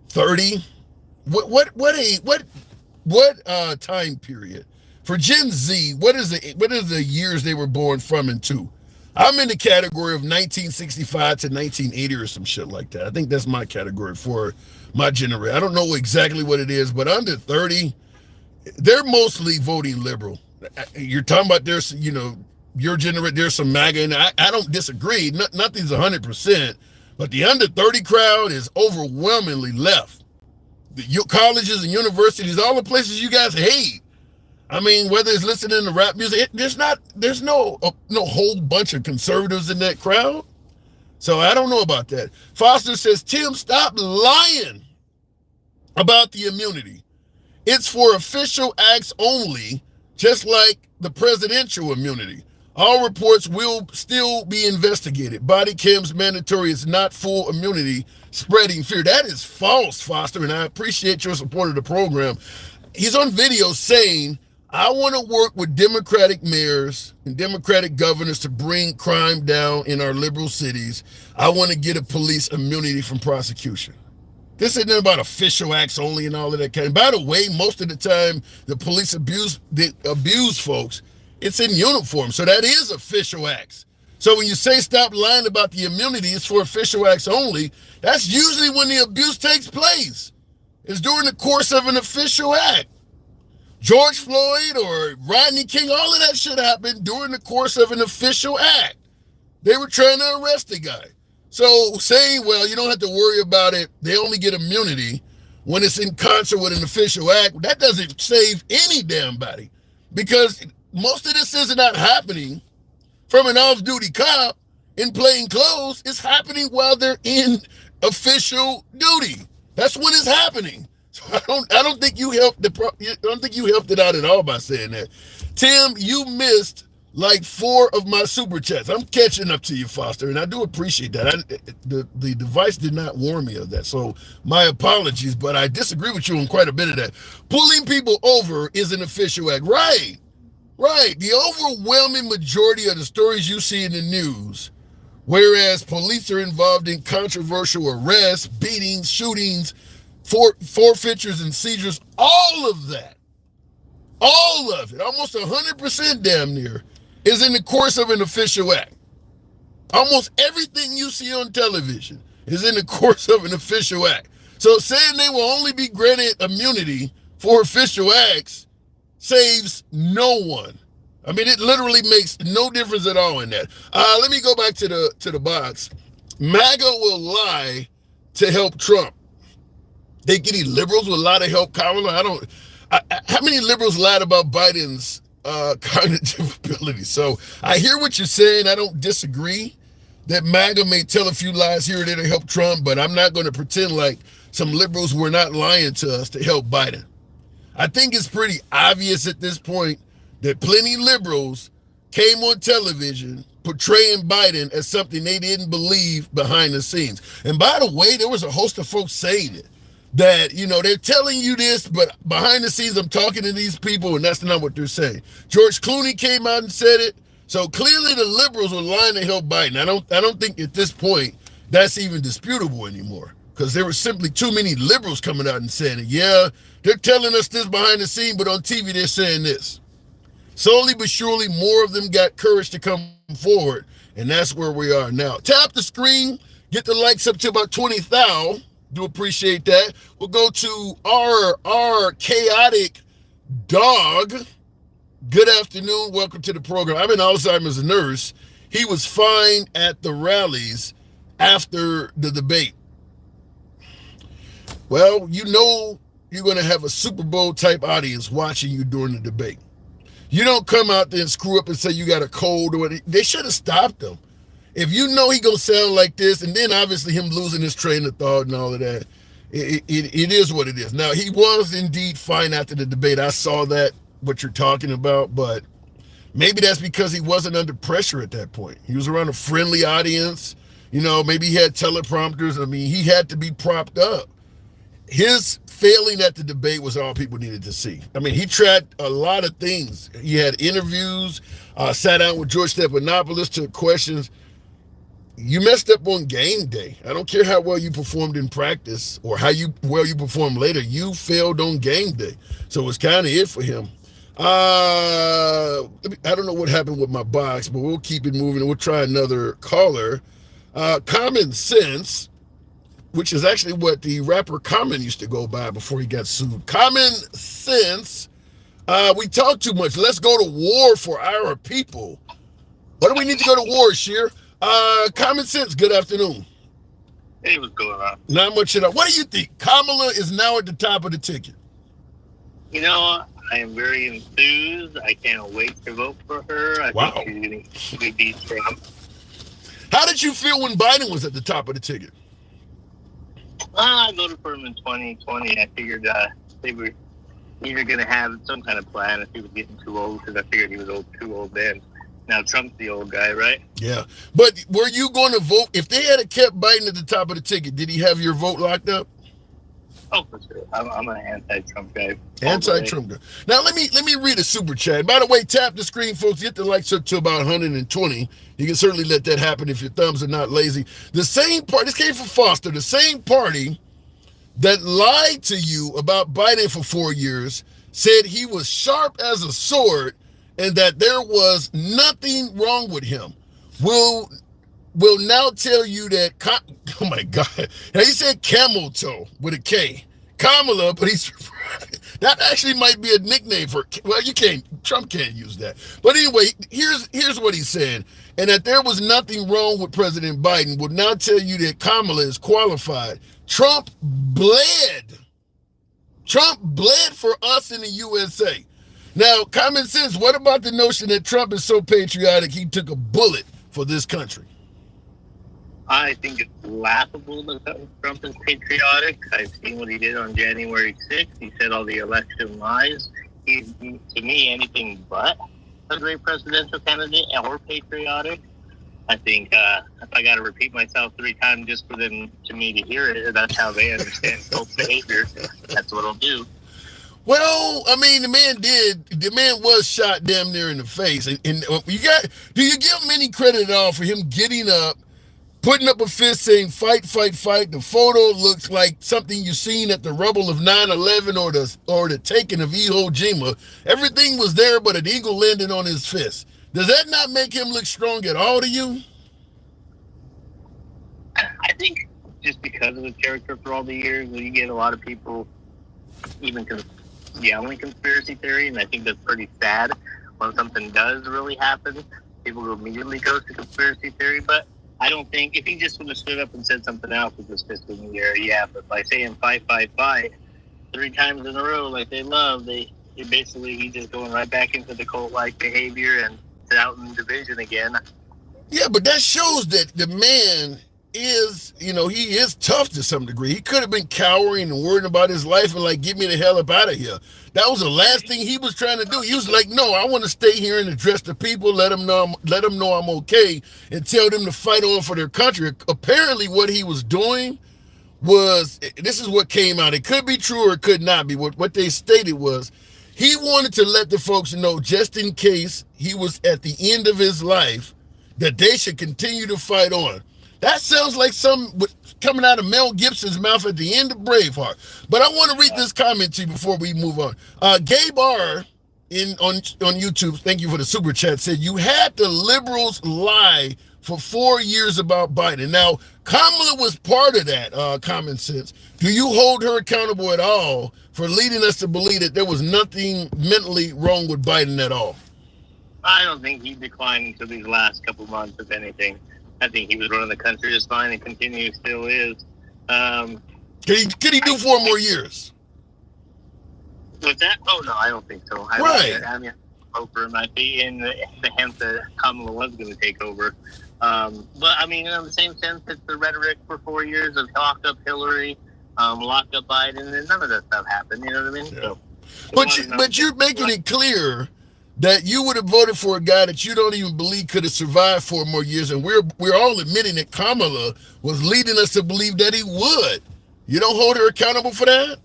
S1: 30, what time period for Gen Z? What is the years they were born from and to? I'm in the category of 1965 to 1980 or some shit like that. I think that's my category for my generation. I don't know exactly what it is, but under 30, they're mostly voting liberal. You're talking about your generation. There's some MAGA, and I don't disagree. Nothing's 100%. But the under 30 crowd is overwhelmingly left. The colleges and universities, all the places you guys hate. I mean, whether it's listening to rap music, there's no whole bunch of conservatives in that crowd. So I don't know about that. Foster says, Tim, stop lying about the immunity. It's for official acts only, just like the presidential immunity. All reports will still be investigated. Body cams mandatory. It's not full immunity, spreading fear. That is false, Foster, and I appreciate your support of the program. He's on video saying, I want to work with Democratic mayors and Democratic governors to bring crime down in our liberal cities. I want to get a police immunity from prosecution. This isn't about official acts only and all of that kind. By the way, most of the time, the police abuse folks. It's in uniform, so that is official acts. So when you say stop lying about the immunity, it's for official acts only, that's usually when the abuse takes place. It's during the course of an official act. George Floyd or Rodney King, all of that shit happened during the course of an official act. They were trying to arrest the guy. So saying, well, you don't have to worry about it, they only get immunity when it's in concert with an official act, that doesn't save any damn body. Because most of this is not happening from an off-duty cop in plain clothes. It's happening while they're in official duty. That's when it's happening. So I don't think you helped it out at all by saying that. Tim, you missed like 4 of my super chats. I'm catching up to you, Foster, and I do appreciate that. The device did not warn me of that, so my apologies, but I disagree with you on quite a bit of that. Pulling people over is an official act. Right. The overwhelming majority of the stories you see in the news, whereas police are involved in controversial arrests, beatings, shootings, forfeitures, and seizures, all of that, all of it, almost 100% damn near, is in the course of an official act. Almost everything you see on television is in the course of an official act. So saying they will only be granted immunity for official acts saves no one. I mean, it literally makes no difference at all in that. Let me go back to the box. MAGA will lie to help Trump. Think any liberals will lie to help Kamala? How many liberals lied about Biden's cognitive ability? So I hear what you're saying. I don't disagree that MAGA may tell a few lies here or there to help Trump, but I'm not going to pretend like some liberals were not lying to us to help Biden. I think it's pretty obvious at this point that plenty liberals came on television portraying Biden as something they didn't believe behind the scenes. And by the way, there was a host of folks saying it, that, they're telling you this, but behind the scenes, I'm talking to these people, and that's not what they're saying. George Clooney came out and said it. So clearly the liberals were lying to help Biden. I don't think at this point that's even disputable anymore, because there were simply too many liberals coming out and saying it. Yeah, they're telling us this behind the scene, but on TV they're saying this. Slowly but surely, more of them got courage to come forward, and that's where we are now. Tap the screen, get the likes up to about 20,000. Do appreciate that. We'll go to our chaotic dog. Good afternoon. Welcome to the program. I'm an Alzheimer's nurse. He was fine at the rallies after the debate. Well, you're going to have a Super Bowl type audience watching you during the debate. You don't come out there and screw up and say you got a cold or whatever. They should have stopped him. If you know he gonna sound like this, and then obviously him losing his train of thought and all of that, it is what it is. Now, he was indeed fine after the debate. I saw that, what you're talking about, but maybe that's because he wasn't under pressure at that point. He was around a friendly audience. Maybe he had teleprompters. I mean, he had to be propped up. His failing at the debate was all people needed to see. I mean, he tried a lot of things. He had interviews, sat down with George Stephanopoulos, took questions. You messed up on game day. I don't care how well you performed in practice or how well you performed later. You failed on game day. So it's kind of it for him. I don't know what happened with my box, but we'll keep it moving. We'll try another caller. Common Sense, which is actually what the rapper Common used to go by before he got sued. Common Sense. We talk too much. Let's go to war for our people. Why do we need to go to war, Sheer? Common Sense, good afternoon.
S8: Hey, what's going on?
S1: Not much at all. What do you think? Kamala is now at the top of the ticket.
S8: I am very enthused. I can't wait to vote for her. I think she's going to beat Trump.
S1: How did you feel when Biden was at the top of the ticket?
S8: I voted for him in 2020. I figured they were either going to have some kind of plan if he was getting too old, because I figured he was too old then. Now Trump's the old guy, right?
S1: Yeah. But were you going to vote? If they had kept Biden at the top of the ticket, did he have your vote locked up?
S8: Oh, for sure. I'm an anti-Trump guy.
S1: Anti-Trump guy. Now, let me read a super chat. By the way, tap the screen, folks. Get the likes up to about 120. You can certainly let that happen if your thumbs are not lazy. The same party, this came from Foster, the same party that lied to you about Biden for 4 years, said he was sharp as a sword and that there was nothing wrong with him, will now tell you that, oh my God, now he said camel toe with a K. Kamala, but that actually might be a nickname for, well, Trump can't use that. But anyway, here's what he's saying, and that there was nothing wrong with President Biden will now tell you that Kamala is qualified. Trump bled for us in the USA. Now, Common Sense, what about the notion that Trump is so patriotic he took a bullet for this country?
S8: I think it's laughable that Trump is patriotic. I've seen what he did on January 6th. He said all the election lies. He's, to me, anything but. a great presidential candidate or patriotic. I think if I got to repeat myself 3 times just for them to me to hear it, that's how they understand cult behavior. That's what I'll do.
S1: Well, I mean, the man was shot damn near in the face. And do you give him any credit at all for him getting up, putting up a fist saying, fight, fight, fight? The photo looks like something you've seen at the rubble of 9/11 or the taking of Iwo Jima. Everything was there, but an eagle landed on his fist. Does that not make him look strong at all to you?
S8: I think just because of his character for all the years, you get a lot of people even yelling conspiracy theory, and I think that's pretty sad when something does really happen. People will immediately go to conspiracy theory, but I don't think if he just would have stood up and said something else with his fist in the air, yeah, but by saying fight, fight, fight 3 times in a row like they love, he's just going right back into the cult-like behavior and out in division again.
S1: Yeah, but that shows that the man is, he is tough to some degree. He could have been cowering and worrying about his life and like, get me the hell up out of here. That was the last thing he was trying to do. He was like, no, I want to stay here and address the people, let them know I'm okay, and tell them to fight on for their country. Apparently what he was doing was, this is what came out. It could be true or it could not be. What they stated was, he wanted to let the folks know, just in case he was at the end of his life, that they should continue to fight on. That sounds like something coming out of Mel Gibson's mouth at the end of Braveheart. But I want to read this comment to you before we move on. Gabe R. on YouTube, thank you for the super chat, said, you had the liberals lie for 4 years about Biden. Now, Kamala was part of that common sense. Do you hold her accountable at all for leading us to believe that there was nothing mentally wrong with Biden at all?
S8: I don't think he declined until these last couple months, if anything. I think he was running the country just fine and still is.
S1: Could he do 4 more years?
S8: With that? Oh, no, I don't think so. I mean, over might be in the hint that Kamala was going to take over. But, I mean, in the same sense, it's the rhetoric for 4 years of lock up Hillary, lock up Biden, and none of that stuff happened. You know what I mean?
S1: Yeah.
S8: So,
S1: but you're making it clear that you would have voted for a guy that you don't even believe could have survived 4 more years, and we're all admitting that Kamala was leading us to believe that he would. You don't hold her accountable for that?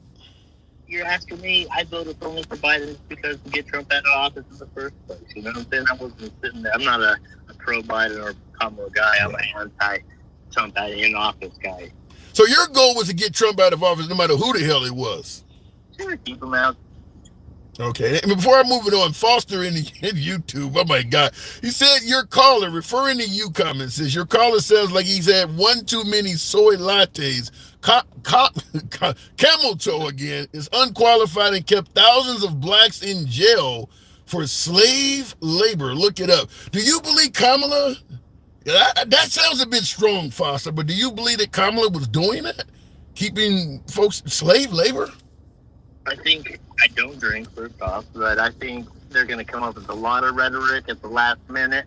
S8: You're asking me, I voted only for Biden because to get Trump out of office in the first place. You know what I'm saying? I wasn't sitting there. I'm not a pro-Biden or Kamala guy. I'm an anti-Trump in office guy.
S1: So your goal was to get Trump out of office no matter who the hell it was?
S8: Sure, keep him out.
S1: Okay, and before I move it on, Foster in YouTube, oh my God, he said your caller, referring to you comments, says your caller sounds like he's had 1 too many soy lattes. Camel toe again is unqualified and kept thousands of blacks in jail for slave labor. Look it up. Do you believe Kamala? That sounds a bit strong, Foster, but do you believe that Kamala was doing that? Keeping folks slave labor?
S8: I think I don't drink, first off, but I think they're going to come up with a lot of rhetoric at the last minute.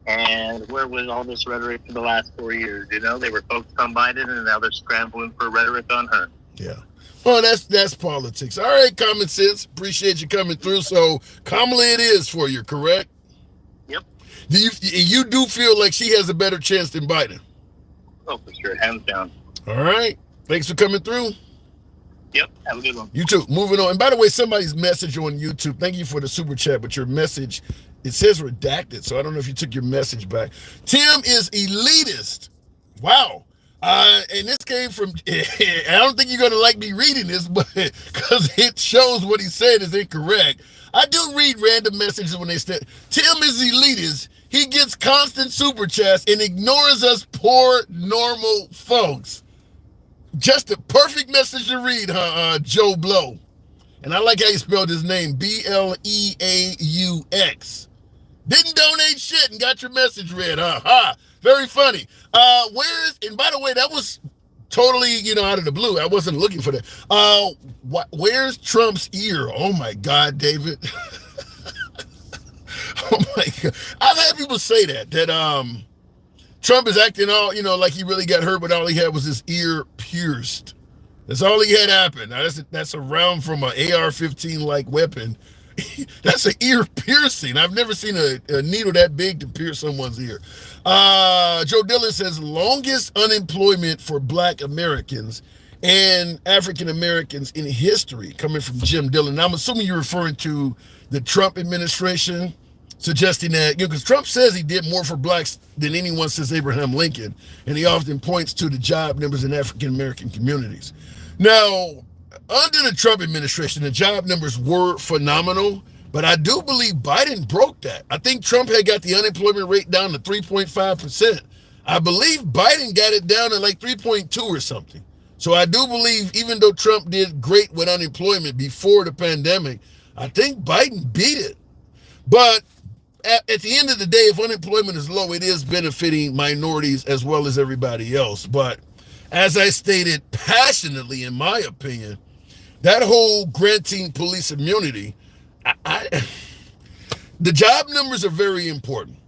S8: And where was all this rhetoric for the last 4 years? You know, they were focused on Biden, and now they're scrambling for rhetoric on her.
S1: Yeah. Well, that's politics. All right, common sense. Appreciate you coming through. So, Kamala it is for you, correct?
S8: Yep.
S1: You do feel like she has a better chance than Biden?
S8: Oh, for sure. Hands down.
S1: All right. Thanks for coming through.
S8: Yep, have a good one.
S1: You too. Moving on. And by the way, somebody's message on YouTube, thank you for the super chat, but your message, it says redacted, so I don't know if you took your message back. Tim is elitist. Wow. And this came from, I don't think you're going to like me reading this, but because it shows what he said is incorrect. I do read random messages when they say, Tim is elitist. He gets constant super chats and ignores us poor, normal folks. Just a perfect message to read, huh, Joe Blow. And I like how you spelled his name, Bleaux. Didn't donate shit and got your message read, huh? Ha! Very funny. And by the way, that was totally, out of the blue. I wasn't looking for that. Where's Trump's ear? Oh my God, David. Oh my God. I've had people say that Trump is acting all, like he really got hurt, but all he had was his ear pierced. That's all he had happen. Now that's a round from an AR-15 like weapon That's an ear piercing. I've never seen a needle that big to pierce someone's ear. Joe Dillon says longest unemployment for Black Americans and African Americans in history, coming from Jim Dillon. Now, I'm assuming you're referring to the Trump administration, suggesting that, because Trump says he did more for blacks than anyone since Abraham Lincoln, and he often points to the job numbers in African American communities. Now, under the Trump administration, the job numbers were phenomenal, but I do believe Biden broke that. I think Trump had got the unemployment rate down to 3.5%. I believe Biden got it down to like 3.2 or something. So I do believe, even though Trump did great with unemployment before the pandemic, I think Biden beat it. But at the end of the day, if unemployment is low, it is benefiting minorities as well as everybody else. But as I stated passionately, in my opinion, that whole granting police immunity, the job numbers are very important.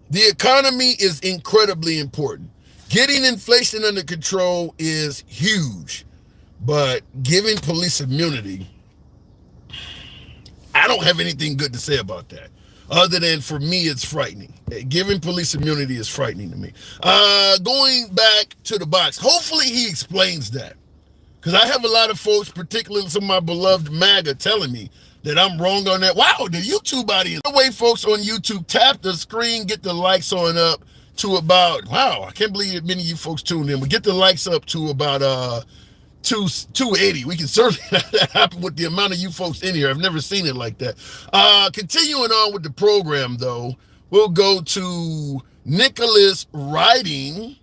S1: The economy is incredibly important. Getting inflation under control is huge, but giving police immunity, I don't have anything good to say about that, other than for me, it's frightening. Giving police immunity is frightening to me. Going back to the box, hopefully he explains that, because I have a lot of folks, particularly some of my beloved MAGA, telling me that I'm wrong on that. Wow, the YouTube audience. The way folks on YouTube, tap the screen, get the likes on up to about, wow, I can't believe that many of you folks tuned in, but get the likes up to about 280. We can certainly have that happen with the amount of you folks in here. I've never seen it like that. Continuing on with the program, though, we'll go to Nicholas Writing.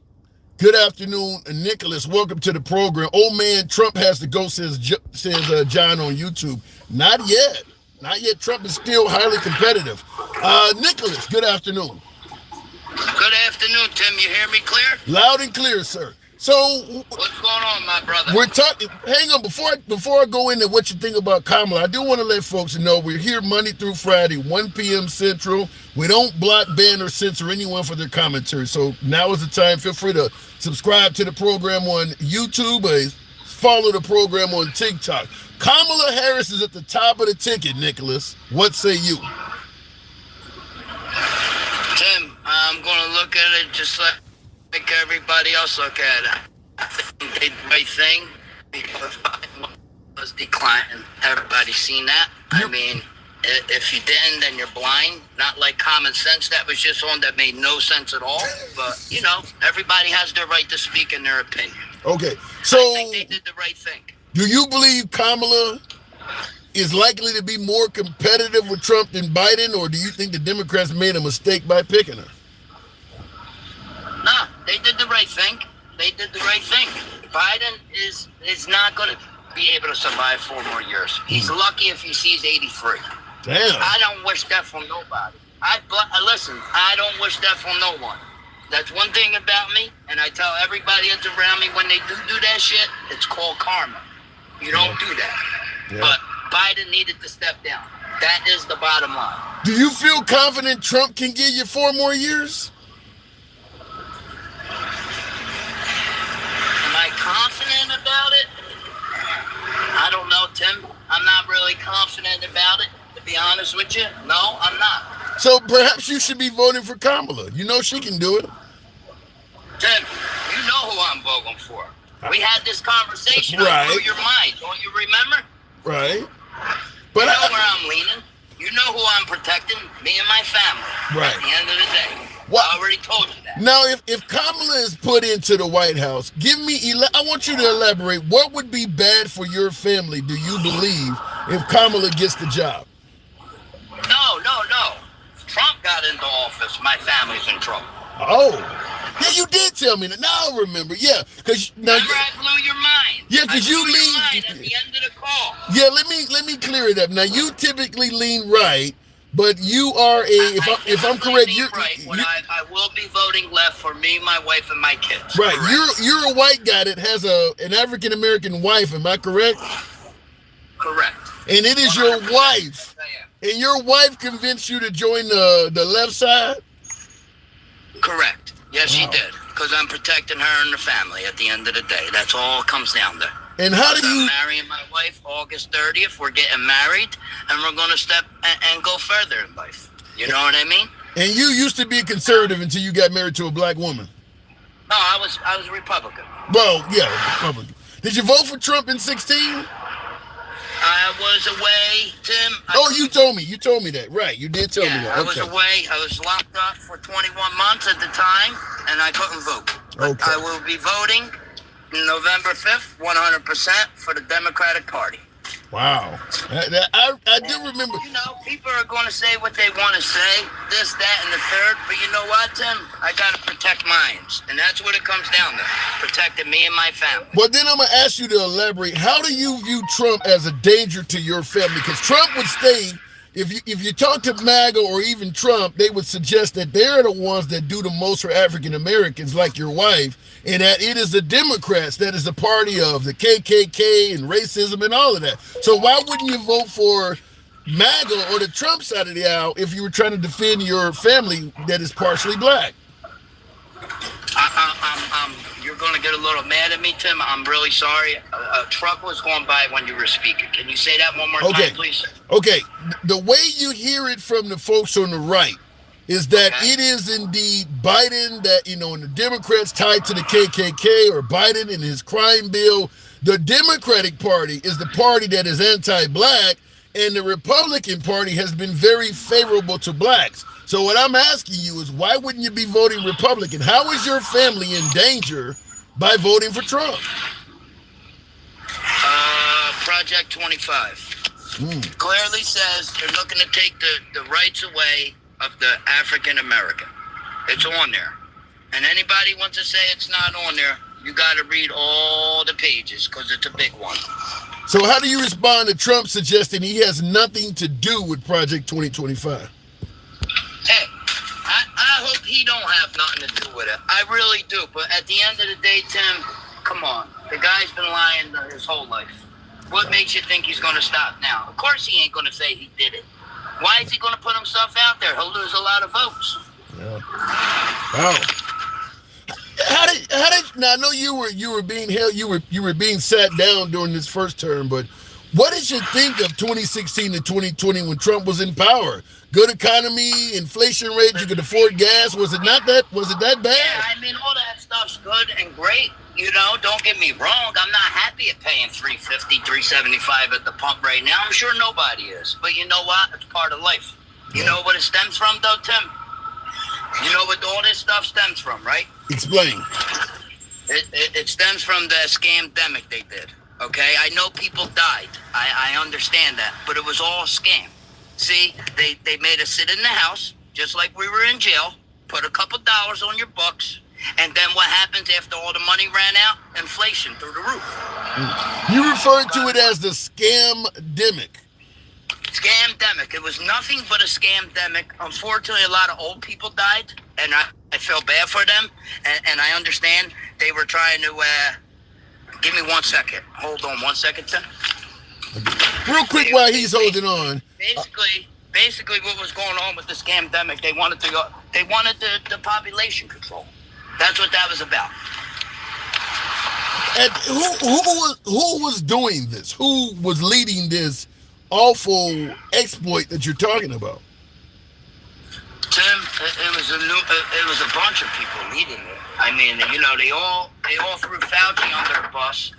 S1: Good afternoon, Nicholas. Welcome to the program. Old man, Trump has to go, says John on YouTube. Not yet. Not yet. Trump is still highly competitive. Nicholas, good afternoon.
S3: Good afternoon, Tim. You hear me clear?
S1: Loud and clear, sir. So
S3: what's going on, my brother?
S1: We're talking. Hang on, before I go into what you think about Kamala, I do want to let folks know we're here Monday through Friday, 1 p.m. Central. We don't block, ban, or censor anyone for their commentary. So now is the time. Feel free to subscribe to the program on YouTube or follow the program on TikTok. Kamala Harris is at the top of the ticket, Nicholas. What say you?
S3: Tim, I'm going to look at it just like everybody else look at it. I think they did the right thing because Biden was declining. Everybody's seen that. I mean, if you didn't, then you're blind. Not like common sense that was just on that made no sense at all. But, you know, everybody has their right to speak in their opinion.
S1: Okay, so
S3: I think they did the right thing.
S1: Do you believe Kamala is likely to be more competitive with Trump than Biden, or do you think the Democrats made a mistake by picking her?
S3: No, they did the right thing. They did the right thing. Biden is not going to be able to survive 4 more years. He's lucky if he sees 83.
S1: Damn.
S3: I don't wish death on nobody. Listen, I don't wish death on no one. That's one thing about me, and I tell everybody that's around me when they do that shit, it's called karma. You don't do that.
S1: Yeah.
S3: But Biden needed to step down. That is the bottom line.
S1: Do you feel confident Trump can give you 4 more years?
S3: Am I confident about it? I don't know, Tim. I'm not really confident about it, to be honest with you. No, I'm not.
S1: So perhaps you should be voting for Kamala. You know she can do it.
S3: Tim, you know who I'm voting for. We had this conversation.
S1: Right.
S3: I blew your mind. Don't you remember?
S1: Right. But
S3: you know where I'm leaning. You know who I'm protecting. Me and my family.
S1: Right.
S3: At the end of the day.
S1: What?
S3: I already told you that.
S1: Now, if Kamala is put into the White House, I want you to elaborate. What would be bad for your family, do you believe, if Kamala gets the job?
S3: No. If Trump got into office, my family's in trouble.
S1: Oh. Yeah, you did tell me that. Now I remember. Yeah, because now
S3: remember I blew your mind.
S1: Yeah, because you lean
S3: at the end of the call.
S1: Yeah, let me clear it up. Now you typically lean right, but you are if I'm correct, you're
S3: right. I will be voting left for me, my wife, and my kids.
S1: Right.
S3: Correct.
S1: You're a white guy that has an African American wife. Am I correct?
S3: Correct.
S1: And it is your wife. And your wife convinced you to join the left side?
S3: Correct. Yes, she did. Because I'm protecting her and the family at the end of the day. That's all it comes down to.
S1: And how do you...
S3: I'm marrying my wife August 30th. We're getting married, and we're going to step and go further in life. You know what I mean?
S1: And you used to be a conservative until you got married to a black woman.
S3: No, I was Republican.
S1: Well, yeah, Republican. Did you vote for Trump in 2016?
S3: I was away, Tim.
S1: You told me. You told me that. Right, you did tell me that.
S3: I was away. I was locked up for 21 months at the time, and I couldn't vote. But I will be voting November 5th, 100% for the Democratic Party.
S1: Wow. I do remember.
S3: You know, people are going to say what they want to say, this, that, and the third. But you know what, Tim? I got to protect mine. And that's what it comes down to, protecting me and my family.
S1: Well, then I'm going to ask you to elaborate. How do you view Trump as a danger to your family? Because Trump would stay, if you talk to MAGA or even Trump, they would suggest that they're the ones that do the most for African Americans, like your wife, and that it is the Democrats that is the party of the KKK and racism and all of that. So why wouldn't you vote for MAGA or the Trump side of the aisle if you were trying to defend your family that is partially black?
S3: You're going to get a little mad at me, Tim. I'm really sorry. A truck was going by when you were speaking. Can you say that one more time, please?
S1: Okay. The way you hear it from the folks on the right is that it is indeed Biden that, and the Democrats tied to the KKK or Biden and his crime bill. The Democratic Party is the party that is anti-black, and the Republican Party has been very favorable to blacks. So what I'm asking you is, why wouldn't you be voting Republican? How is your family in danger by voting for Trump?
S3: Project 25 clearly says they're looking to take the rights away of the African American. It's on there. And anybody wants to say it's not on there, you got to read all the pages because it's a big one.
S1: So how do you respond to Trump suggesting he has nothing to do with Project 2025?
S3: Hey, I hope he don't have nothing to do with it. I really do. But at the end of the day, Tim, come on. The guy's been lying his whole life. What makes you think he's going to stop now? Of course he ain't going to say he did it. Why is he going to put himself out there? He'll lose a lot of votes.
S1: Yeah. Wow. How did now I know you were being held, you were being sat down during this first term, but what did you think of 2016 to 2020 when Trump was in power? Good economy, inflation rate, you could afford gas. Was it that bad?
S3: Yeah, I mean, all that stuff's good and great. Don't get me wrong. I'm not happy at paying $3.50, $3.75 at the pump right now. I'm sure nobody is. But you know what? It's part of life. You know what it stems from, though, Tim? You know what all this stuff stems from, right?
S1: Explain.
S3: It stems from the scam-demic they did. Okay, I know people died. I understand that, but it was all a scam. See, they made us sit in the house, just like we were in jail, put a couple dollars on your books, and then what happens after all the money ran out? Inflation through the roof.
S1: You referred to it as the scam-demic.
S3: Scam-demic. It was nothing but a scam-demic. Unfortunately, a lot of old people died, and I feel bad for them, and I understand they were trying to... Give me 1 second. Hold on 1 second, Tim.
S1: Real quick while he's holding on.
S3: Basically, what was going on with the scam-demic, they wanted the population control. That's what that was about.
S1: And who was doing this? Who was leading this awful exploit that you're talking about?
S3: Tim, it was a bunch of people leading it. I mean, they all threw Fauci under the bus,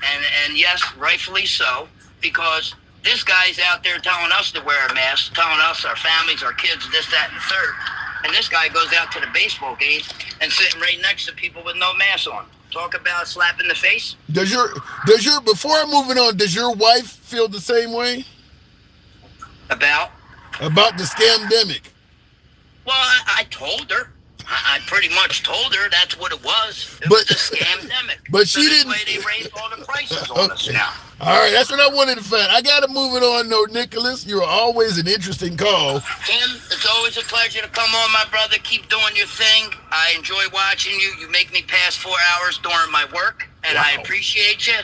S3: and yes, rightfully so, because this guy's out there telling us to wear a mask, telling us, our families, our kids, this, that, and the third. And this guy goes out to the baseball game and sitting right next to people with no mask on. Talk about a slap in the face. Before I'm moving on, does your wife feel the same way? About the scam-demic? Well, I told her. I pretty much told her that's what it was. It was a scam-demic.
S1: But she didn't.
S3: That's why they raised all the prices on us now.
S1: All right, that's what I wanted to find. I got to move it on, though, Nicholas. You're always an interesting call.
S3: Tim, it's always a pleasure to come on, my brother. Keep doing your thing. I enjoy watching you. You make me pass 4 hours during my work, and I appreciate you.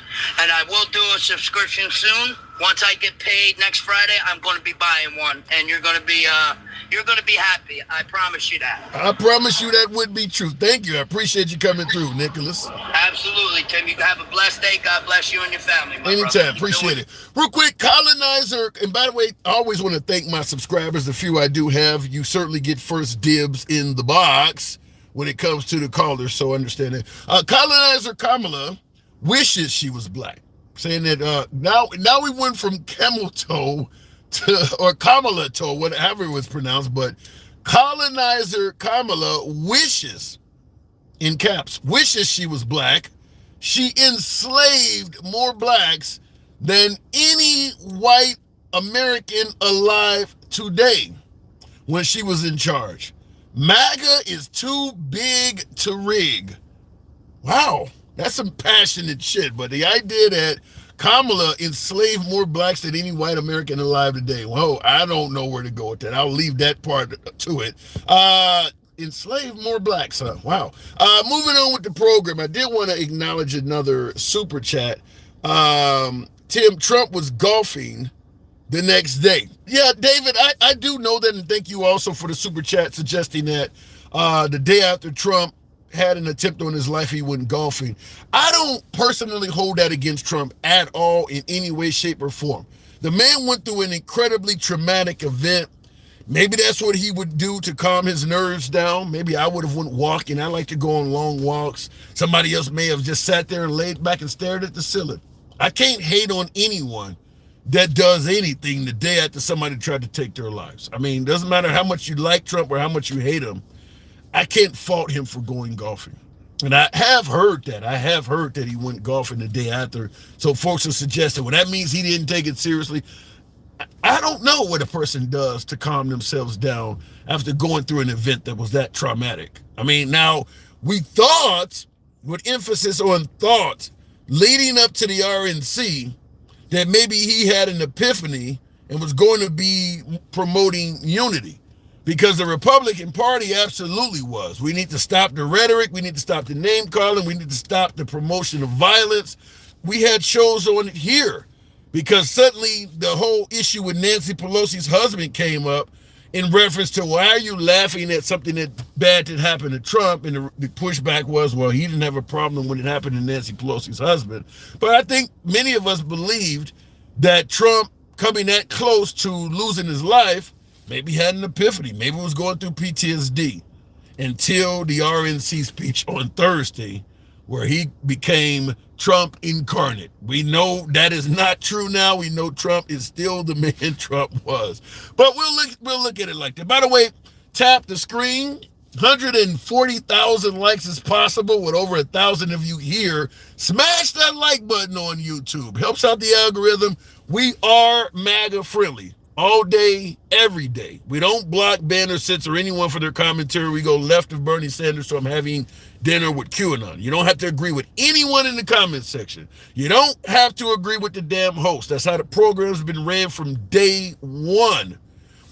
S3: And I will do a subscription soon. Once I get paid next Friday, I'm going to be buying one, and you're going to be happy. I promise you that.
S1: I promise you that would be true. Thank you. I appreciate you coming through, Nicholas.
S3: Absolutely, Tim. You have a blessed day. God bless you and your family, my
S1: Anytime.
S3: brother.
S1: Appreciate it. Real quick, Colonizer, and by the way, I always want to thank my subscribers, the few I do have. You certainly get first dibs in the box when it comes to the callers, so understand it. Colonizer Kamala wishes she was black, saying that now we went from camel toe to, or Kamala toe, whatever it was pronounced, but Colonizer Kamala wishes, in caps, wishes she was black. She enslaved more blacks than any white American alive today when she was in charge. MAGA is too big to rig. Wow, that's some passionate shit. But the idea that Kamala enslaved more blacks than any white American alive today, well, I don't know where to go with that. I'll leave that part to it. Enslaved more blacks, huh? Wow. Moving on with the program, I did want to acknowledge another super chat. Tim, Trump was golfing the next day. Yeah, David, I do know that, and thank you also for the super chat suggesting that the day after Trump had an attempt on his life, he went golfing. I don't personally hold that against Trump at all in any way, shape, or form. The man went through an incredibly traumatic event. Maybe that's what he would do to calm his nerves down. Maybe I would have went walking. I like to go on long walks. Somebody else may have just sat there and laid back and stared at the ceiling. I can't hate on anyone that does anything the day after somebody tried to take their lives. I mean, doesn't matter how much you like Trump or how much you hate him. I can't fault him for going golfing. And I have heard that. I have heard that he went golfing the day after. So folks are suggesting, well, that means he didn't take it seriously. I don't know what a person does to calm themselves down after going through an event that was that traumatic. I mean, now we thought, with emphasis on thought, leading up to the RNC, that maybe he had an epiphany and was going to be promoting unity. Because the Republican Party absolutely was. We need to stop the rhetoric. We need to stop the name calling. We need to stop the promotion of violence. We had shows on it here because suddenly the whole issue with Nancy Pelosi's husband came up in reference to, why are you laughing at something that bad that happened to Trump? And the pushback was, well, he didn't have a problem when it happened to Nancy Pelosi's husband. But I think many of us believed that Trump coming that close to losing his life maybe had an epiphany. Maybe was going through PTSD until the RNC speech on Thursday, where he became Trump incarnate. We know that is not true now. We know Trump is still the man Trump was. But we'll look at it like that. By the way, tap the screen. 140,000 likes is possible with over 1,000 of you here. Smash that like button on YouTube. Helps out the algorithm. We are MAGA friendly. All day, every day. We don't block, ban, or censor anyone for their commentary. We go left of Bernie Sanders, so I'm having dinner with QAnon. You don't have to agree with anyone in the comment section. You don't have to agree with the damn host. That's how the program's been ran from day one.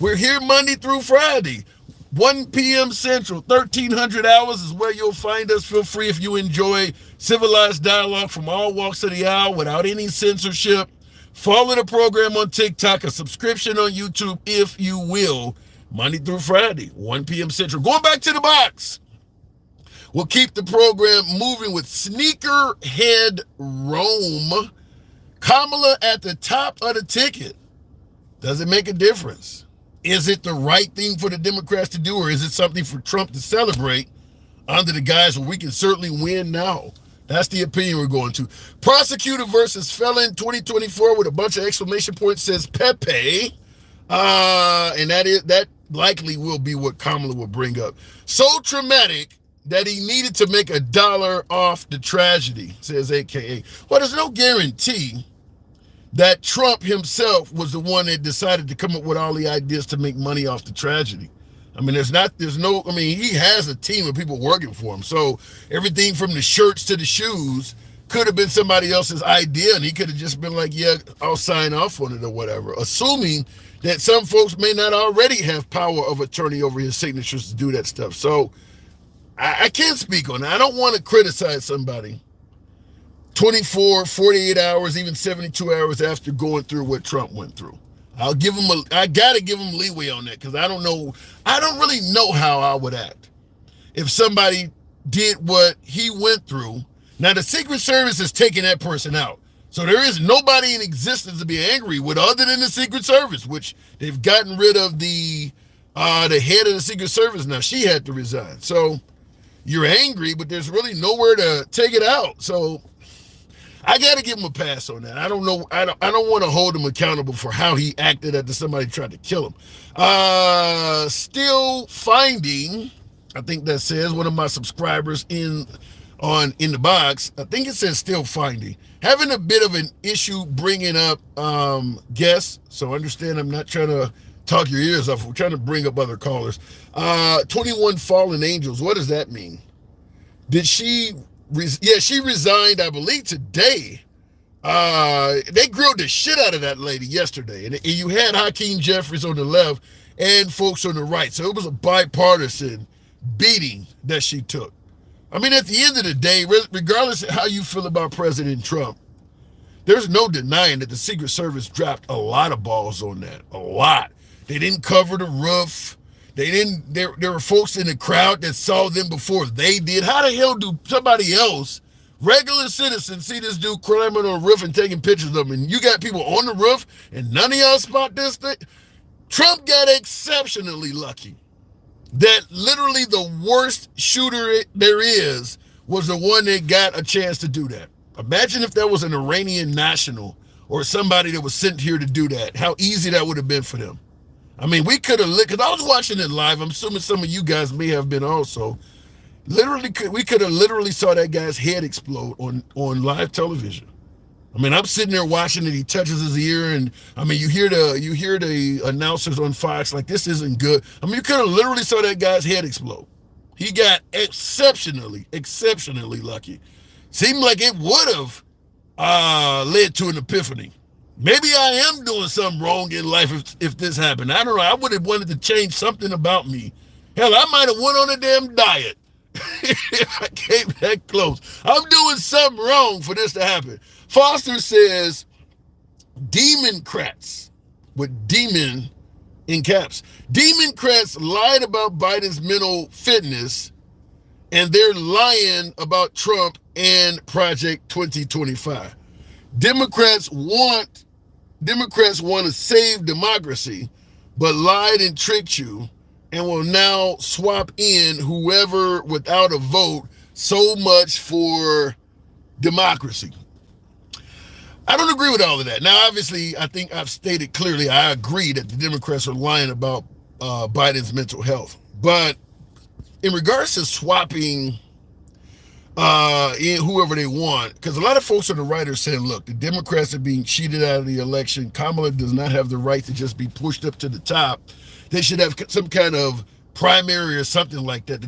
S1: We're here Monday through Friday, 1 p.m. Central, 1,300 hours is where you'll find us. Feel free if you enjoy civilized dialogue from all walks of the aisle without any censorship. Follow the program on TikTok, a subscription on YouTube, if you will, Monday through Friday, 1 p.m. Central. Going back to the box. We'll keep the program moving with Sneakerhead Rome. Kamala at the top of the ticket. Does it make a difference? Is it the right thing for the Democrats to do, or is it something for Trump to celebrate under the guise where we can certainly win now? That's the opinion we're going to. Prosecutor versus felon 2024 with a bunch of exclamation points, says Pepe. And that likely will be what Kamala will bring up. So traumatic that he needed to make $1 off the tragedy, says AKA. Well, there's no guarantee that Trump himself was the one that decided to come up with all the ideas to make money off the tragedy. I mean, he has a team of people working for him. So everything from the shirts to the shoes could have been somebody else's idea, and he could have just been like, yeah, I'll sign off on it or whatever, assuming that some folks may not already have power of attorney over his signatures to do that stuff. So I can't speak on that. I don't want to criticize somebody 24, 48 hours, even 72 hours after going through what Trump went through. I gotta give him leeway on that, because I don't really know how I would act if somebody did what he went through Now, the Secret Service is taking that person out. So there is nobody in existence to be angry with other than the Secret Service, which they've gotten rid of the head of the Secret Service now. She had to resign. So you're angry, but there's really nowhere to take it out. So I got to give him a pass on that. I don't know. I don't want to hold him accountable for how he acted after somebody tried to kill him. Still finding, I think that says one of my subscribers in the box. I think it says still finding. Having a bit of an issue bringing up guests. So understand I'm not trying to talk your ears off. We're trying to bring up other callers. 21 fallen angels. What does that mean? Did she... she resigned, I believe, today. They grilled the shit out of that lady yesterday. And you had Hakeem Jeffries on the left and folks on the right. So it was a bipartisan beating that she took. I mean, at the end of the day, regardless of how you feel about President Trump, there's no denying that the Secret Service dropped a lot of balls on that. A lot. They didn't cover the roof. There were folks in the crowd that saw them before they did. How the hell do somebody else, regular citizens, see this dude climbing on the roof and taking pictures of him? And you got people on the roof and none of y'all spot this thing? Trump got exceptionally lucky that literally the worst shooter there is was the one that got a chance to do that. Imagine if that was an Iranian national or somebody that was sent here to do that. How easy that would have been for them. I mean, we could have, because I was watching it live. I'm assuming some of you guys may have been also. We could have literally saw that guy's head explode on live television. I mean, I'm sitting there watching it. He touches his ear, and I mean, you hear the announcers on Fox like, this isn't good. I mean, you could have literally saw that guy's head explode. He got exceptionally lucky. Seemed like it would have led to an epiphany. Maybe I am doing something wrong in life if this happened. I don't know. I would have wanted to change something about me. Hell, I might have went on a damn diet if I came that close. I'm doing something wrong for this to happen. Foster says, Democrats, with demon in caps. Democrats lied about Biden's mental fitness, and they're lying about Trump and Project 2025. Democrats want to save democracy, but lied and tricked you and will now swap in whoever without a vote. So much for democracy. I don't agree with all of that. Now, obviously, I think I've stated clearly I agree that the Democrats are lying about Biden's mental health. But in regards to swapping in whoever they want, because a lot of folks on the right are saying, look, the Democrats are being cheated out of the election. Kamala does not have the right to just be pushed up to the top. They should have some kind of primary or something like that.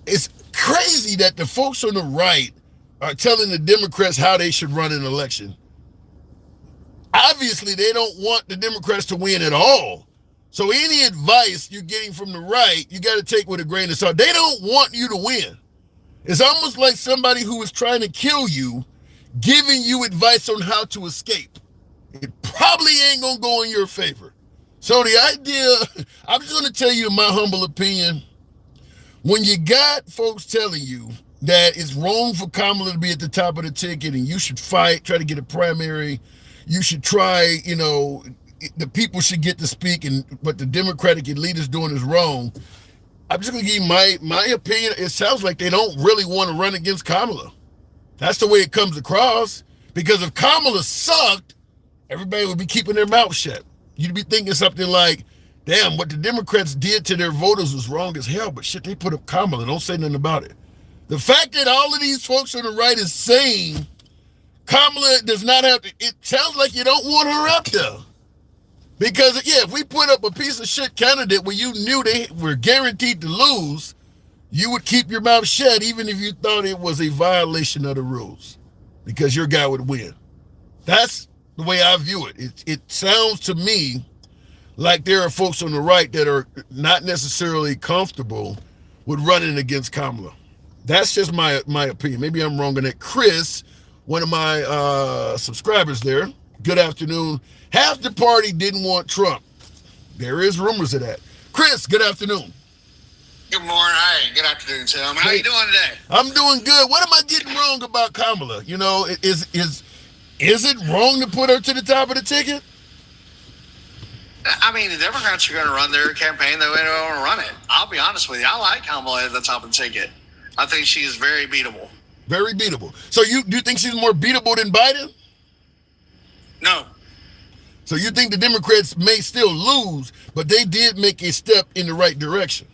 S1: It's crazy that the folks on the right are telling the Democrats how they should run an election. Obviously, they don't want the Democrats to win at all. So any advice you're getting from the right, you got to take with a grain of salt. They don't want you to win. It's almost like somebody who is trying to kill you, giving you advice on how to escape. It probably ain't going to go in your favor. So the idea, I'm just going to tell you my humble opinion. When you got folks telling you that it's wrong for Kamala to be at the top of the ticket and you should fight, try to get a primary, you should try, the people should get to speak, and what the Democratic elite is doing is wrong. I'm just going to give you my opinion. It sounds like they don't really want to run against Kamala. That's the way it comes across. Because if Kamala sucked, everybody would be keeping their mouth shut. You'd be thinking something like, damn, what the Democrats did to their voters was wrong as hell, but shit, they put up Kamala. Don't say nothing about it. The fact that all of these folks on the right is saying Kamala does not have to, it sounds like you don't want her up there. Because, if we put up a piece of shit candidate where you knew they were guaranteed to lose, you would keep your mouth shut even if you thought it was a violation of the rules, because your guy would win. That's the way I view it. It sounds to me like there are folks on the right that are not necessarily comfortable with running against Kamala. That's just my opinion. Maybe I'm wrong on that. Chris, one of my subscribers there, good afternoon. Half the party didn't want Trump. There is rumors of that. Chris, good afternoon.
S9: Good morning. Hey, good afternoon, Tim. How you doing today?
S1: I'm doing good. What am I getting wrong about Kamala? You know, is it wrong to put her to the top of the ticket?
S9: I mean, the Democrats are going to run their campaign the way they want to run it. I'll be honest with you. I like Kamala at the top of the ticket. I think she is very beatable.
S1: Very beatable. So do you think she's more beatable than Biden?
S9: No.
S1: So you think the Democrats may still lose, but they did make a step in the right direction?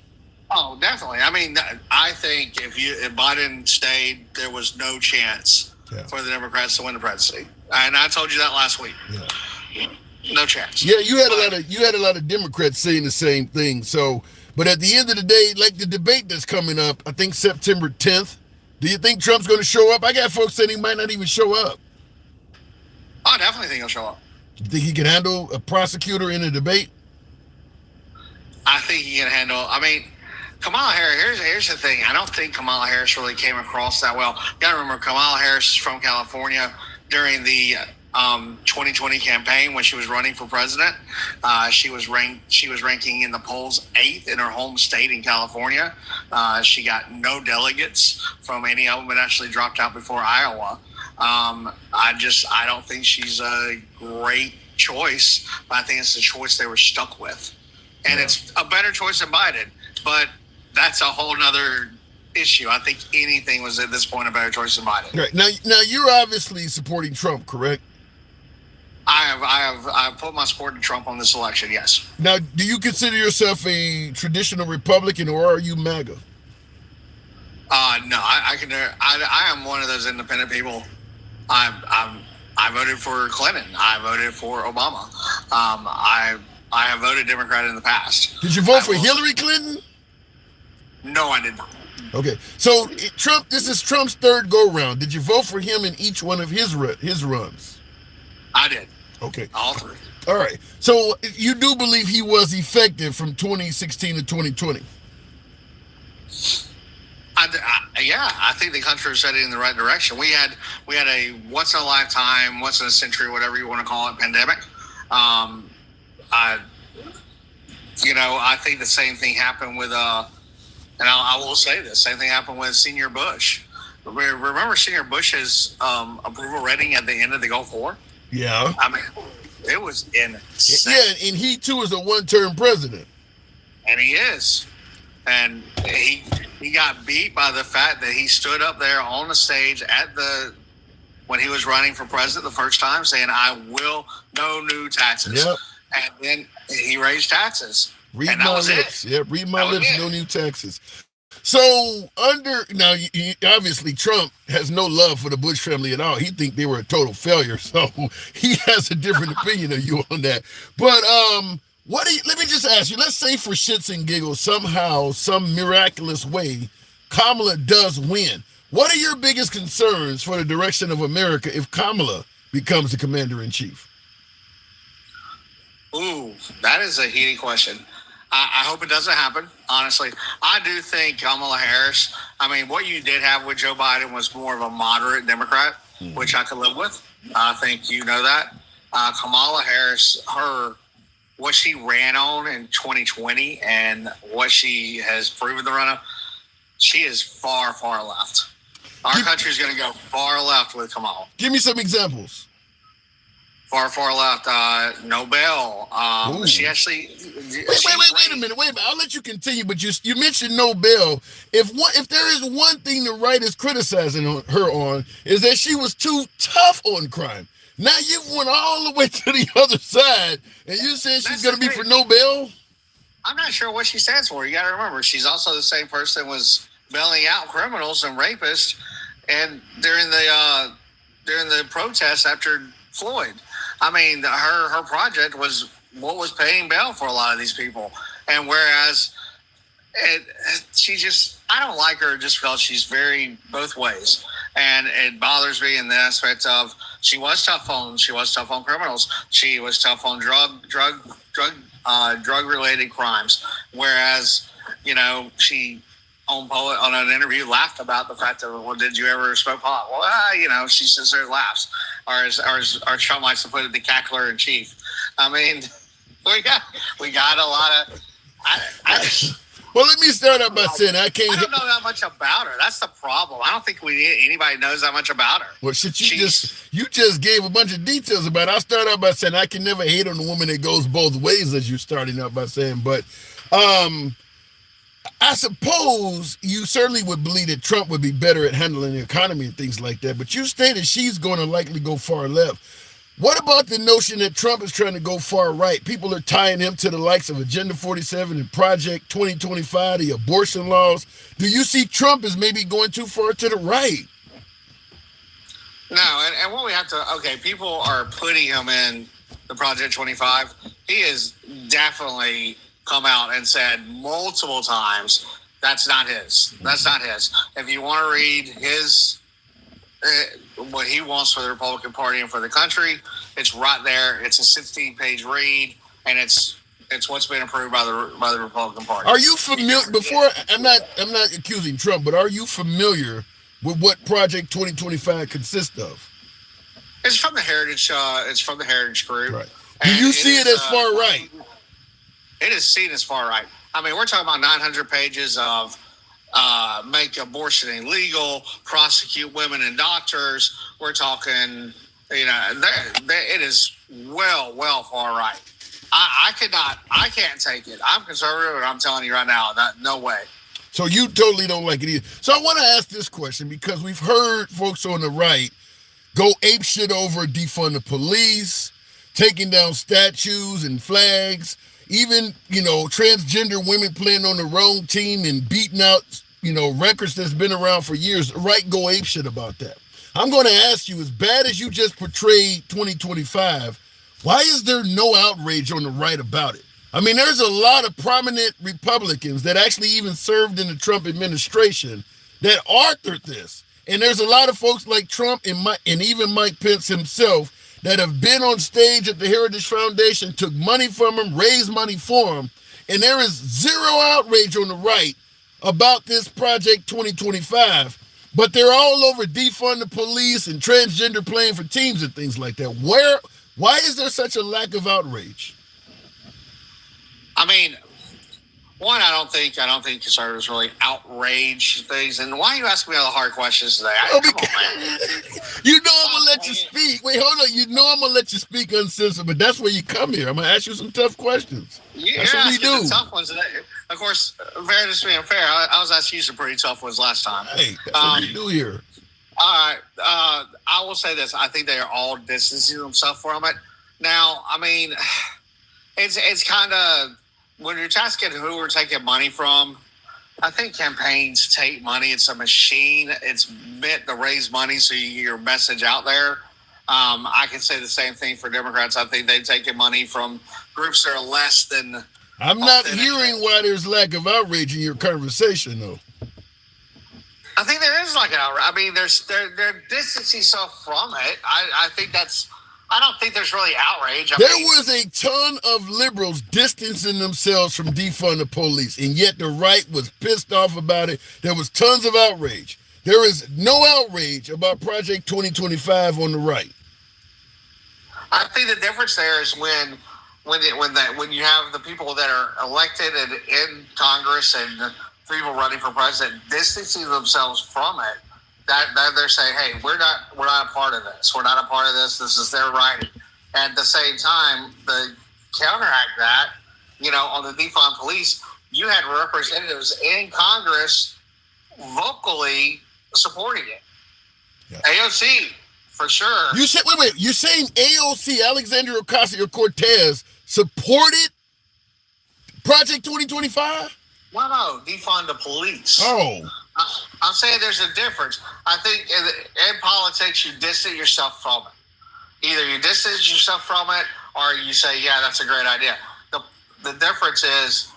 S9: Oh, definitely. I mean, I think if Biden stayed, there was no chance for the Democrats to win the presidency. And I told you that last week.
S1: Yeah.
S9: No chance.
S1: Yeah, you had a lot of Democrats saying the same thing. So, but at the end of the day, like the debate that's coming up, I think September 10th. Do you think Trump's going to show up? I got folks saying he might not even show up.
S9: I definitely think he'll show up.
S1: You think he can handle a prosecutor in a debate?
S9: I think he can handle. I mean, Kamala Harris. Here's the thing. I don't think Kamala Harris really came across that well. You got to remember, Kamala Harris is from California. During the 2020 campaign, when she was running for president, she was ranking in the polls 8th in her home state in California. She got no delegates from any of them, but actually dropped out before Iowa. I don't think she's a great choice, but I think it's the choice they were stuck with. And it's a better choice than Biden, but that's a whole nother issue. I think anything was at this point a better choice than Biden.
S1: Right. Now you're obviously supporting Trump, correct?
S9: I have put my support to Trump on this election, yes.
S1: Now, do you consider yourself a traditional Republican, or are you MAGA?
S9: No, I am one of those independent people. I voted for Clinton. I voted for Obama. I have voted Democrat in the past.
S1: Did you vote for Hillary Clinton?
S9: No, I did not.
S1: Okay, so Trump. This is Trump's third go-round. Did you vote for him in each one of his runs?
S9: I did.
S1: Okay.
S9: All three.
S1: All right. So you do believe he was effective from 2016 to 2020?
S9: I think the country was heading in the right direction. We had a once in a lifetime, once in a century, whatever you want to call it, pandemic. I think the same thing happened with and I will say this, same thing happened with Senior Bush. Remember Senior Bush's approval rating at the end of the Gulf War?
S1: Yeah.
S9: I mean, it was insane.
S1: Yeah, and he too is a one-term president.
S9: And he is. And he got beat by the fact that he stood up there on the stage when he was running for president the first time saying, I will no new taxes.
S1: Yep.
S9: And then he raised taxes.
S1: Read my lips. Yeah, read my lips, no new taxes. So he obviously Trump has no love for the Bush family at all. He think they were a total failure. So he has a different opinion of you on that. But let me just ask you, let's say for shits and giggles, somehow, some miraculous way, Kamala does win. What are your biggest concerns for the direction of America if Kamala becomes the commander-in-chief?
S9: Ooh, that is a heated question. I hope it doesn't happen, honestly. I do think Kamala Harris, I mean, what you did have with Joe Biden was more of a moderate Democrat, which I could live with. I think you know that. Kamala Harris, what she ran on in 2020 and what she has proven the run of, she is far, far left. Our country is going to go far left with Kamala.
S1: Give me some examples.
S9: Far, far left. Nobel. She actually.
S1: Wait a minute. I'll let you continue, but you mentioned Nobel. If there is one thing the right is criticizing her on, is that she was too tough on crime. Now you've went all the way to the other side, and you said she's going to be for Nobel?
S9: I'm not sure what she stands for. You got to remember, she's also the same person that was bailing out criminals and rapists, and during the protests after Floyd. I mean, her project was what was paying bail for a lot of these people, and whereas I don't like her just because she's very both ways, and it bothers me in the aspect of she was tough on criminals, she was tough on drug related crimes, whereas she on an interview laughed about the fact that, well, did you ever smoke pot? Well, she sits there and laughs, or as Trump likes to put it, the cackler in chief. I mean, we got a lot of.
S1: Well, let me start out by saying I
S9: don't know that much about her. That's the problem. I don't think anybody knows that much about her.
S1: Well, shit, you just gave a bunch of details about it. I'll start out by saying I can never hate on a woman that goes both ways, as you're starting out by saying. But I suppose you certainly would believe that Trump would be better at handling the economy and things like that. But you stated she's going to likely go far left. What about the notion that Trump is trying to go far right? People are tying him to the likes of Agenda 47 and Project 2025, the abortion laws. Do you see Trump as maybe going too far to the right?
S9: No, and what we have to, people are putting him in the Project 25. He has definitely come out and said multiple times, that's not his. That's not his. If you want to read his... what he wants for the Republican Party and for the country, it's right there. It's a 16-page read, and it's what's been approved by the Republican Party.
S1: Are you familiar? Before I'm not accusing Trump, but are you familiar with what Project 2025 consists of?
S9: It's from the Heritage. It's from the Heritage Group.
S1: Right. Do you see it as far right?
S9: It is seen as far right. I mean, we're talking about 900 pages of. Make abortion illegal, prosecute women and doctors. We're talking, it is well far right. I can't take it. I'm conservative, and I'm telling you right now, no way.
S1: So you totally don't like it either. So I want to ask this question because we've heard folks on the right go apeshit over defund the police, taking down statues and flags, even, transgender women playing on the wrong team and beating out records that's been around for years. Right, go apeshit about that. I'm going to ask you, as bad as you just portrayed 2025, why is there no outrage on the right about it? I mean, there's a lot of prominent Republicans that actually even served in the Trump administration that authored this. And there's a lot of folks like Trump and even Mike Pence himself that have been on stage at the Heritage Foundation, took money from him, raised money for him, and there is zero outrage on the right about this Project 2025, but they're all over defund the police and transgender playing for teams and things like that. Why is there such a lack of outrage?
S9: I mean, one, I don't think conservatives really outrage things. And why are you asking me all the hard questions today? Come on, man.
S1: You know I'm gonna let you speak. Wait, hold on. You know I'm gonna let you speak uncensored, but that's where you come here. I'm gonna ask you some tough questions.
S9: That's what we do. Tough ones today. Of course, fairness being fair, I was asking you some pretty tough ones last time.
S1: Hey, that's what we do here.
S9: All right. I will say this. I think they are all distancing themselves from it. Now, I mean, it's kind of, when you're asking who we're taking money from, I think campaigns take money. It's a machine. It's meant to raise money so you get your message out there. I can say the same thing for Democrats. I think they've taken money from groups that are less than...
S1: I'm not hearing why there's lack of outrage in your conversation, though.
S9: I think there is like an outrage. I mean, they're distancing stuff from it. I think that's... I don't think there's really outrage.
S1: There was a ton of liberals distancing themselves from defund the police, and yet the right was pissed off about it. There was tons of outrage. There is no outrage about Project 2025 on the right.
S9: I think the difference there is when you have the people that are elected and in Congress and people running for president distancing themselves from it. That they're saying, hey, we're not a part of this. We're not a part of this. This is their writing. And at the same time, the counteract that, on the defund police, you had representatives in Congress vocally supporting it. Yeah. AOC, for sure.
S1: You said, wait, you're saying AOC, Alexandria Ocasio-Cortez, supported Project 2025?
S9: No, defund the police.
S1: Oh.
S9: I'm saying there's a difference. I think in politics, you distance yourself from it. Either you distance yourself from it, or you say, "Yeah, that's a great idea." The difference is,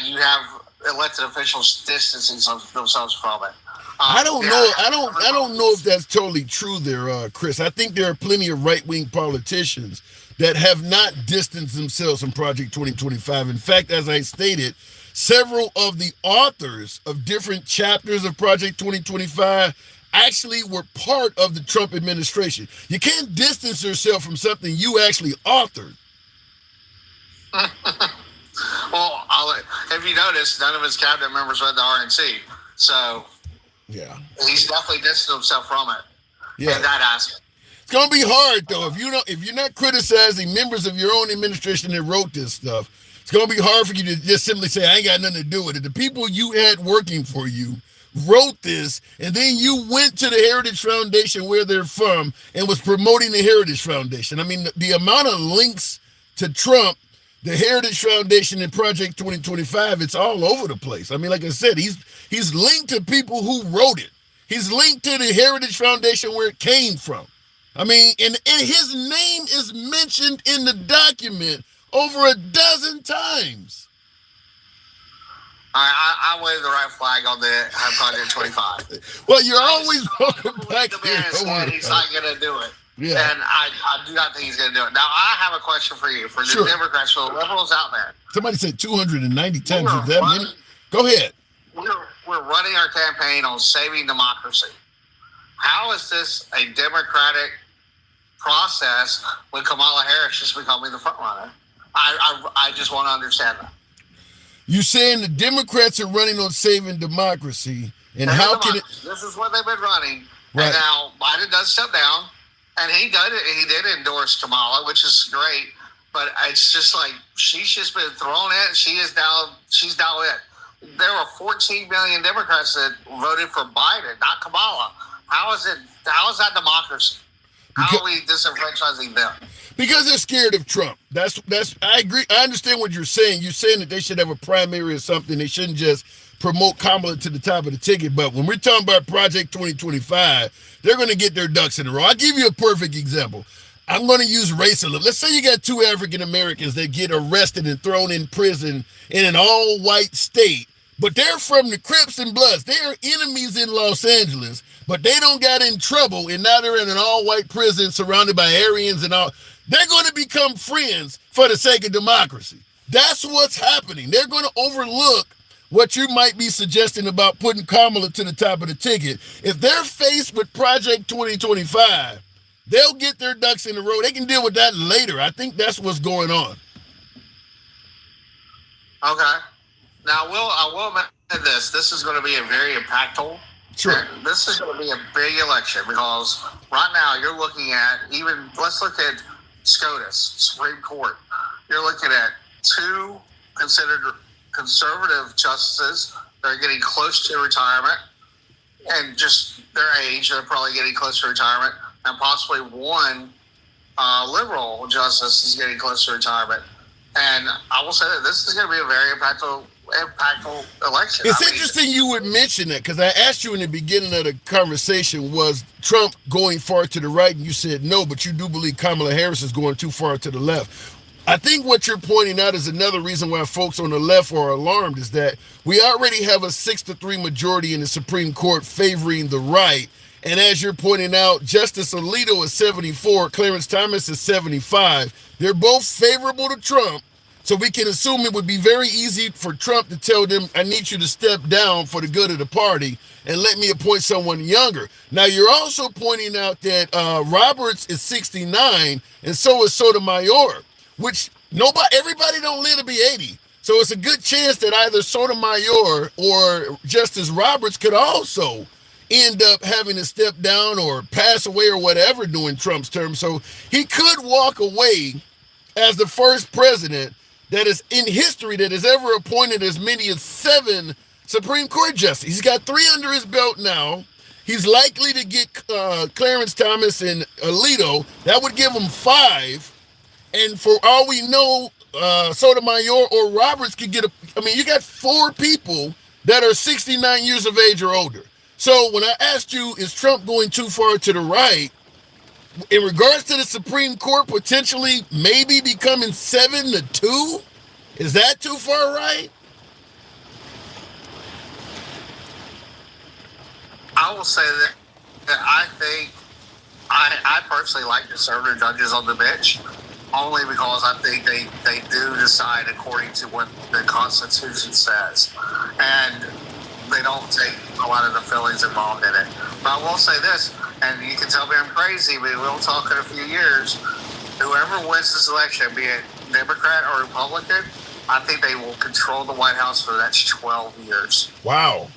S9: you have elected officials distancing themselves from it.
S1: I don't know. I don't know if that's totally true there, Chris. I think there are plenty of right-wing politicians that have not distanced themselves from Project 2025. In fact, as I stated, several of the authors of different chapters of Project 2025 actually were part of the Trump administration. You can't distance yourself from something you actually authored.
S9: Well, if if you notice, none of his cabinet members read the RNC. So
S1: yeah,
S9: he's definitely distanced himself from it.
S1: Yeah.
S9: In that aspect.
S1: It's gonna be hard though if you're not criticizing members of your own administration that wrote this stuff. It's gonna be hard for you to just simply say I ain't got nothing to do with it. The people you had working for you wrote this, and then you went to the Heritage Foundation where they're from and was promoting the Heritage Foundation. I mean, the amount of links to Trump, the Heritage Foundation, and Project 2025, it's all over the place. I mean, like I said, he's linked to people who wrote it. He's linked to the Heritage Foundation where it came from. I mean, and his name is mentioned in the document over a dozen times.
S9: I wave the right flag on the Project 25.
S1: Well, you're always welcome back here.
S9: He's not going to do it.
S1: Yeah.
S9: And I do not think he's going to do it. Now, I have a question for you, for the
S1: Sure.
S9: Democrats, for the liberals out there.
S1: Somebody said 290 times. Is that many? Go ahead.
S9: We're running our campaign on saving democracy. How is this a democratic process when Kamala Harris is becoming the front runner? I just want to understand that.
S1: You saying the Democrats are running on saving democracy, and how can it?
S9: This is what they've been running.
S1: Right.
S9: And now Biden does step down, and he did endorse Kamala, which is great. But it's just like she's just been thrown in. She's now in. There were 14 million Democrats that voted for Biden, not Kamala. How is that democracy? How are we disenfranchising them?
S1: Because they're scared of Trump. That's I agree. I understand what you're saying. You're saying that they should have a primary or something. They shouldn't just promote Kamala to the top of the ticket. But when we're talking about Project 2025, they're going to get their ducks in a row. I'll give you a perfect example. I'm going to use race a little. Let's say you got two African Americans that get arrested and thrown in prison in an all-white state, but they're from the Crips and Bloods. They are enemies in Los Angeles, but they don't got in trouble, and now they're in an all-white prison surrounded by Aryans and all. They're going to become friends for the sake of democracy. That's what's happening. They're going to overlook what you might be suggesting about putting Kamala to the top of the ticket. If they're faced with Project 2025, they'll get their ducks in a row. They can deal with that later. I think that's what's going on.
S9: Okay. Now, I will mention this. This is going to be a very impactful.
S1: Sure.
S9: This is going to be a big election because right now you're looking at let's look at SCOTUS, Supreme Court. You're looking at two considered conservative justices that are getting close to retirement, and just their age, they're probably getting close to retirement, and possibly one liberal justice is getting close to retirement. And I will say that this is going to be a very impactful election.
S1: It's interesting you would mention that because I asked you in the beginning of the conversation, was Trump going far to the right? And you said no, but you do believe Kamala Harris is going too far to the left. I think what you're pointing out is another reason why folks on the left are alarmed is that we already have a 6-3 majority in the Supreme Court favoring the right. And as you're pointing out, Justice Alito is 74, Clarence Thomas is 75. They're both favorable to Trump. So we can assume it would be very easy for Trump to tell them, I need you to step down for the good of the party and let me appoint someone younger. Now, you're also pointing out that Roberts is 69 and so is Sotomayor, which everybody don't live to be 80. So it's a good chance that either Sotomayor or Justice Roberts could also end up having to step down or pass away or whatever during Trump's term. So he could walk away as the first president that is in history that has ever appointed as many as 7 Supreme Court justices. He's got 3 under his belt now. He's likely to get Clarence Thomas and Alito. That would give him 5. And for all we know, Sotomayor or Roberts could get you got 4 people that are 69 years of age or older. So when I asked you, is Trump going too far to the right? In regards to the Supreme Court potentially maybe becoming 7-2, is that too far right?
S9: I will say that I think I personally like conservative judges on the bench, only because I think they do decide according to what the Constitution says, and they don't take a lot of the feelings involved in it. But I will say this, and you can tell me I'm crazy, but we'll talk in a few years. Whoever wins this election, be it Democrat or Republican, I think they will control the White House for the next 12 years.
S1: Wow.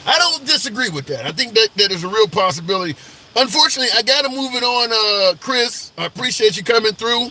S1: I don't disagree with that. I think that is a real possibility. Unfortunately, I got to move it on, Chris. I appreciate you coming through.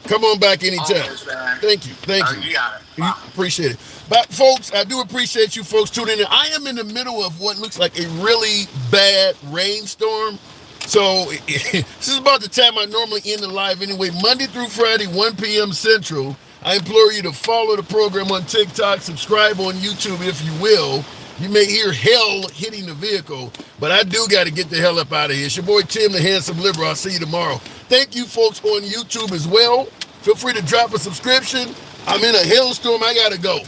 S1: Come on back anytime.
S9: Always, man.
S1: Thank you.
S9: You got it. Wow.
S1: Appreciate it. But, folks, I do appreciate you folks tuning in. I am in the middle of what looks like a really bad rainstorm. So this is about the time I normally end the live anyway. Monday through Friday, 1 p.m. Central. I implore you to follow the program on TikTok, subscribe on YouTube if you will. You may hear hell hitting the vehicle, but I do got to get the hell up out of here. It's your boy Tim, the Handsome Liberal. I'll see you tomorrow. Thank you folks on YouTube as well. Feel free to drop a subscription. I'm in a hailstorm. I got to go.